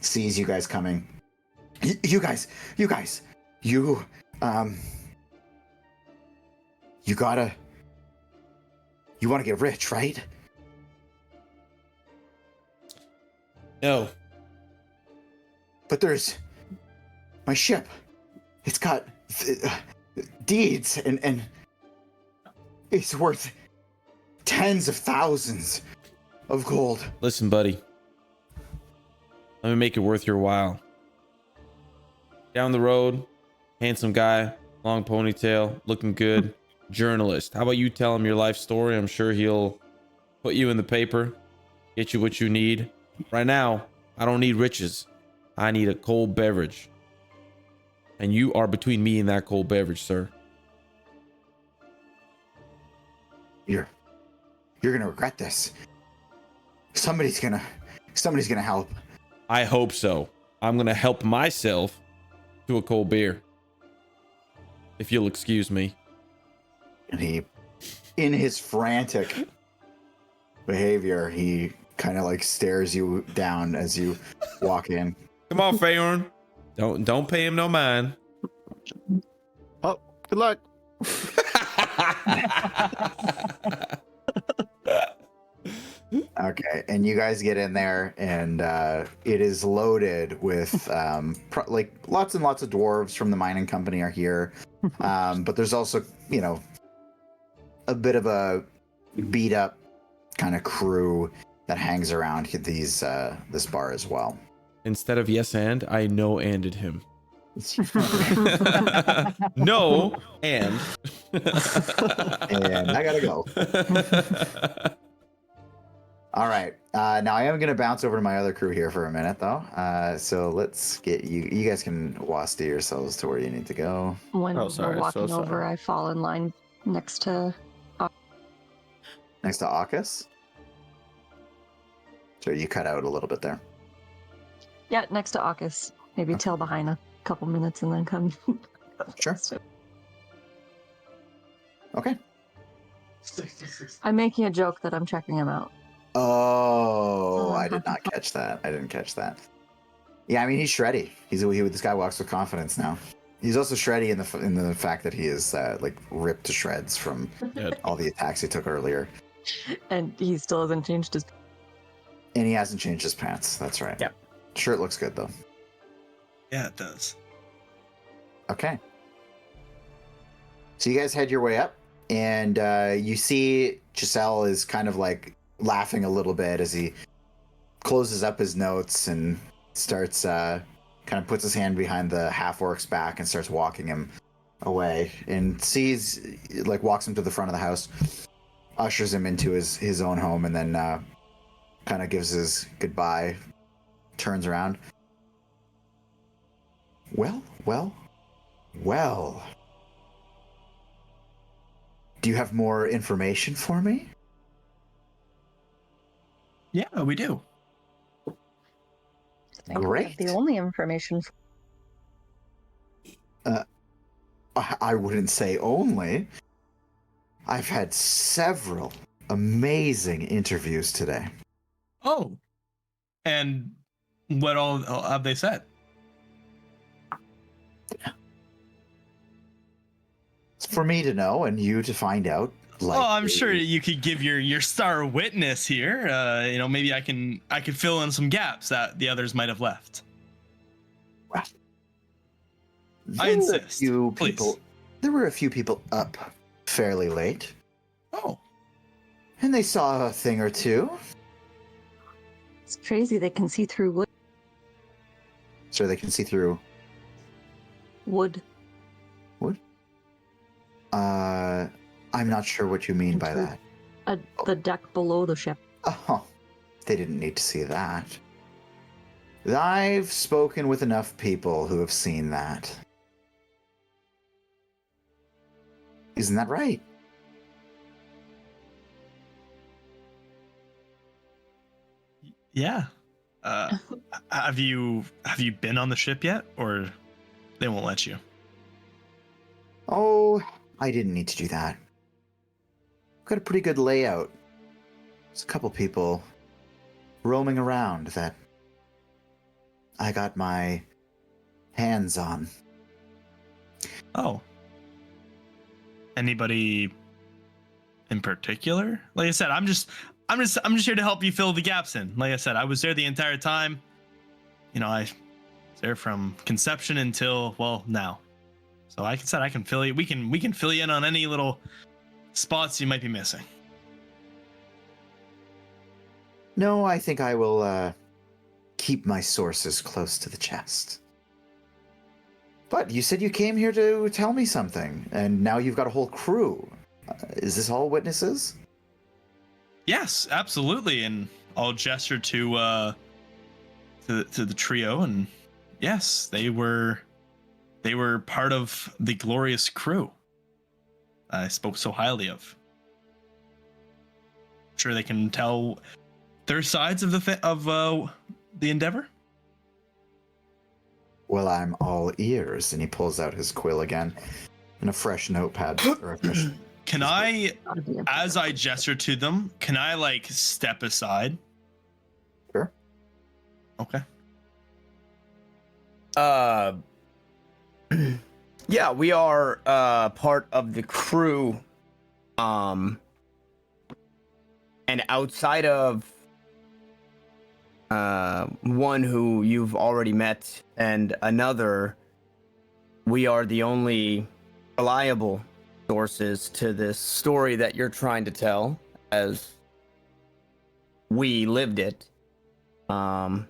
sees you guys coming. You guys, you want to get rich, right? No. But there's my ship. It's got deeds and it's worth tens of thousands of gold. Listen, buddy. Let me make it worth your while. Down the road, handsome guy, long ponytail, looking good, journalist. How about you tell him your life story? I'm sure he'll put you in the paper, get you what you need. Right now, I don't need riches. I need a cold beverage. And you are between me and that cold beverage, sir. You're gonna regret this. Somebody's gonna help. I hope so. I'm gonna help myself to a cold beer. If you'll excuse me. And he, in his frantic behavior, he kind of like stares you down as you walk in. Come on, Feyorn. Don't pay him no mind. Oh, good luck. Okay, and you guys get in there, and it is loaded with like lots and lots of dwarves from the mining company are here, but there's also, you know, a bit of a beat up kind of crew that hangs around this bar as well. Instead of yes and, I no-anded him. No and. And I gotta go. All right. Now I am going to bounce over to my other crew here for a minute, though. So let's get you. You guys can waster yourselves to where you need to go. When Oh, sorry, we're walking so over, sorry. I fall in line next to. Next to Akis. So you cut out a little bit there. Yeah, next to Akis. Maybe tail behind a couple minutes and then come. Sure. Okay. I'm making a joke that I'm checking him out. Oh, I did not catch that. I didn't catch that. Yeah, I mean, he's shreddy. This guy walks with confidence now. He's also shreddy in the fact that he is like ripped to shreds from all the attacks he took earlier. And he still hasn't changed his. And he hasn't changed his pants. That's right. Yep. Shirt looks good though. Yeah, it does. Okay. So you guys head your way up, and you see Giselle is kind of like laughing a little bit as he closes up his notes and starts kind of puts his hand behind the half-orc's back and starts walking him away, and walks him to the front of the house, ushers him into his own home, and then kind of gives his goodbye, turns around. Well. Do you have more information for me? Yeah, we do. I think we have Great. the only information. I wouldn't say only. I've had several amazing interviews today. Oh, and what all have they said? It's for me to know and you to find out. Well, I'm sure you could give your star witness here. Maybe I could fill in some gaps that the others might have left. Well, I insist. There were a few people up fairly late. Oh. And they saw a thing or two. It's crazy they can see through wood. So they can see through Wood. wood? I'm not sure what you mean by that. The deck below the ship. Oh, they didn't need to see that. I've spoken with enough people who have seen that. Isn't that right? Yeah. Have you been on the ship yet, or they won't let you? Oh, I didn't need to do that. Got a pretty good layout. There's a couple people roaming around that I got my hands on. Oh. Anybody in particular? Like I said, I'm just here to help you fill the gaps in. Like I said, I was there the entire time. I was there from conception until now. So like I said, I can fill you. We can fill you in on any little spots you might be missing. No, I think I will keep my sources close to the chest. But you said you came here to tell me something, and now you've got a whole crew. Is this all witnesses? Yes, absolutely. And I'll gesture to the trio, and yes, they were part of the glorious crew I spoke so highly of. Sure, they can tell their sides of the endeavor. Well, I'm all ears, and he pulls out his quill again, and a fresh notepad. Can I, as I gesture to them, can I step aside? Sure. Okay. Yeah, we are part of the crew. And outside of one who you've already met and another, we are the only reliable sources to this story that you're trying to tell, as we lived it. I've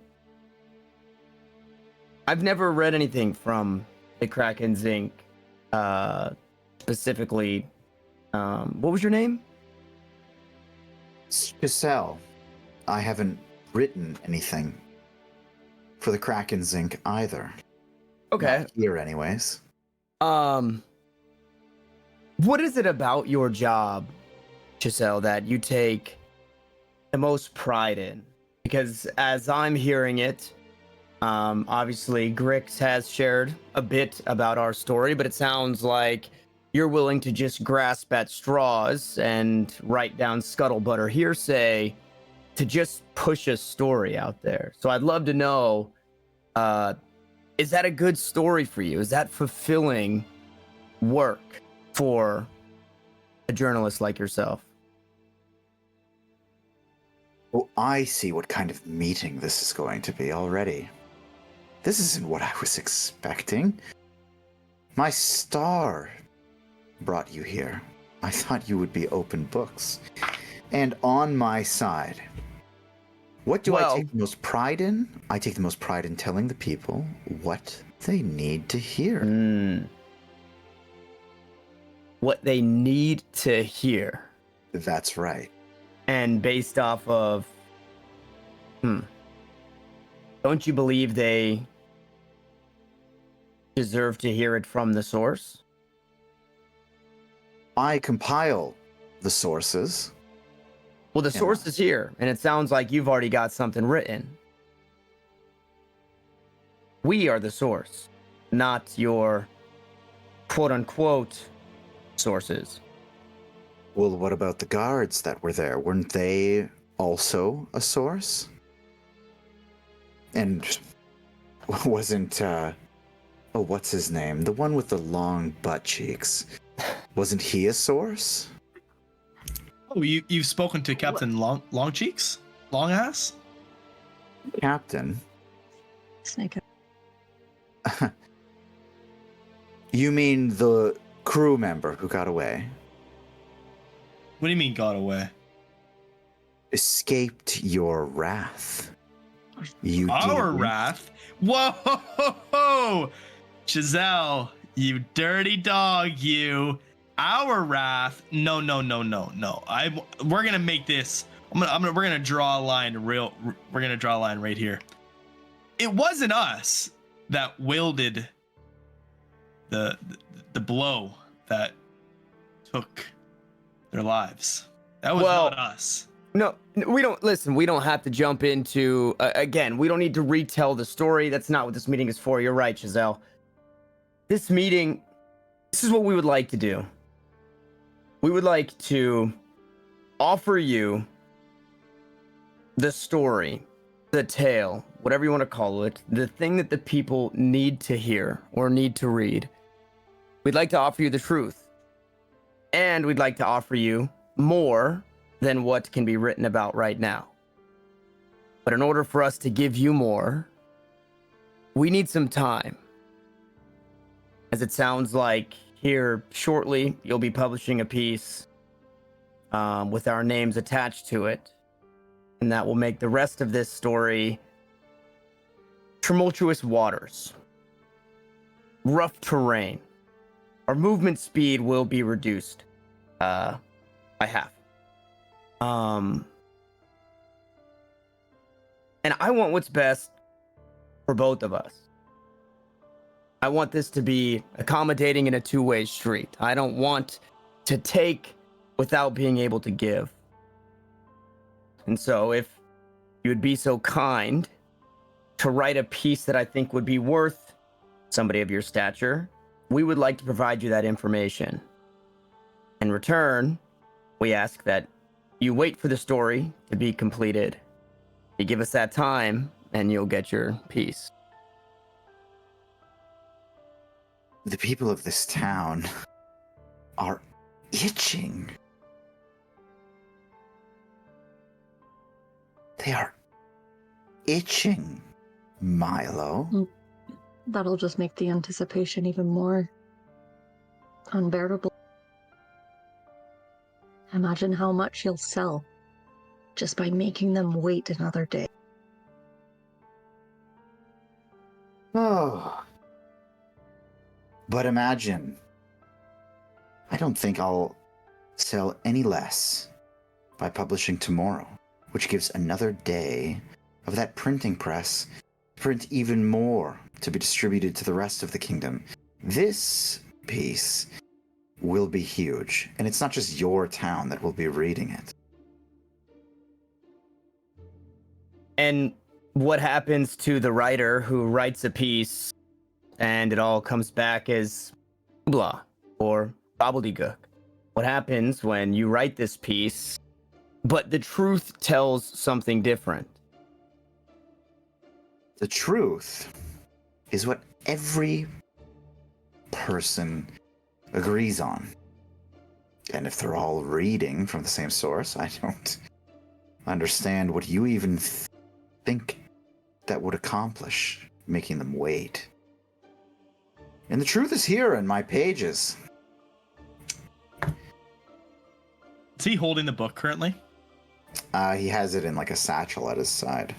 never read anything from the Kraken's Inc. Specifically. What was your name? Giselle. I haven't written anything for the Kraken's Inc. either. Okay. Not here, anyways. What is it about your job, Giselle, that you take the most pride in? Because as I'm hearing it, obviously Grix has shared a bit about our story, but it sounds like you're willing to just grasp at straws and write down scuttlebutt or hearsay to just push a story out there. So I'd love to know, is that a good story for you? Is that fulfilling work for a journalist like yourself? Oh, I see what kind of meeting this is going to be already. This isn't what I was expecting. My star brought you here. I thought you would be open books. And on my side. What do I take the most pride in? I take the most pride in telling the people what they need to hear. What they need to hear. That's right. And based off of... Don't you believe they deserve to hear it from the source? I compile the sources. Well, the source is here, and it sounds like you've already got something written. We are the source, not your quote unquote sources. Well, what about the guards that were there? Weren't they also a source? And wasn't, what's his name? The one with the long butt cheeks. Wasn't he a source? Oh, you've spoken to Captain Long Cheeks? Long Ass? Captain? Snake. You mean the crew member who got away? What do you mean got away? Escaped your wrath. You Our didn't. wrath? Whoa! Giselle, you dirty dog, you. Our wrath? No. We're gonna make this. We're gonna draw a line We're gonna draw a line right here. It wasn't us that wielded the blow that took their lives. That was not us. No, we don't listen. We don't have to jump into again. We don't need to retell the story. That's not what this meeting is for. You're right, Giselle. This meeting, this is what we would like to do. We would like to offer you the story, the tale, whatever you want to call it, the thing that the people need to hear or need to read. We'd like to offer you the truth. And we'd like to offer you more than what can be written about right now. But in order for us to give you more, we need some time. As it sounds like here shortly, you'll be publishing a piece with our names attached to it. And that will make the rest of this story tumultuous waters, rough terrain. Our movement speed will be reduced by half. And I want what's best for both of us. I want this to be accommodating in a two-way street. I don't want to take without being able to give. And so if you would be so kind to write a piece that I think would be worth somebody of your stature, we would like to provide you that information. In return, we ask that you wait for the story to be completed. You give us that time, and you'll get your piece. The people of this town are itching. They are itching, Milo. That'll just make the anticipation even more unbearable. Imagine how much you'll sell just by making them wait another day. Oh. But imagine, I don't think I'll sell any less by publishing tomorrow, which gives another day of that printing press to print even more to be distributed to the rest of the kingdom. This piece will be huge, and it's not just your town that will be reading it. And what happens to the writer who writes a piece and it all comes back as blah or gobbledygook? What happens when you write this piece, but the truth tells something different? The truth is what every person agrees on. And if they're all reading from the same source, I don't understand what you even think that would accomplish, making them wait. And the truth is here in my pages. Is he holding the book currently? He has it in like a satchel at his side.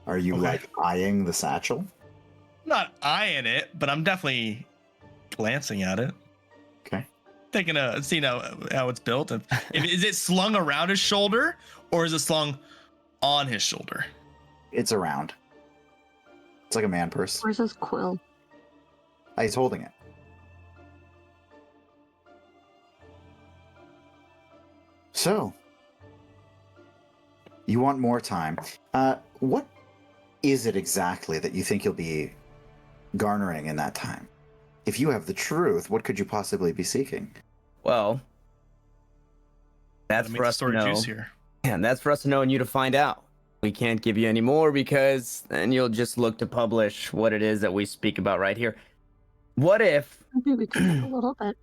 Are you like eyeing the satchel? Not eyeing it, but I'm definitely glancing at it. Okay. Seeing how it's built. Is it slung around his shoulder or is it slung on his shoulder? It's around. It's like a man purse. Where's his quill? He's holding it. So, you want more time. What is it exactly that you think you'll be garnering in that time? If you have the truth, what could you possibly be seeking? Well, that's Gotta make for the us to story know. juicier. And that's for us to know and you to find out. We can't give you any more because then you'll just look to publish what it is that we speak about right here. What if Maybe we could get a little bit.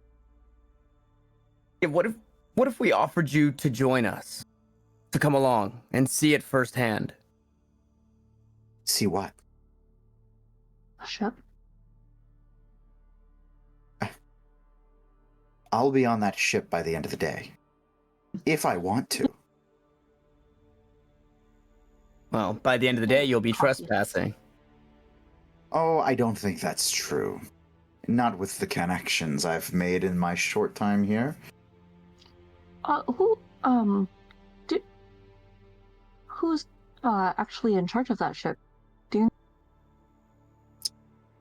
what if we offered you to join us? To come along and see it firsthand? See what? A ship? I'll be on that ship by the end of the day. If I want to. Well, by the end of the day, you'll be trespassing. Oh, I don't think that's true. Not with the connections I've made in my short time here. Who's actually in charge of that ship?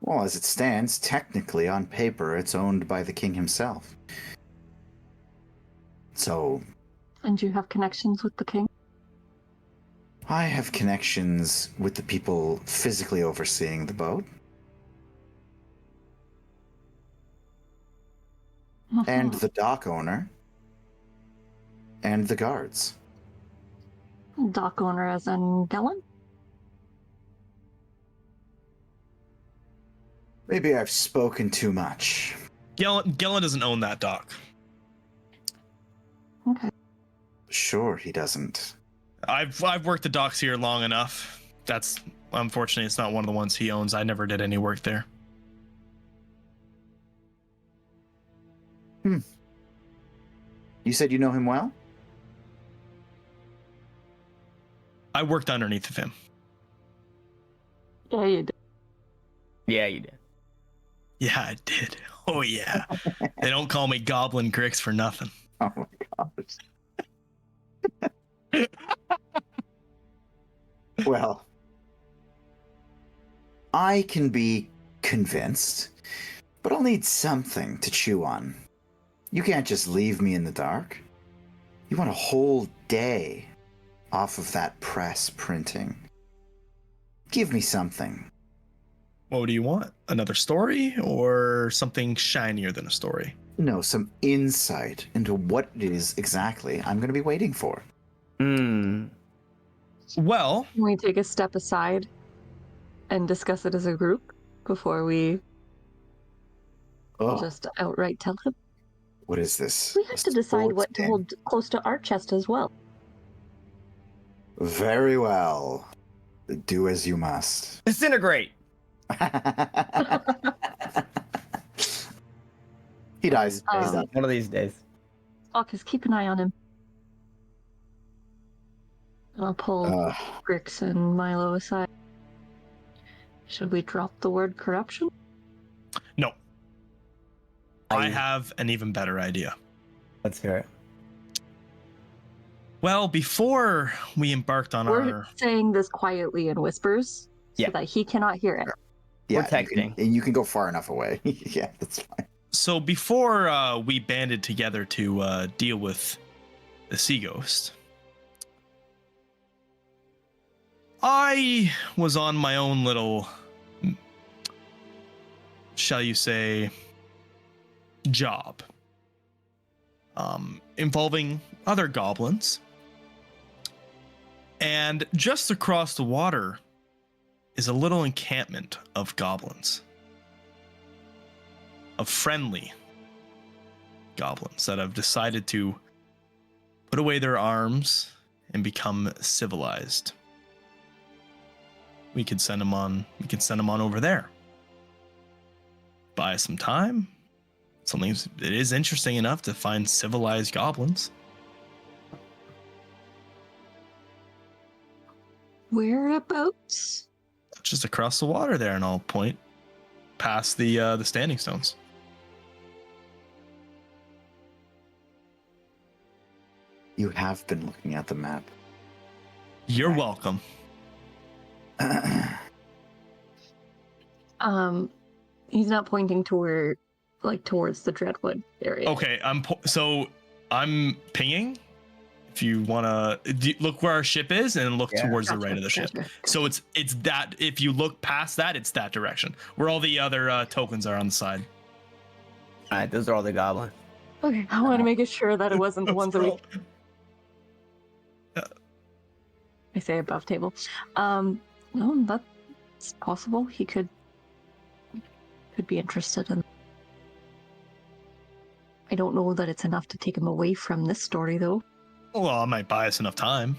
Well, as it stands, technically, on paper, it's owned by the king himself. So... And do you have connections with the king? I have connections with the people physically overseeing the boat. And the dock owner. And the guards. Dock owner as in Gellin? Maybe I've spoken too much. Gellin doesn't own that dock. Okay. Sure, he doesn't. I've worked the docks here long enough. That's unfortunately it's not one of the ones he owns. I never did any work there. You said you know him well? I worked underneath of him. Yeah, you did. Yeah, you did. Yeah, I did. Oh yeah. They don't call me Goblin Grix for nothing. Oh my gosh. Well, I can be convinced, but I'll need something to chew on. You can't just leave me in the dark. You want a whole day off of that press printing. Give me something. What do you want? Another story or something shinier than a story? No, some insight into what it is exactly I'm going to be waiting for. Well, Can we take a step aside and discuss it as a group before we just outright tell him? What is this? We have to decide what to hold close to our chest as well. Very well. Do as you must. Disintegrate! He dies. He's done. One of these days. Marcus, keep an eye on him. And I'll pull Grix and Milo aside. Should we drop the word corruption? no. I have an even better idea. Let's hear it. Well, before we embarked on We're saying this quietly in whispers so that he cannot hear it. Yeah, We're texting. and you can go far enough away. Yeah, that's fine. So before we banded together to deal with the sea ghost, I was on my own little, shall you say, job, involving other goblins. And just across the water is a little encampment of goblins. Of friendly goblins that have decided to put away their arms and become civilized. We could send them on. We can send them on over there. Buy some time. It is interesting enough to find civilized goblins. Whereabouts? Just across the water there, and I'll point past the standing stones. You have been looking at the map. You're welcome. He's not pointing toward, towards the Dreadwood area. Okay, I'm pinging. If you want to look where our ship is and look towards the Gotcha, right of the ship. gotcha. So it's that, if you look past that, it's that direction where all the other tokens are on the side. All right, those are all the goblins. Okay, I want to make sure that it wasn't the ones that we. I say above table. No, that's possible. He could be interested in. I don't know that it's enough to take him away from this story, though. Well, I might buy us enough time.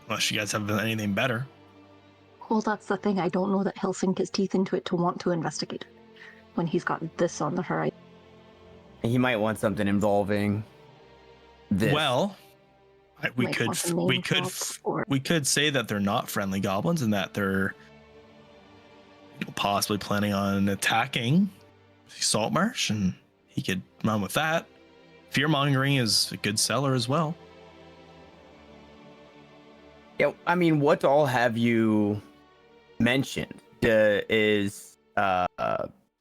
Unless you guys have anything better. Well, that's the thing. I don't know that he'll sink his teeth into it to want to investigate when he's got this on the horizon. He might want something involving this. Well, we Might could want the name dropped or- we could say that they're not friendly goblins and that they're possibly planning on attacking Saltmarsh, and he could run with that. Fear mongering is a good seller as well. Yeah, I mean, what all have you mentioned? Is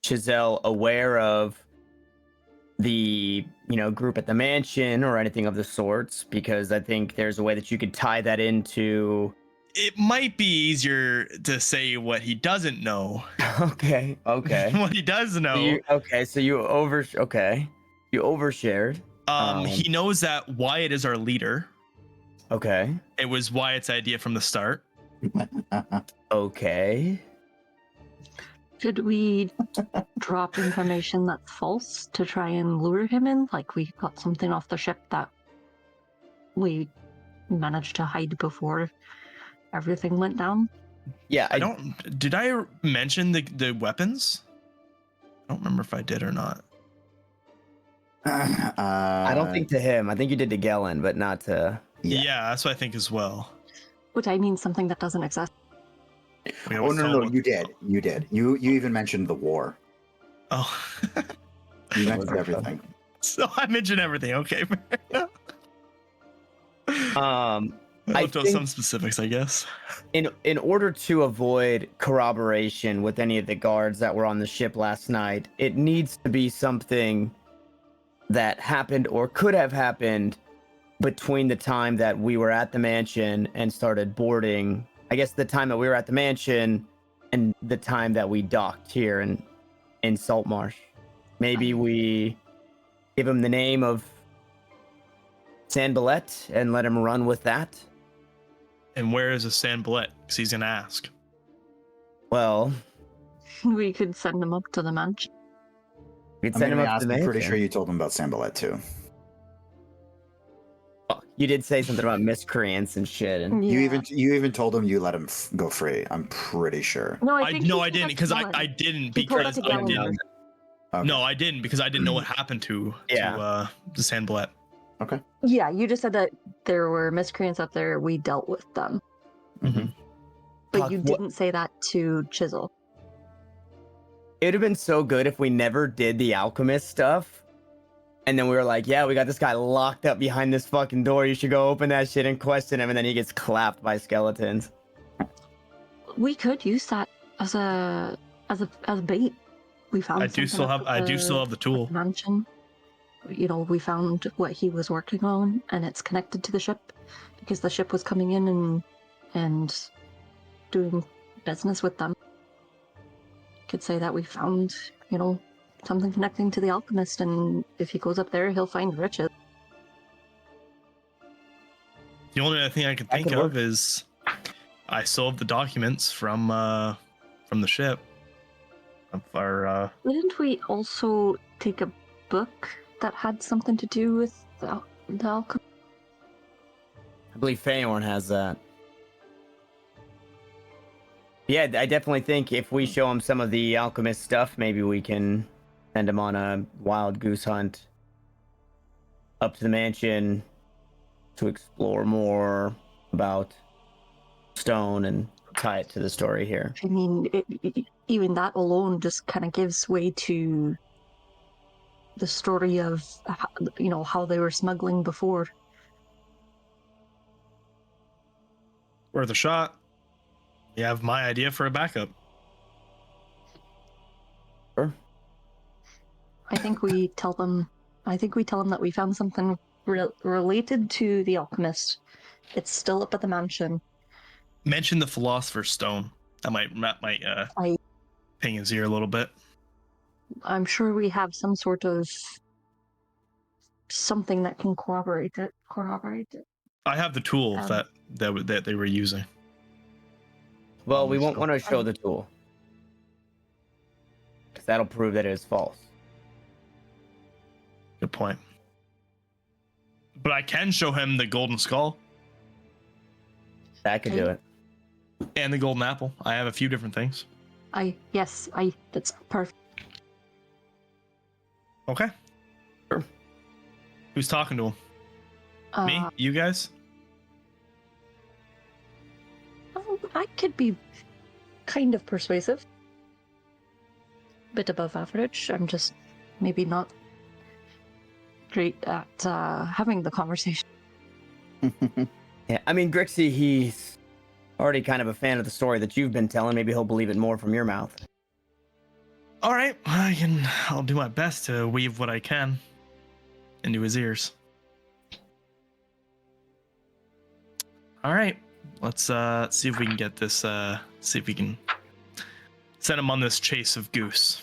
Chazelle aware of the group at the mansion or anything of the sorts? Because I think there's a way that you could tie that into. It might be easier to say what he doesn't know. Okay. What he does know. You overshared. He knows that Wyatt is our leader. Okay. It was Wyatt's idea from the start. Okay. Should we drop information that's false to try and lure him in? Like we got something off the ship that we managed to hide before everything went down? Yeah, Did I mention the weapons? I don't remember if I did or not. I don't think to him. I think you did to Gellin, but not to. Yeah, that's what I think as well. Which I mean something that doesn't exist. Oh no, you did. You even mentioned the war. Oh. You mentioned everything. So I mentioned everything. Okay. I left out some specifics, I guess. In order to avoid corroboration with any of the guards that were on the ship last night, it needs to be something that happened or could have happened between the time that we were at the mansion and started boarding. I guess the time that we were at the mansion and the time that we docked here in Saltmarsh. Maybe we give him the name of Sanballet and let him run with that. And where is the Sanballet? Because he's gonna ask. Well, We could send him up to the mansion. we'd send him up to the I'm pretty mansion. sure you told him about Sambalet too. Oh, you did say something about miscreants and shit. And You even told him you let him go free. I'm pretty sure. No, I think didn't because I didn't He told because us to I go didn't. Okay. No, I didn't because I didn't know what happened to the Sanballet. Okay. Yeah, you just said that there were miscreants up there. We dealt with them, Mm-hmm. but Fuck, you what- didn't say that to Chisel. it would have been so good if we never did the alchemist stuff. And then we were like, yeah, we got this guy locked up behind this fucking door. You should go open that shit and question him. And then he gets clapped by skeletons. We could use that as a bait. We found. I do still have the tool. Mansion. We found what he was working on, and it's connected to the ship because the ship was coming in and doing business with them. Could say that we found, something connecting to the alchemist, and if he goes up there, he'll find riches. The only other thing I can think could of work. is I still have the documents from the ship. Of our Didn't we also take a book that had something to do with the alchemist? I believe Feyorn has that. Yeah, I definitely think if we show him some of the alchemist stuff, maybe we can send him on a wild goose hunt up to the mansion to explore more about stone and tie it to the story here. I mean, even that alone just kind of gives way to the story of, how they were smuggling before. worth a shot. You have my idea for a backup. Sure. I think we tell them that we found something related to the alchemist. It's still up at the mansion. Mention the philosopher's stone. That might ping his ear a little bit. I'm sure we have some sort of something that can corroborate it. I have the tool that they were using. Well, we won't want to show the tool, because that'll prove that it is false. Good point. But I can show him the golden skull. That could do it. And the golden apple. I have a few different things. That's perfect. Okay. Sure. Who's talking to him? Me? You guys? I could be kind of persuasive. Bit above average. I'm just maybe not great at having the conversation. Yeah, I mean, Grixie, he's already kind of a fan of the story that you've been telling. Maybe he'll believe it more from your mouth. All right, I'll do my best to weave what I can into his ears. All right, let's see if we can get this. See if we can send him on this chase of goose.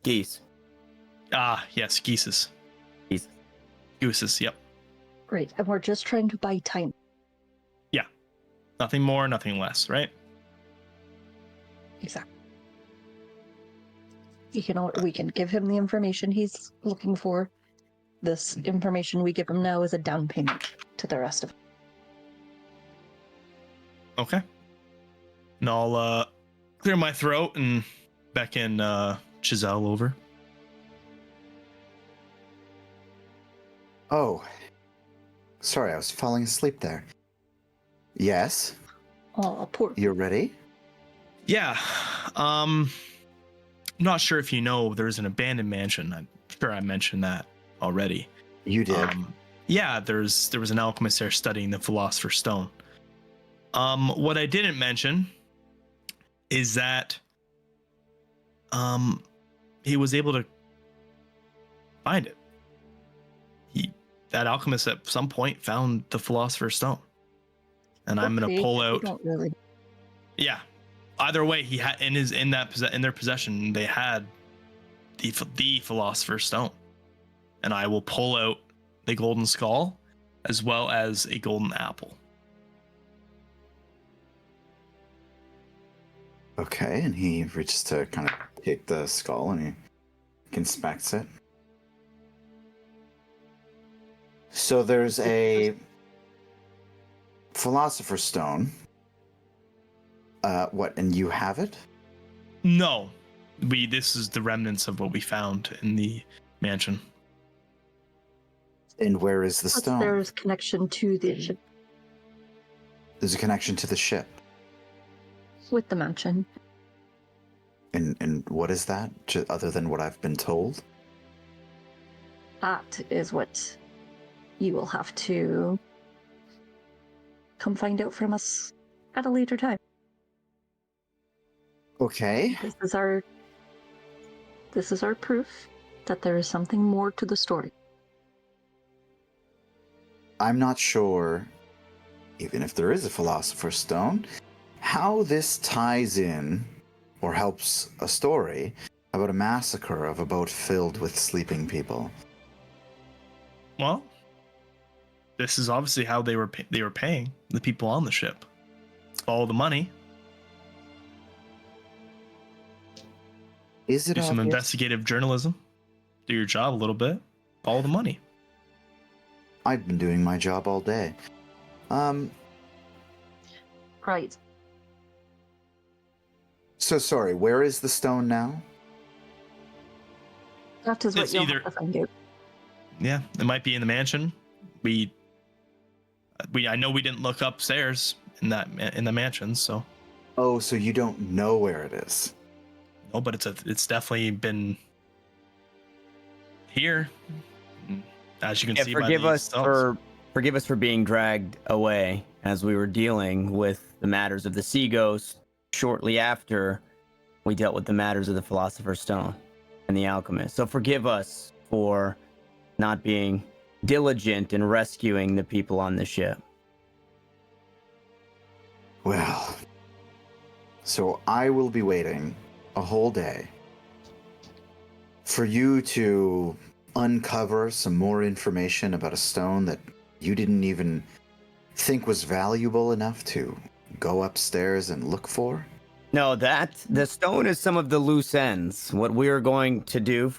Geese. Ah, yes, geeses. Geese. Gooses. Yep. Great, and we're just trying to buy time. Yeah. Nothing more, nothing less, right? Exactly. We can give him the information he's looking for. This information we give him now is a down payment to the rest of it. Okay. And I'll clear my throat and beckon Giselle over. Oh. Sorry, I was falling asleep there. Yes? Oh, poor. You're ready? Yeah. Not sure if you know, there's an abandoned mansion. I'm sure I mentioned that already. You did. Yeah, there was an alchemist there studying the philosopher's stone. What I didn't mention is that he was able to find it. That alchemist at some point found the philosopher's stone, and I'm gonna pull out. Don't really. Yeah. Either way, he had in their possession, they had the philosopher's stone, and I will pull out the golden skull as well as a golden apple. Okay, and he reaches to kind of take the skull and he inspects it. So there's a philosopher's stone. What, and you have it? No. This is the remnants of what we found in the mansion. And where is the stone? There's connection to the ship. There's a connection to the ship. With the mansion. And what is that, other than what I've been told? That is what you will have to come find out from us at a later time. Okay. This is our proof that there is something more to the story. I'm not sure, even if there is a philosopher's stone, how this ties in or helps a story about a massacre of a boat filled with sleeping people. Well, this is obviously how they were paying the people on the ship. Follow the money. Is it do some obvious? Investigative journalism? Do your job a little bit. Follow the money. I've been doing my job all day. Right. So sorry, where is the stone now? That is what It's you'll either- have to find out. Yeah, it might be in the mansion. I know we didn't look upstairs in the mansion, so. Oh, so you don't know where it is? No, but it's definitely been here, as you can see. Forgive us for being dragged away as we were dealing with the matters of the sea ghost. Shortly after, we dealt with the matters of the philosopher's stone and the alchemist. So forgive us for not being diligent in rescuing the people on the ship. Well, so I will be waiting a whole day for you to uncover some more information about a stone that you didn't even think was valuable enough to go upstairs and look for? No, the stone is some of the loose ends. What we're going to do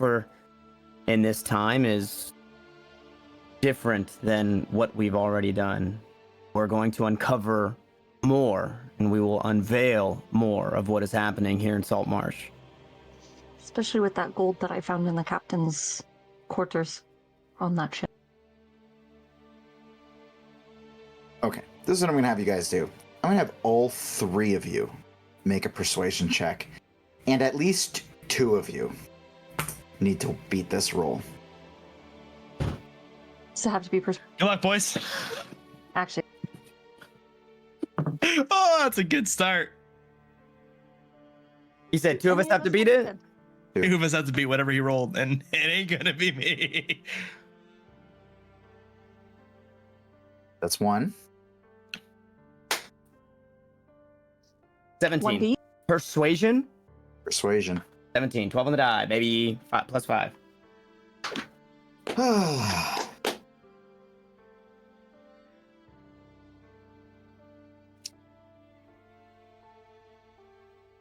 in this time is different than what we've already done. We're going to uncover more, and we will unveil more of what is happening here in Saltmarsh. Especially with that gold that I found in the captain's quarters on that ship. Okay, this is what I'm going to have you guys do. I'm going to have all 3 of you make a persuasion check, and at least 2 of you need to beat this roll. Does it have to be Good luck, boys. Actually, Oh, that's a good start. He said 2 of us have to beat it? Two of us have to beat whatever he rolled, and it ain't gonna be me. That's 1. 17. 1D? Persuasion? Persuasion. 17. 12 on the die, baby. 5 plus 5.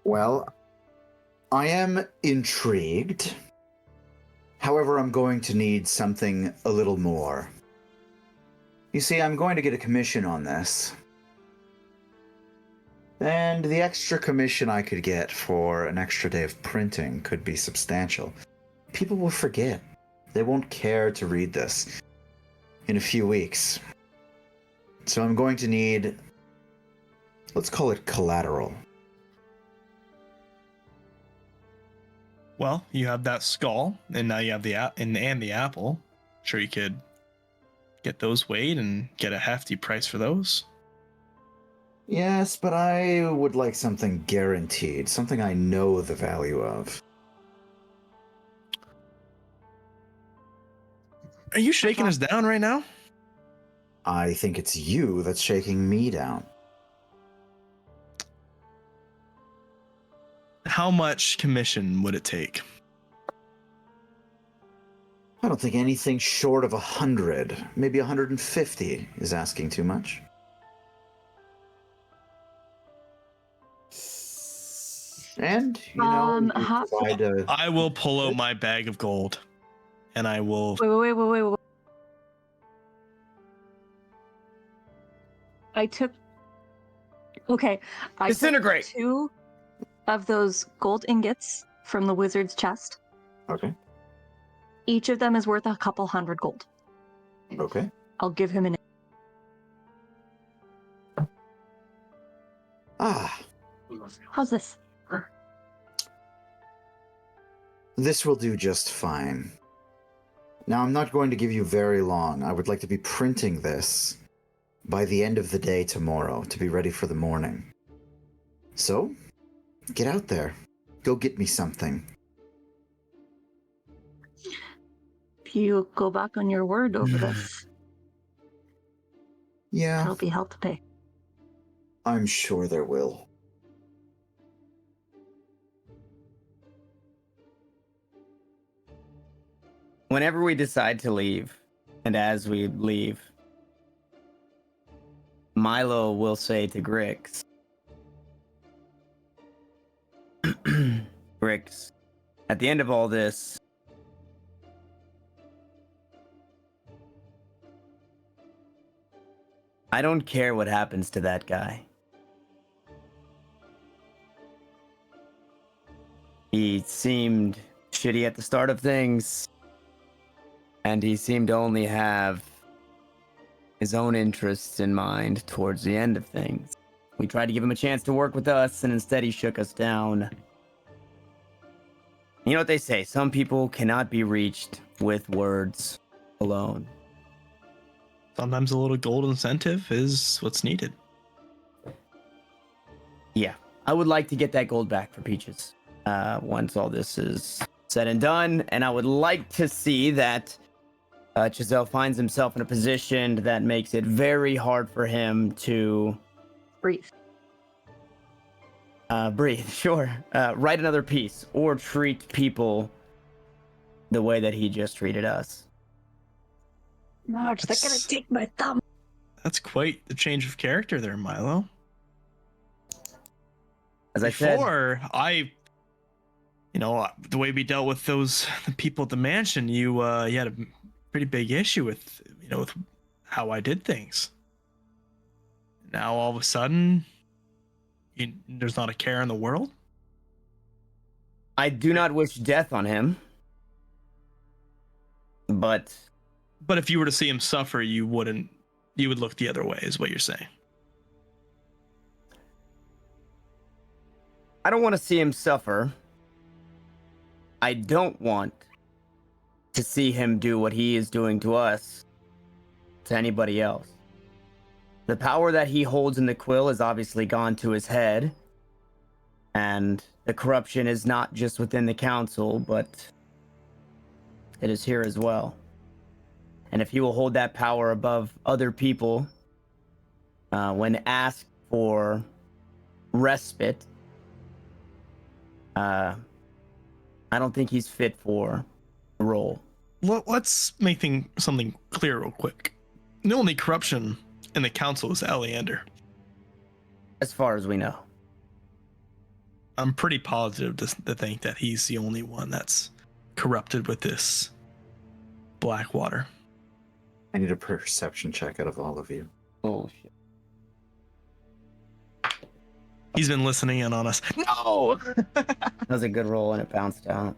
Well, I am intrigued. However, I'm going to need something a little more. You see, I'm going to get a commission on this. And the extra commission I could get for an extra day of printing could be substantial. People will forget. They won't care to read this in a few weeks. So I'm going to need, let's call it collateral. Well, you have that skull, and now you have the and the apple. Sure, you could get those weighed and get a hefty price for those. Yes, but I would like something guaranteed, something I know the value of. Are you shaking us down right now? I think it's you that's shaking me down. How much commission would it take? I don't think anything short of 100, maybe 150 is asking too much. And, you know, you provide a... I will pull out my bag of gold, and I will... Wait. I took Disintegrate. 2 of those gold ingots from the wizard's chest. Okay. Each of them is worth a couple hundred gold. Okay. I'll give him an... Ah, How's this? this will do just fine. Now, I'm not going to give you very long. I would like to be printing this by the end of the day tomorrow to be ready for the morning. So, get out there. Go get me something. If you go back on your word over this, Yeah, there'll be hell to pay. I'm sure there will. Whenever we decide to leave, and as we leave, Milo will say to Grix, Grix, at the end of all this, I don't care what happens to that guy. He seemed shitty at the start of things, and he seemed to only have his own interests in mind towards the end of things. We tried to give him a chance to work with us, and instead he shook us down. You know what they say, some people cannot be reached with words alone. Sometimes a little gold incentive is what's needed. Yeah, I would like to get that gold back for Peaches once all this is said and done, and I would like to see that Giselle finds himself in a position that makes it very hard for him to Breathe. breathe. Sure. Write another piece or treat people the way that he just treated us. Marge, they're gonna take my thumb. That's quite the change of character there, Milo. As I said, Before, the way we dealt with the people at the mansion, you had a pretty big issue with how I did things. Now all of a sudden, there's not a care in the world. I do not wish death on him, but if you were to see him suffer, you would look the other way, is what you're saying. I don't want to see him suffer. I don't want to see him do what he is doing to us to anybody else. The power that he holds in the quill has obviously gone to his head, and the corruption is not just within the council, but it is here as well. And if he will hold that power above other people, when asked for respite, I don't think he's fit for the role. Let's make something clear real quick. The only corruption in the council is Eleander. As far as we know. I'm pretty positive to think that he's the only one that's corrupted with this black water. I need a perception check out of all of you. Oh, shit. He's been listening in on us. No! That was a good roll and it bounced out.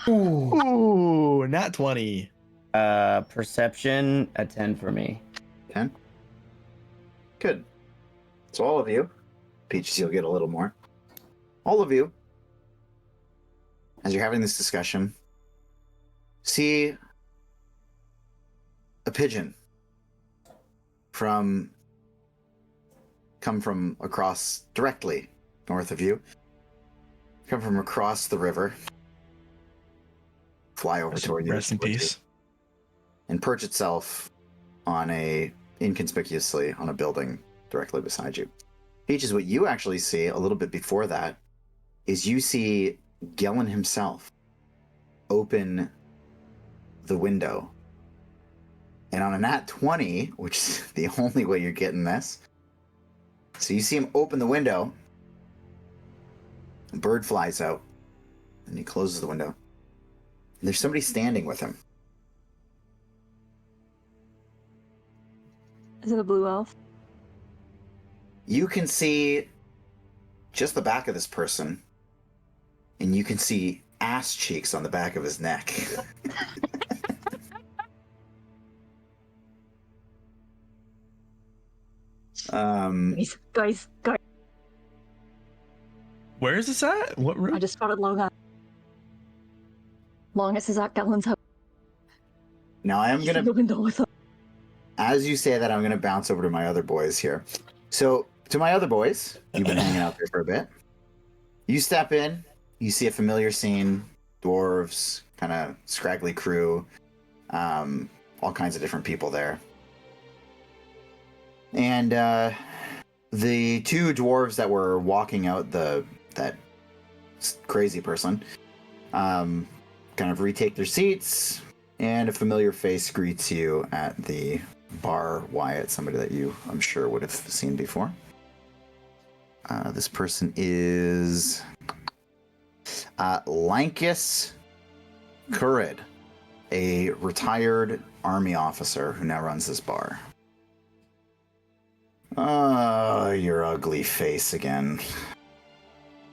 Ooh, nat 20. Perception, a 10 for me. 10? Good. So all of you, Peaches, you'll get a little more. All of you, as you're having this discussion, see a pigeon come from across directly north of you, come from across the river, fly over toward you, rest in peace, and perch itself on inconspicuously on a building directly beside you. Peaches, what you actually see a little bit before that is you see Gellin himself open the window. And on a nat 20, which is the only way you're getting this, so you see him open the window, a bird flies out, and he closes the window. And there's somebody standing with him. Is it a blue elf? You can see just the back of this person, and you can see ass cheeks on the back of his neck. Guys. Where is this at? What room? I just spotted Longus. Longus is at Gellin's house. Now I am He's gonna, in the window with him. as you say that, I'm gonna bounce over to my other boys here. So to my other boys, you've been hanging out there for a bit. You step in, you see a familiar scene, dwarves, kind of scraggly crew, all kinds of different people there. And the two dwarves that were walking out that crazy person kind of retake their seats, and a familiar face greets you at the bar. Wyatt, somebody that you, I'm sure, would have seen before. This person is Lankus Kurid, a retired army officer who now runs this bar. Your ugly face again.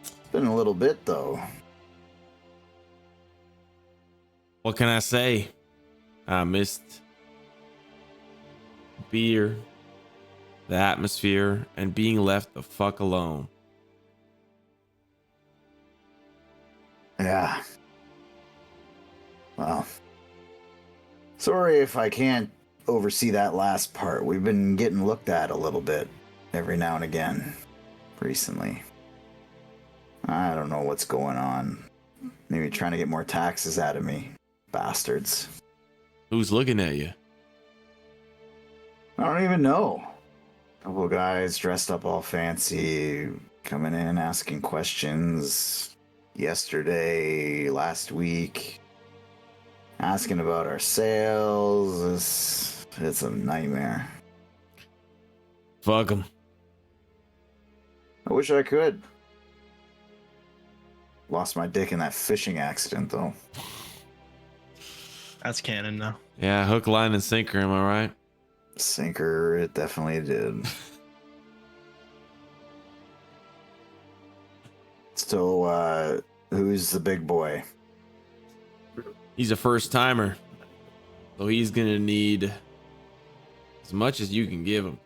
It's been a little bit, though. What can I say? I missed beer, the atmosphere, and being left the fuck alone. Yeah. Well, sorry if I can't oversee that last part. We've been getting looked at a little bit every now and again recently. I don't know what's going on. Maybe trying to get more taxes out of me. Bastards. Who's looking at you? I don't even know. A couple of guys dressed up all fancy, coming in asking questions yesterday, last week, asking about our sales. It's a nightmare. Fuck them. I wish I could. Lost my dick in that fishing accident, though. That's canon now. Yeah, hook, line, and sinker. Am I right? Sinker, it definitely did. So, who's the big boy? He's a first timer, so he's gonna need as much as you can give him.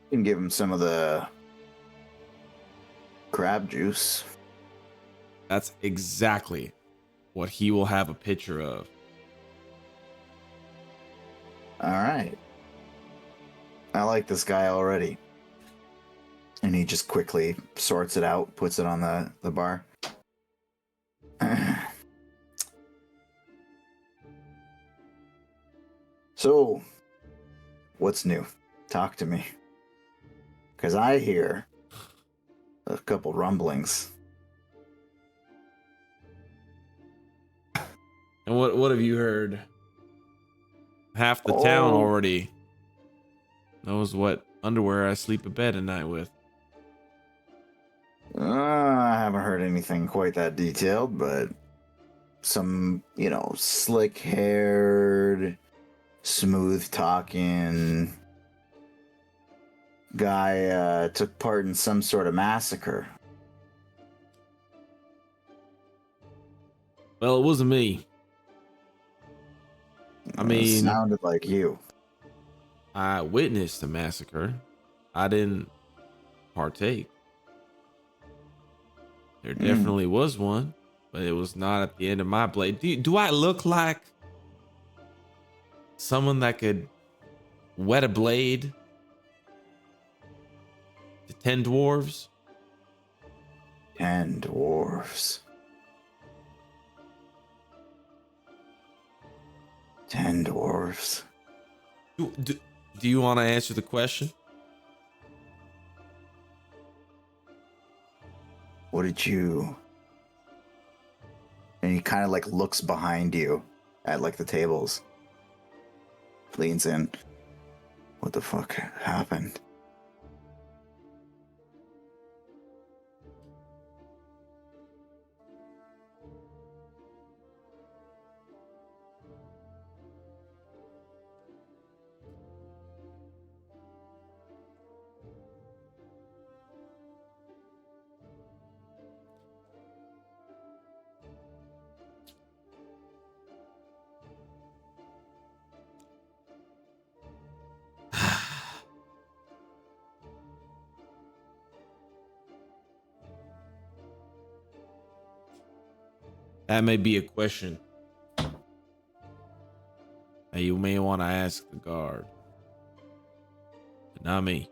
You can give him some of the crab juice. That's exactly what he will have a picture of. All right. I like this guy already. And he just quickly sorts it out, puts it on the bar. So, what's new? Talk to me. Because I hear a couple rumblings. And what have you heard? Half the town already knows what underwear I sleep in bed at night with. I haven't heard anything quite that detailed, but some, slick-haired, smooth-talking guy took part in some sort of massacre. Well, it wasn't me. I mean, it sounded like you. I witnessed the massacre. I didn't partake. There definitely was one, but it was not at the end of my blade. Do I look like someone that could wet a blade to 10 dwarves? 10 dwarves. 10 dwarves. Do you want to answer the question? What did you... And he kind of looks behind you at the tables. Leans in. What the fuck happened? That may be a question that you may want to ask the guard, but not me.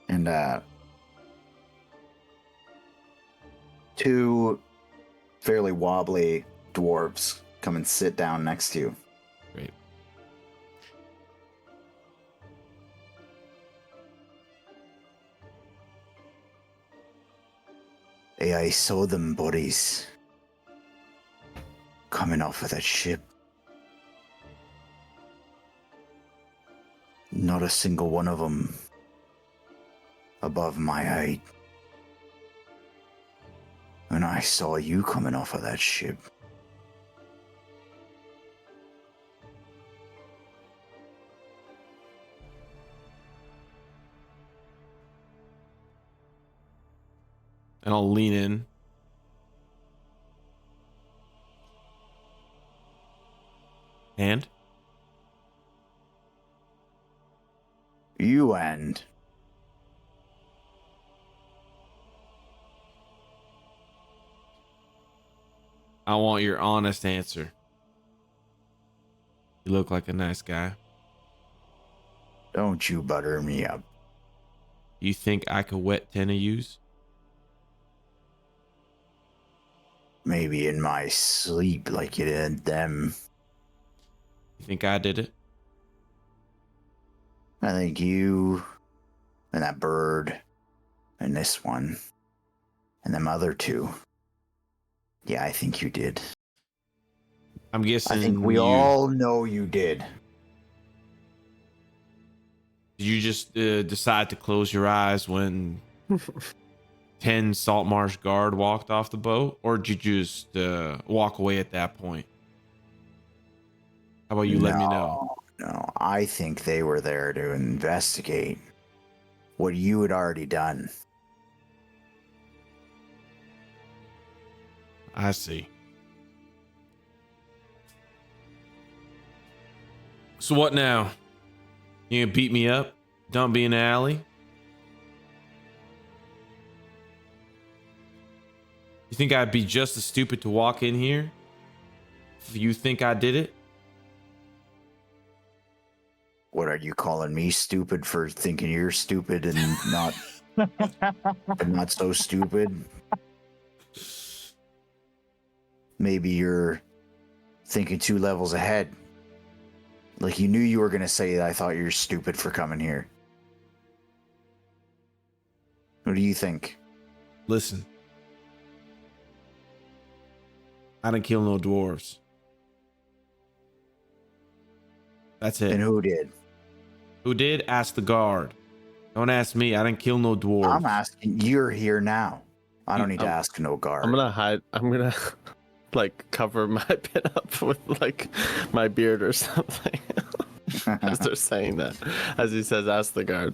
And two fairly wobbly dwarves come and sit down next to you. Great. Hey, I saw them bodies coming off of that ship. Not a single one of them above my height. And I saw you coming off of that ship. And I'll lean in. And? You and... I want your honest answer. You look like a nice guy. Don't you butter me up. You think I could wet 10 of yous? maybe in my sleep like you did them. You think I did it? I think you and that bird and this one and them other two. Yeah, I think you did. I'm guessing I think we all know you did. Did you just decide to close your eyes when 10 Saltmarsh guard walked off the boat? Or did you just walk away at that point? How about you let me know? No, I think they were there to investigate what you had already done. I see. So what now? You gonna beat me up? Dump me in the alley? You think I'd be just as stupid to walk in here if you think I did it? What are you calling me stupid for thinking you're stupid and not but not so stupid? Maybe you're thinking 2 levels ahead. Like you knew you were gonna say that I thought you're stupid for coming here. What do you think? Listen. I didn't kill no dwarves. That's it. And who did? Who did? Ask the guard. Don't ask me. I didn't kill no dwarves. I'm asking. You're here now. I don't need to ask no guard. I'm gonna hide. I'm gonna like cover my pin up with like my beard or something. As they're saying that, as he says, ask the guard.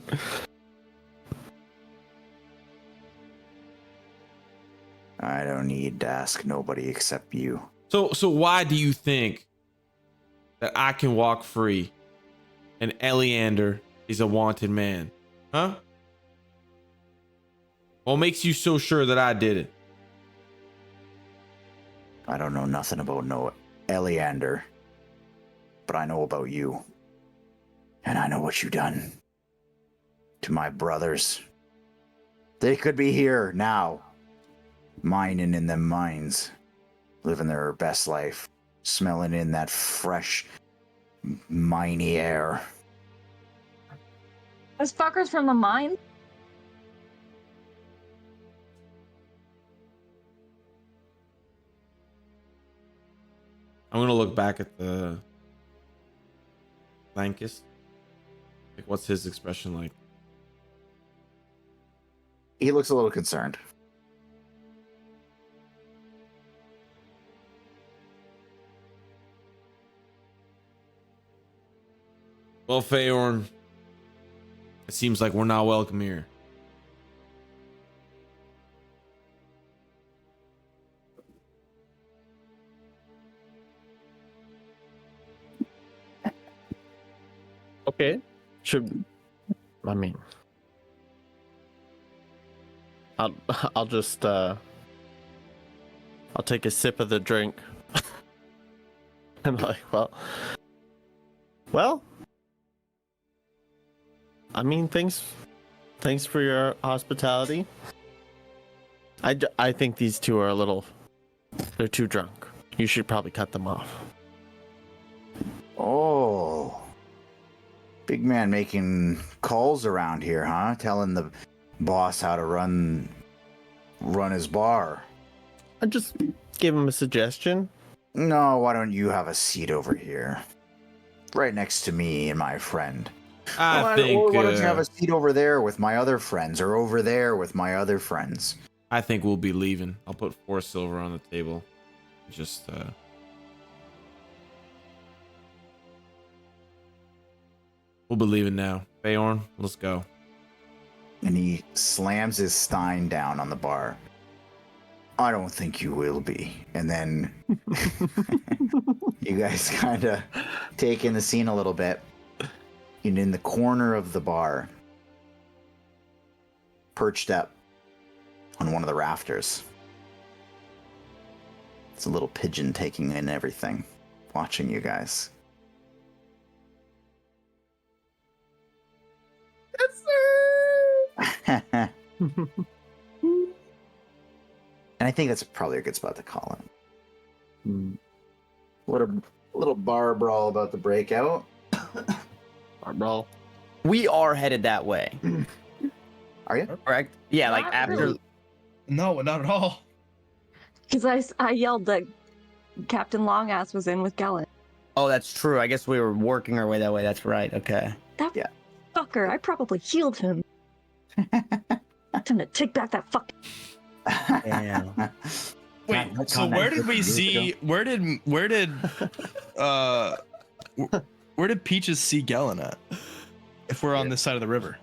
I don't need to ask nobody except you. So why do you think that I can walk free and Eleander is a wanted man? Huh? What makes you so sure that I did it? I don't know nothing about no Eleander, but I know about you. And I know what you done to my brothers. They could be here now, mining in them mines, living their best life, smelling in that fresh, miney air. Those fuckers from the mine? I'm gonna look back at the Blankist. Like, what's his expression like? He looks a little concerned. Well, Feyorn, it seems like we're not welcome here. Okay. I mean, I'll just I'll take a sip of the drink. I'm like, well. I mean, thanks for your hospitality. I think these two are they're too drunk. You should probably cut them off. Oh. Big man making calls around here, huh? Telling the boss how to run his bar. I just gave him a suggestion. No, why don't you have a seat over here? Right next to me and my friend. I think. Or why don't you have a seat over there with my other friends, or over there with my other friends? I think we'll be leaving. I'll put 4 silver on the table. Just we'll be leaving now. Feyorn, let's go. And he slams his stein down on the bar. I don't think you will be. And then you guys kind of take in the scene a little bit. And in the corner of the bar, perched up on one of the rafters, it's a little pigeon taking in everything, watching you guys. And I think that's probably a good spot to call it. Hmm. What a little bar brawl about to break out. Barbell. We are headed that way, Are you? correct? Yeah, like Not after. really. No, not at all. Because I yelled that Captain Longass was in with Gellin. Oh, that's true. I guess we were working our way that way. That's right. Okay. That Yeah. fucker, I probably healed him. Time to take back that fucking. Damn. Wait, God, so that where was did we 50 years see? Where did Peaches see Gellin at? If we're on this side of the river.